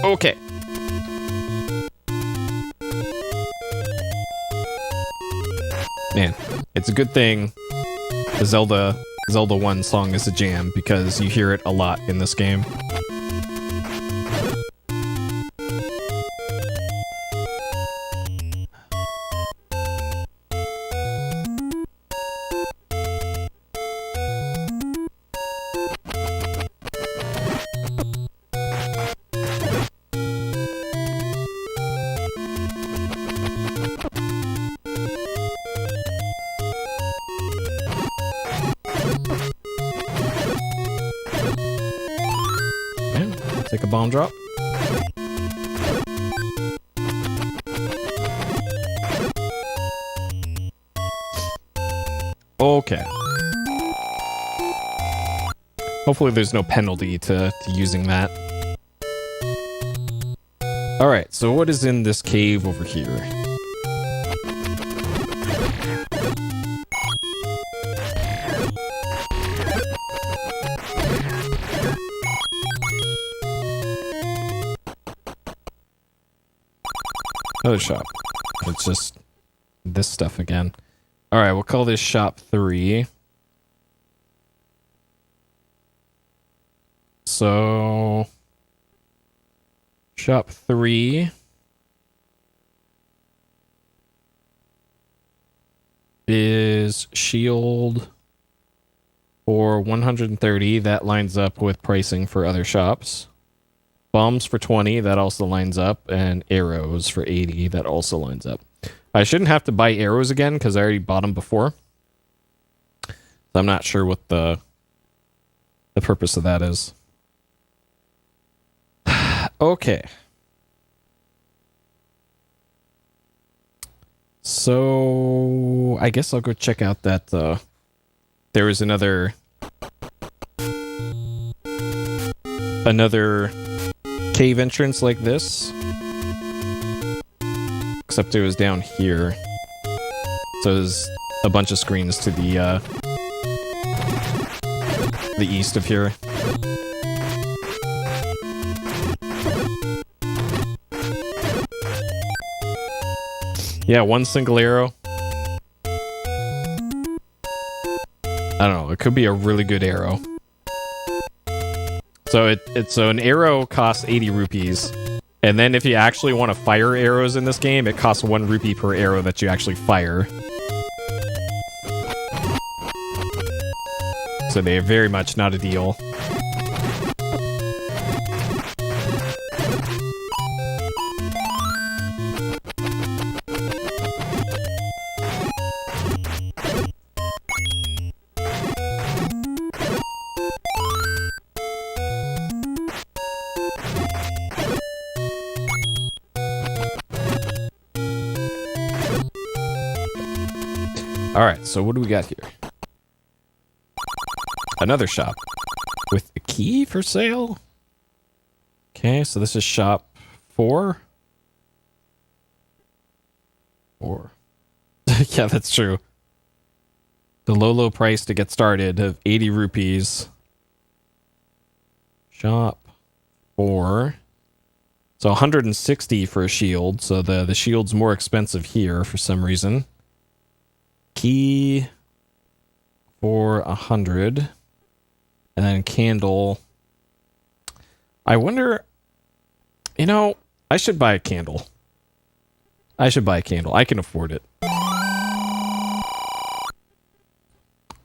Okay. Man, it's a good thing the Zelda 1 song is a jam, because you hear it a lot in this game. Take a bomb drop. Okay. Hopefully there's no penalty to using that. Alright, so what is in this cave over here? Another shop. It's just this stuff again. Alright, we'll call this shop 3. So... shop 3 is shield for 130. That lines up with pricing for other shops. Bombs for 20, that also lines up, and arrows for 80, that also lines up. I shouldn't have to buy arrows again because I already bought them before. So I'm not sure what the purpose of that is. Okay. So I guess I'll go check out that there is another cave entrance like this, except it was down here. So there's a bunch of screens to the east of here. Yeah, one single arrow. I don't know, it could be a really good arrow. So so an arrow costs 80 rupees. And then if you actually want to fire arrows in this game, it costs 1 rupee per arrow that you actually fire. So they're very much not a deal. Alright, so what do we got here? Another shop with a key for sale. Okay, so this is shop 4. 4. Yeah, that's true. The low price to get started of 80 rupees. Shop 4. So 160 for a shield. So the shield's more expensive here for some reason. Key for 100. And then candle. I wonder... You know, I should buy a candle. I should buy a candle. I can afford it.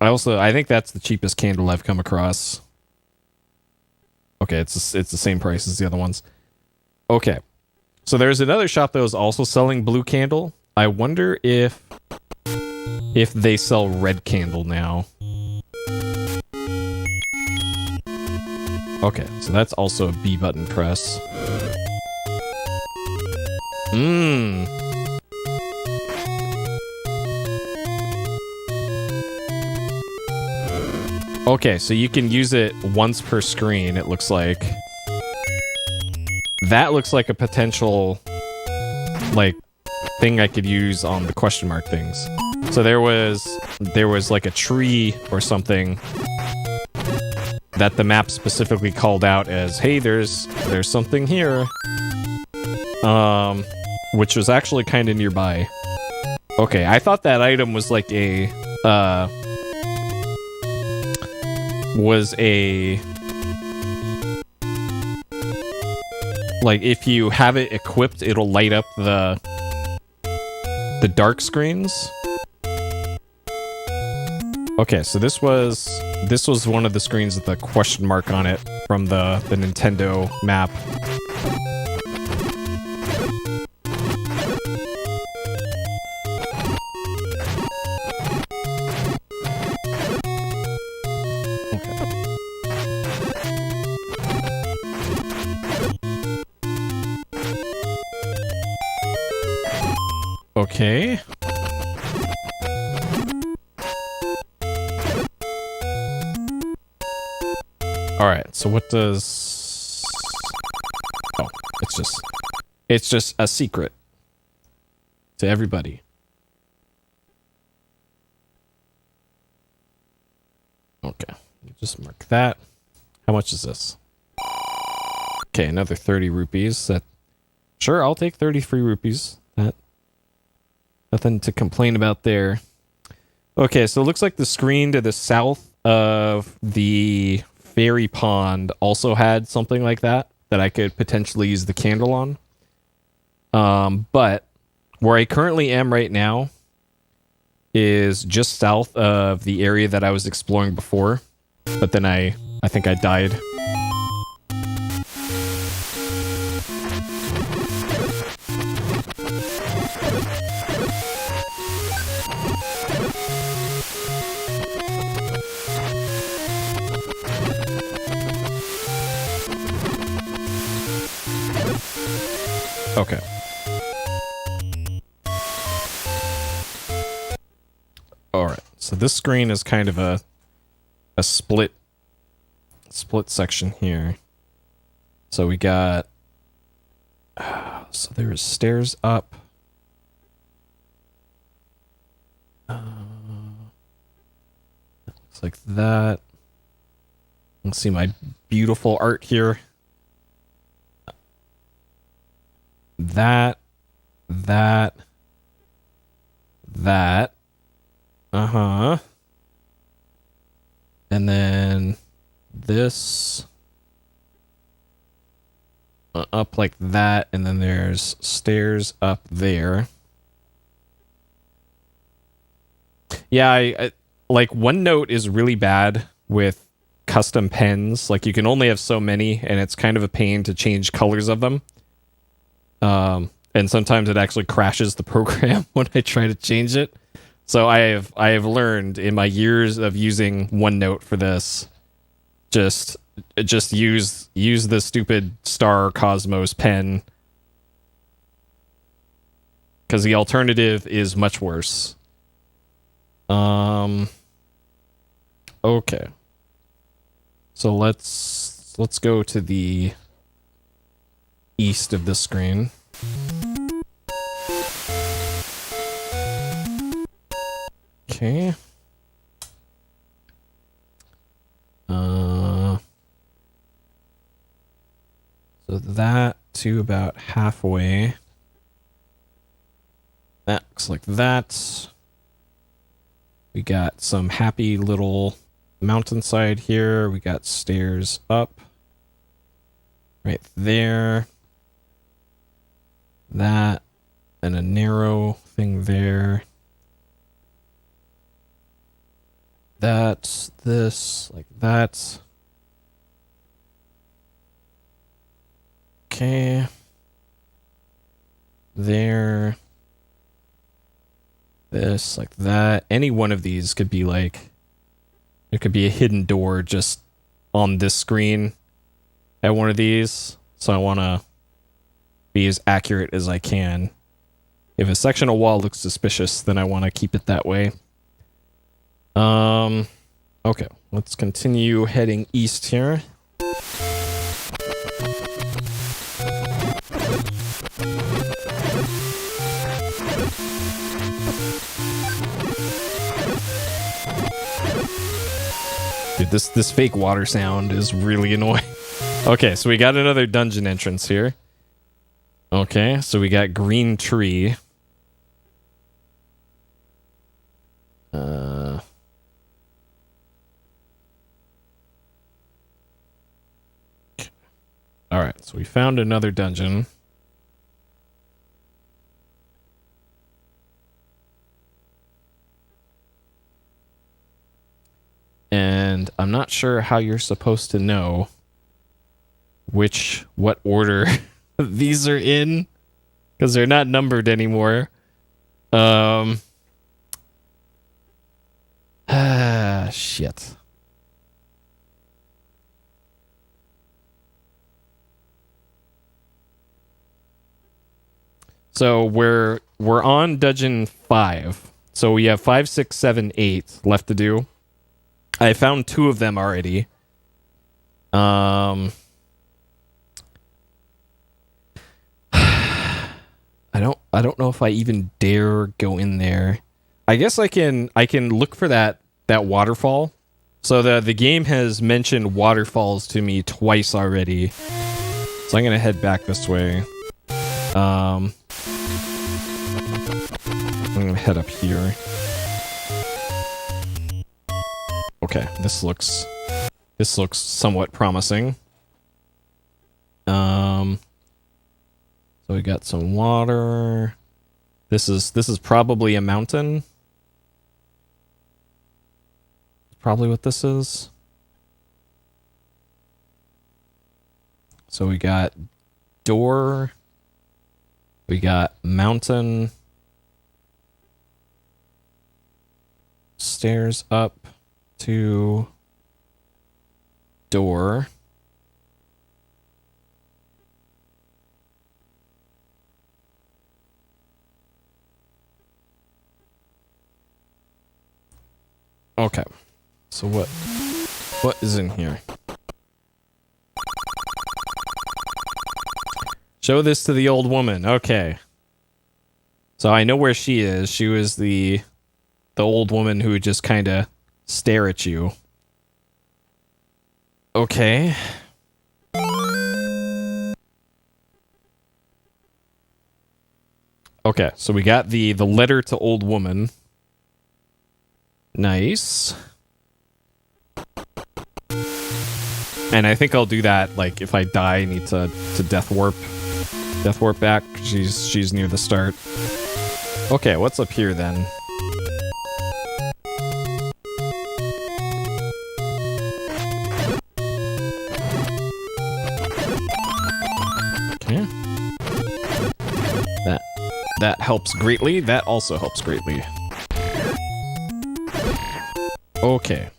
I think that's the cheapest candle I've come across. Okay, it's the same price as the other ones. Okay. So there's another shop that was also selling blue candle. I wonder if they sell red candle now. Okay, so that's also a B button press. Okay, so you can use it once per screen, it looks like. That looks like a potential, like, thing I could use on the question mark things. So there was like a tree or something that the map specifically called out as, hey, there's something here. Which was actually kind of nearby. Okay, I thought that item was like a, like, if you have it equipped, it'll light up the dark screens. Okay, so this was one of the screens with the question mark on it from the Nintendo map. Okay. All right. So what does? Oh, it's just a secret to everybody. Okay, just mark that. How much is this? Okay, another 30 rupees. That sure, I'll take 33 rupees. That nothing to complain about there. Okay, so it looks like the screen to the south of the fairy pond also had something like that I could potentially use the candle on. But where I currently am right now is just south of the area that I was exploring before. But then I think I died. Okay. Alright, so this screen is kind of a split section here. So we got... so there's stairs up. Looks like that. Let's see my beautiful art here. That. Uh-huh. And then this up like that, and then there's stairs up there. Yeah, I like OneNote is really bad with custom pens. Like you can only have so many, and it's kind of a pain to change colors of them. And sometimes it actually crashes the program when I try to change it. So I have learned in my years of using OneNote for this, just use the stupid Star Cosmos pen, because the alternative is much worse. Okay. So let's go to the east of the screen. Okay. So that to about halfway. That looks like that. We got some happy little mountainside here. We got stairs up. Right there. That. And a narrow thing there. That. This. Like that. Okay. There. This, like that. Any one of these could be like... It could be a hidden door just on this screen at one of these. So I want to be as accurate as I can. If a section of wall looks suspicious, then I want to keep it that way. Okay. Let's continue heading east here. Dude, this fake water sound is really annoying. Okay, so we got another dungeon entrance here. Okay, so we got green tree. Alright, so we found another dungeon. And I'm not sure how you're supposed to know what order these are in, because they're not numbered anymore. Shit. So we're on dungeon 5. So we have 5, 6, 7, 8 left to do. I found 2 of them already. Um, I don't know if I even dare go in there. I guess I can look for that waterfall. So the game has mentioned waterfalls to me twice already. So I'm gonna head back this way. I'm gonna head up here. Okay, this looks somewhat promising. So we got some water. This is probably a mountain. Probably what this is. So we got door. We got mountain. Stairs up to door. Okay. So what is in here? Show this to the old woman. Okay. So I know where she is. She was the old woman who would just kind of stare at you. Okay. Okay, so we got the letter to old woman. Nice. And I think I'll do that, like, if I die, I need to death warp back. She's near the start. Okay, what's up here then? Okay. That helps greatly. That also helps greatly. Okay.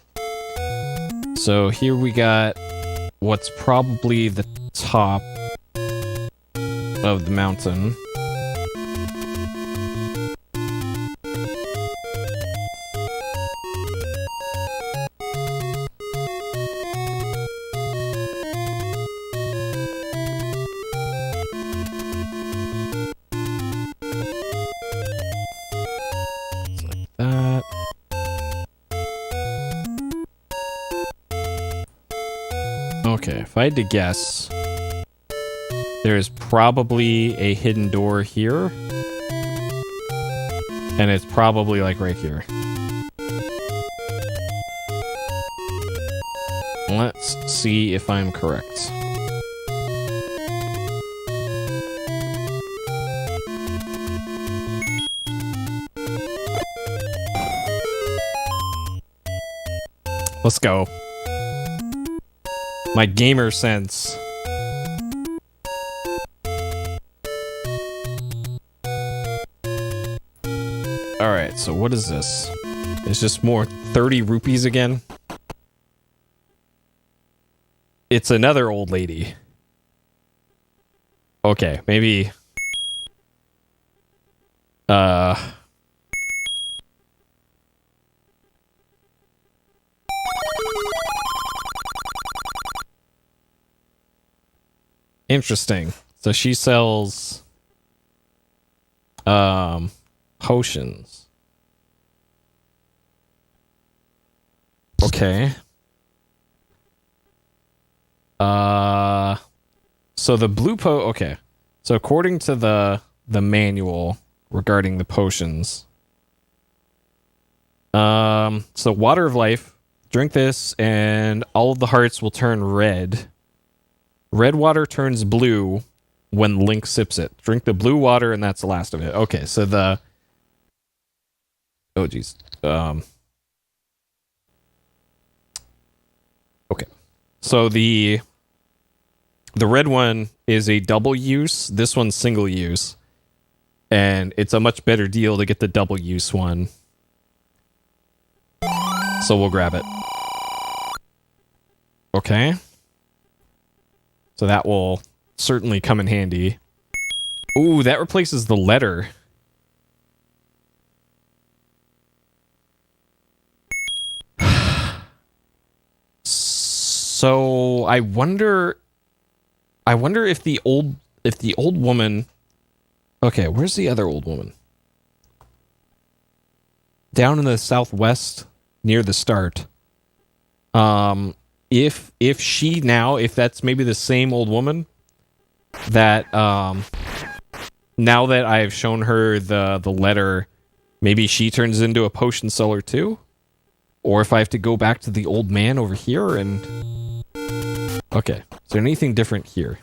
So here we got what's probably the top of the mountain. Like that. Okay, if I had to guess, there's probably a hidden door here. And it's probably like right here. Let's see if I'm correct. Let's go. My gamer sense. Alright, so what is this? It's just more 30 rupees again? It's another old lady. Okay, maybe... Interesting. So she sells... potions. Okay. So the blue okay. So according to the manual regarding the potions, so water of life, drink this and all of the hearts will turn red. Red water turns blue when Link sips it. Drink the blue water and that's the last of it. Okay, so the... Oh, geez. Okay. So the red one is a double use. This one's single use. And it's a much better deal to get the double use one. So we'll grab it. Okay. So that will certainly come in handy. Ooh, that replaces the letter. So I wonder if the old woman. Okay, where's the other old woman? Down in the southwest near the start. If that's maybe the same old woman that now that I've shown her the letter, maybe she turns into a potion seller too? Or if I have to go back to the old man over here and... Okay, is there anything different here?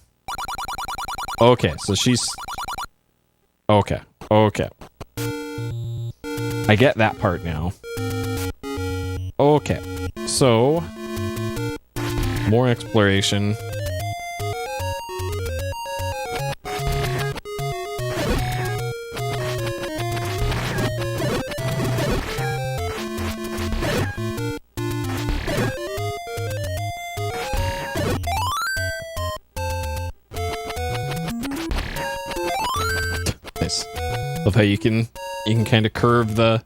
Okay, so she's... Okay. I get that part now. Okay, so... More exploration. Nice. Love how you can kind of curve the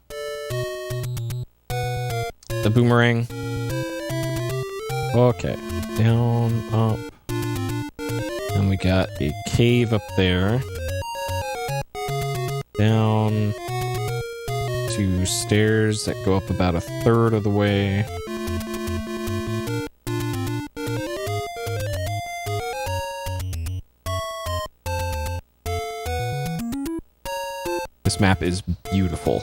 boomerang. Okay, down, up, and we got a cave up there. Down, 2 stairs that go up about a third of the way. This map is beautiful.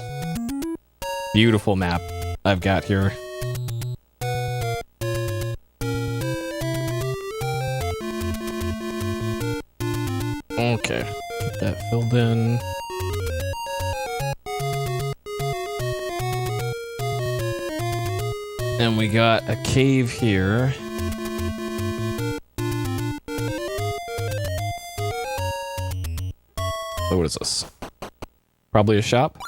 Beautiful map I've got here. Okay, get that filled in. And we got a cave here. So what is this? Probably a shop.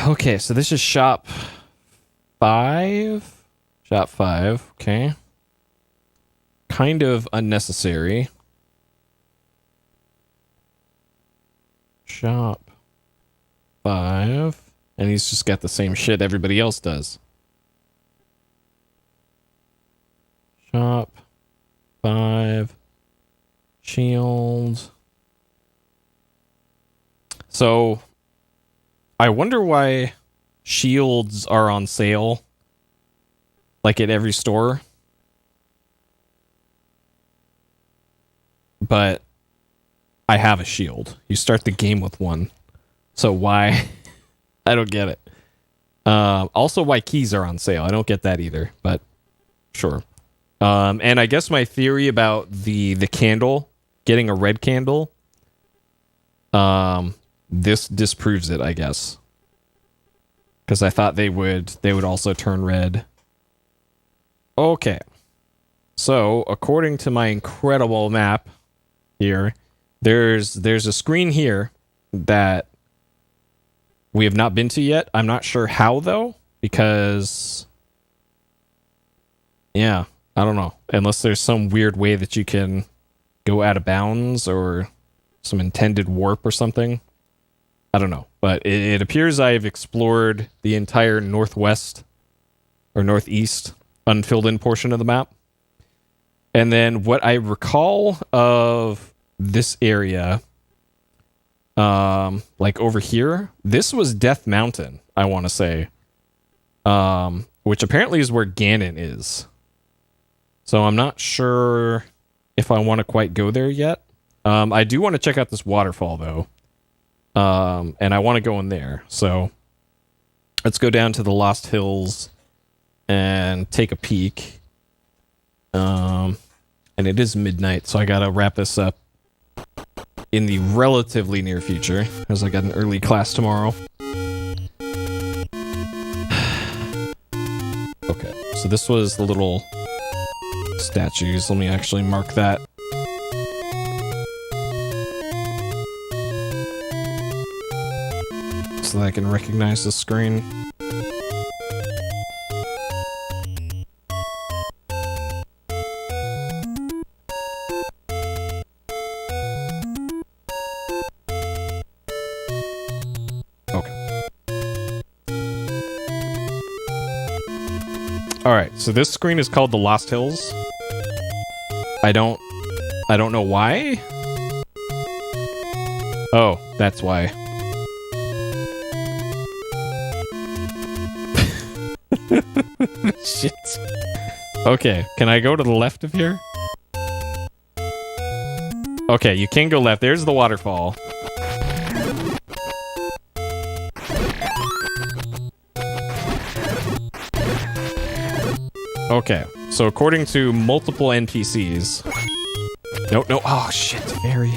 Okay, so this is shop 5. Shop 5, okay. Kind of unnecessary. Shop 5. And he's just got the same shit everybody else does. Shop 5. Shield. So, I wonder why shields are on sale, like at every store. But I have a shield. You start the game with one. So why? I don't get it. Also, why keys are on sale. I don't get that either, but sure. And I guess my theory about the candle, getting a red candle, this disproves it, I guess. Because I thought they would also turn red. Okay. So, according to my incredible map here, there's a screen here that we have not been to yet. I'm not sure how, though, because... Yeah, I don't know. Unless there's some weird way that you can go out of bounds or some intended warp or something. I don't know. But it appears I've explored the entire northwest or northeast unfilled in portion of the map. And then what I recall of this area, like over here, this was Death Mountain, I want to say. Which apparently is where Ganon is. So I'm not sure if I want to quite go there yet. I do want to check out this waterfall, though. And I want to go in there. So let's go down to the Lost Hills and take a peek. And it is midnight, so I gotta wrap this up in the relatively near future, as I got an early class tomorrow. Okay, so this was the little statues. Let me actually mark that. So that I can recognize the screen. Alright, so this screen is called the Lost Hills. I don't know why. Oh, that's why. Shit. Okay, can I go to the left of here? Okay, you can go left. There's the waterfall. Okay, so according to multiple NPCs... No, no, oh shit, fairy.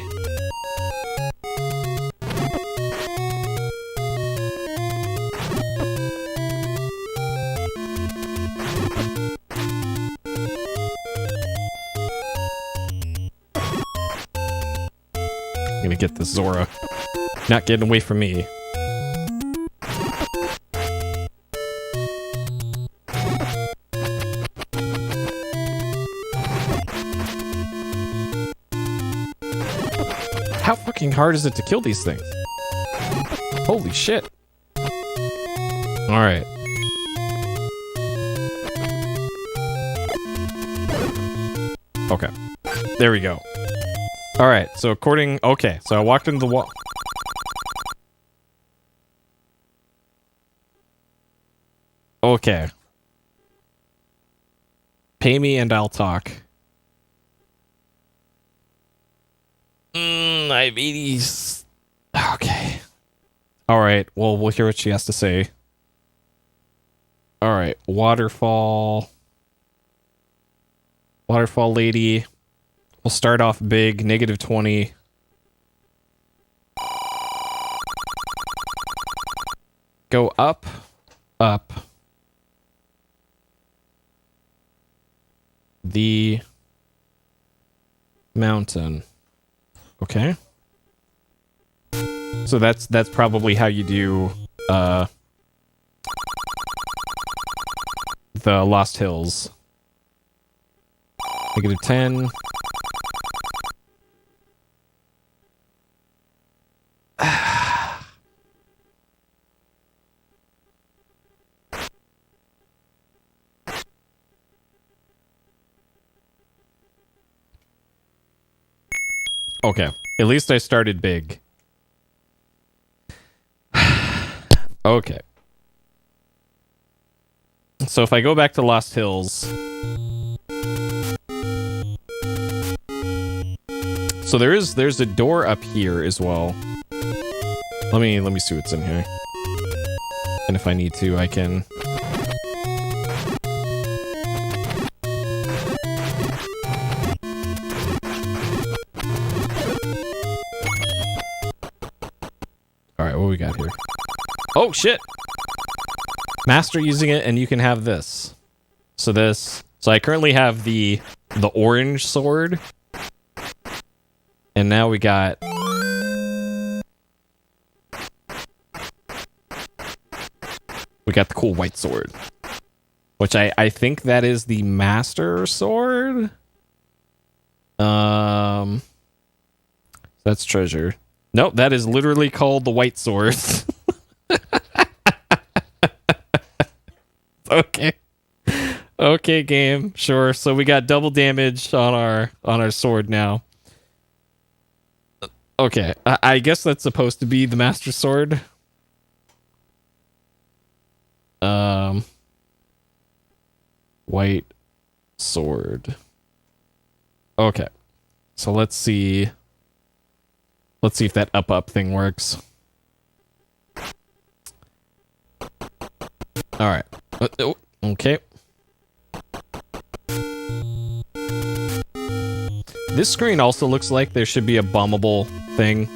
I'm gonna get this Zora. Not getting away from me. How fucking hard is it to kill these things? Holy shit. Alright. Okay. There we go. Alright, so according... Okay, so I walked into the wall... Okay. Pay me and I'll talk. I have 80s. Okay. Alright, well, we'll hear what she has to say. Alright, waterfall. Waterfall lady. We'll start off big, -20. Go up, up. The mountain. Okay. So that's probably how you do the Lost Hills. -10. Okay. At least I started big. Okay. So if I go back to Lost Hills... So there's a door up here as well. Let me see what's in here. And if I need to, I can... Alright, what we got here? Oh, shit! Master using it, and you can have this. So this... So I currently have the orange sword. And now we got... We got the cool white sword. Which I think that is the master sword? That's treasure. Nope, that is literally called the white sword. Okay. Okay, game. Sure. So we got double damage on our sword now. Okay. I guess that's supposed to be the master sword. White sword. Okay. So let's see. Let's see if that up thing works. Alright. Okay. This screen also looks like there should be a bombable thing.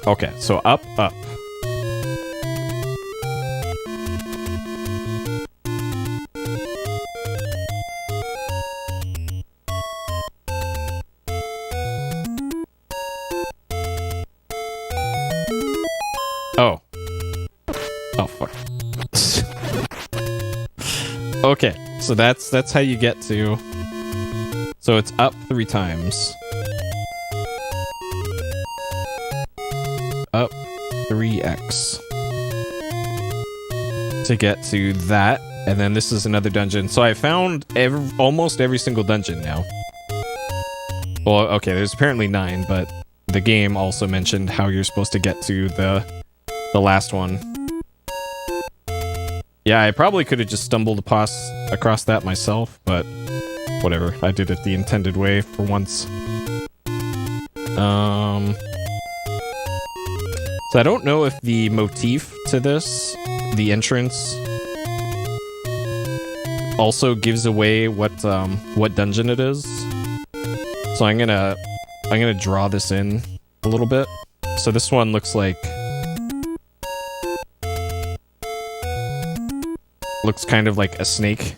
Okay, so up. Oh. Oh, fuck. Okay, so that's how you get to... So it's up 3 times. blocks to get to that. And then this is another dungeon. So I found almost every single dungeon now. Well, okay, there's apparently 9, but the game also mentioned how you're supposed to get to the last one. Yeah, I probably could have just stumbled across that myself, but whatever. I did it the intended way for once. So I don't know if the motif to this, the entrance, also gives away what dungeon it is. So I'm gonna draw this in a little bit. So this one looks kind of like a snake,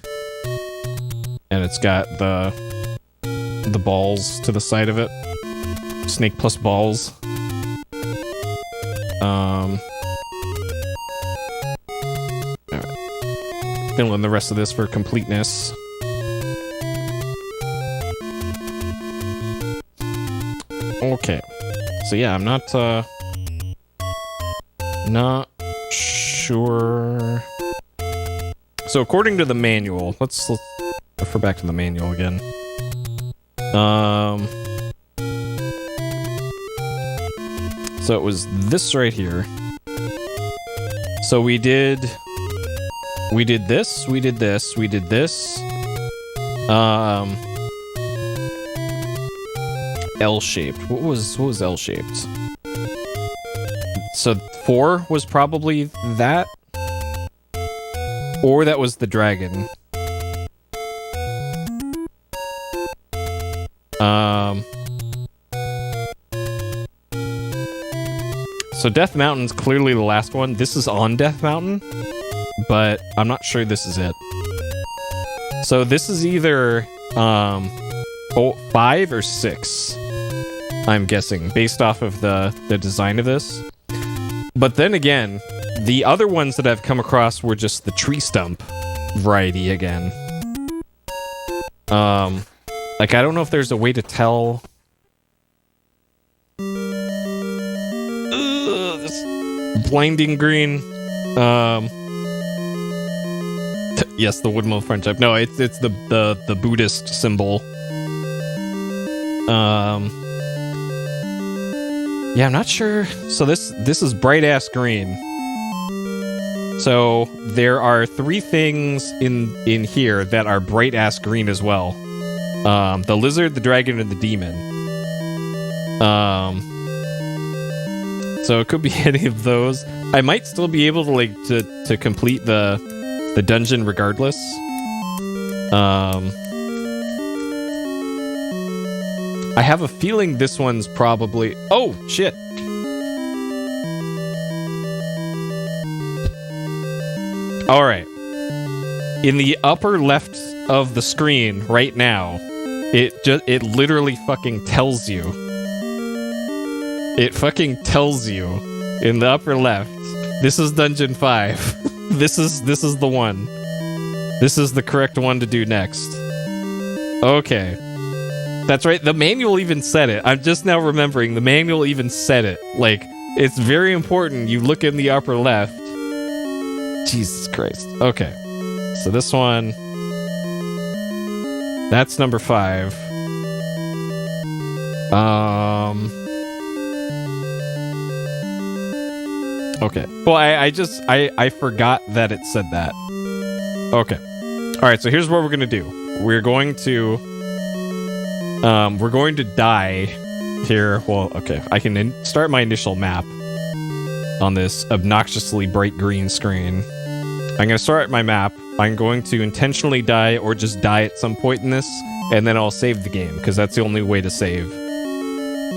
and it's got the balls to the side of it. Snake plus balls. Alright. Fill in the rest of this for completeness. Okay. So yeah, I'm not sure. So according to the manual, let's refer back to the manual again. So it was this right here. So we did this, we did this, we did this. L-shaped. What was L-shaped? So 4 was probably that. Or that was the dragon. So Death Mountain's clearly the last one. This is on Death Mountain, but I'm not sure this is it. So this is either 5 or 6, I'm guessing, based off of the design of this. But then again, the other ones that I've come across were just the tree stump variety again. Like, I don't know if there's a way to tell. This blinding green. Yes, the woodmill friendship. No, it's the Buddhist symbol. Yeah, I'm not sure. So this is bright ass green. So there are 3 things in here that are bright ass green as well. The lizard, the dragon, and the demon. So it could be any of those. I might still be able to to complete the dungeon regardless. I have a feeling this one's probably... Oh, shit. All right. In the upper left of the screen right now, it literally fucking tells you. It fucking tells you in the upper left. This is Dungeon 5. This is the one. This is the correct one to do next. Okay. That's right. The manual even said it. I'm just now remembering. The manual even said it. Like, it's very important you look in the upper left. Jesus Christ. Okay. So this one... That's number 5. Okay. Well, I forgot that it said that. Okay. Alright, so here's what we're gonna do. We're going to die here. Well, okay. I can start my initial map on this obnoxiously bright green screen. I'm going to start my map. I'm going to intentionally die or just die at some point in this, and then I'll save the game, because that's the only way to save,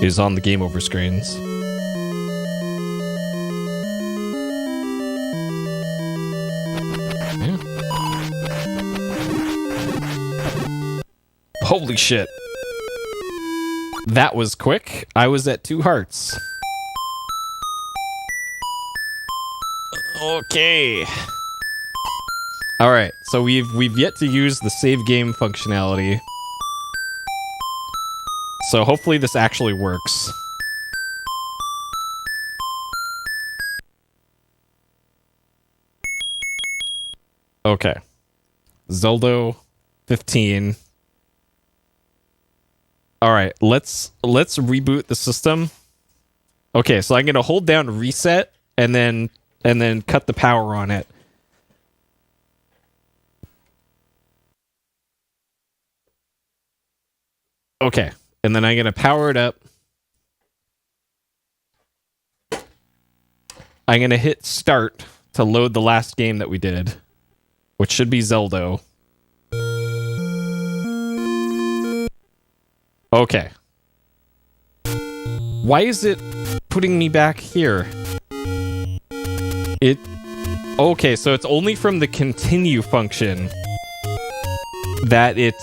is on the game over screens. Yeah. Holy shit. That was quick. I was at 2 hearts. Okay. All right. So we've yet to use the save game functionality. So hopefully this actually works. Okay. Zelda 15. All right, let's reboot the system. Okay, so I'm gonna hold down reset and then cut the power on it. Okay, and then I'm gonna power it up. I'm gonna hit start to load the last game that we did, which should be Zelda. Okay. Why is it putting me back here? Okay, so it's only from the continue function that it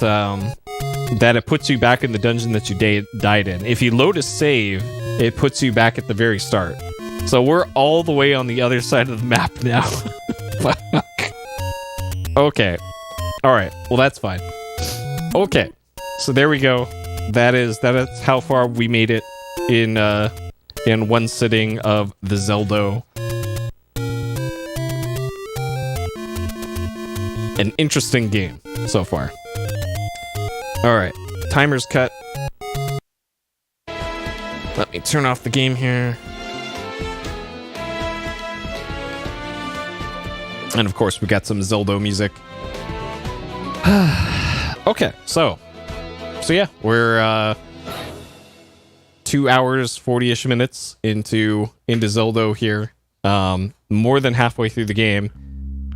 puts you back in the dungeon that you died in. If you load a save, it puts you back at the very start. So we're all the way on the other side of the map now. Fuck. Okay. All right. Well, that's fine. Okay. So there we go. That is how far we made it in one sitting of the Zelda. An interesting game so far. All right, timer's cut. Let me turn off the game here. And of course, we got some Zelda music. Okay, so yeah, we're 2 hours 40-ish minutes into Zelda here. More than halfway through the game.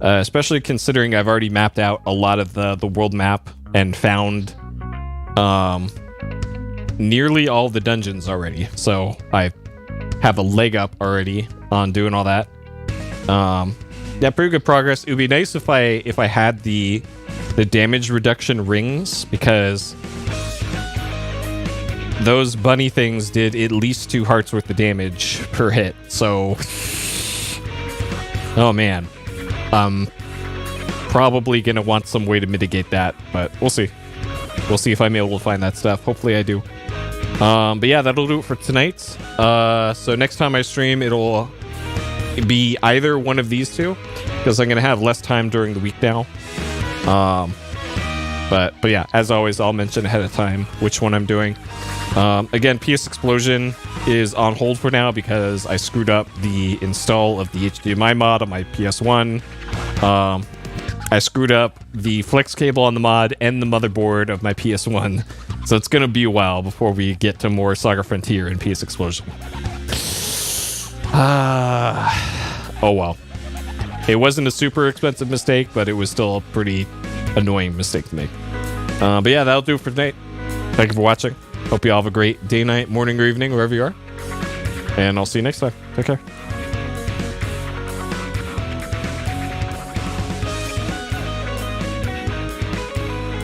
Especially considering I've already mapped out a lot of the world map and found nearly all the dungeons already. So I have a leg up already on doing all that. Yeah, pretty good progress. It would be nice if I had the damage reduction rings, because those bunny things did at least 2 hearts worth of damage per hit. So, oh man. Probably gonna want some way to mitigate that, but we'll see. We'll see if I'm able to find that stuff. Hopefully I do. But yeah, that'll do it for tonight. So next time I stream, it'll be either one of these two, because I'm gonna have less time during the week now. But yeah, as always, I'll mention ahead of time which one I'm doing. Again, PS Explosion is on hold for now because I screwed up the install of the HDMI mod on my PS1. I screwed up the flex cable on the mod and the motherboard of my PS1. So it's going to be a while before we get to more Saga Frontier and PS Explosion. Oh well. It wasn't a super expensive mistake, but it was still a pretty annoying mistake to make. But yeah, that'll do it for tonight. Thank you for watching. Hope you all have a great day, night, morning, or evening, wherever you are. And I'll see you next time. Take care.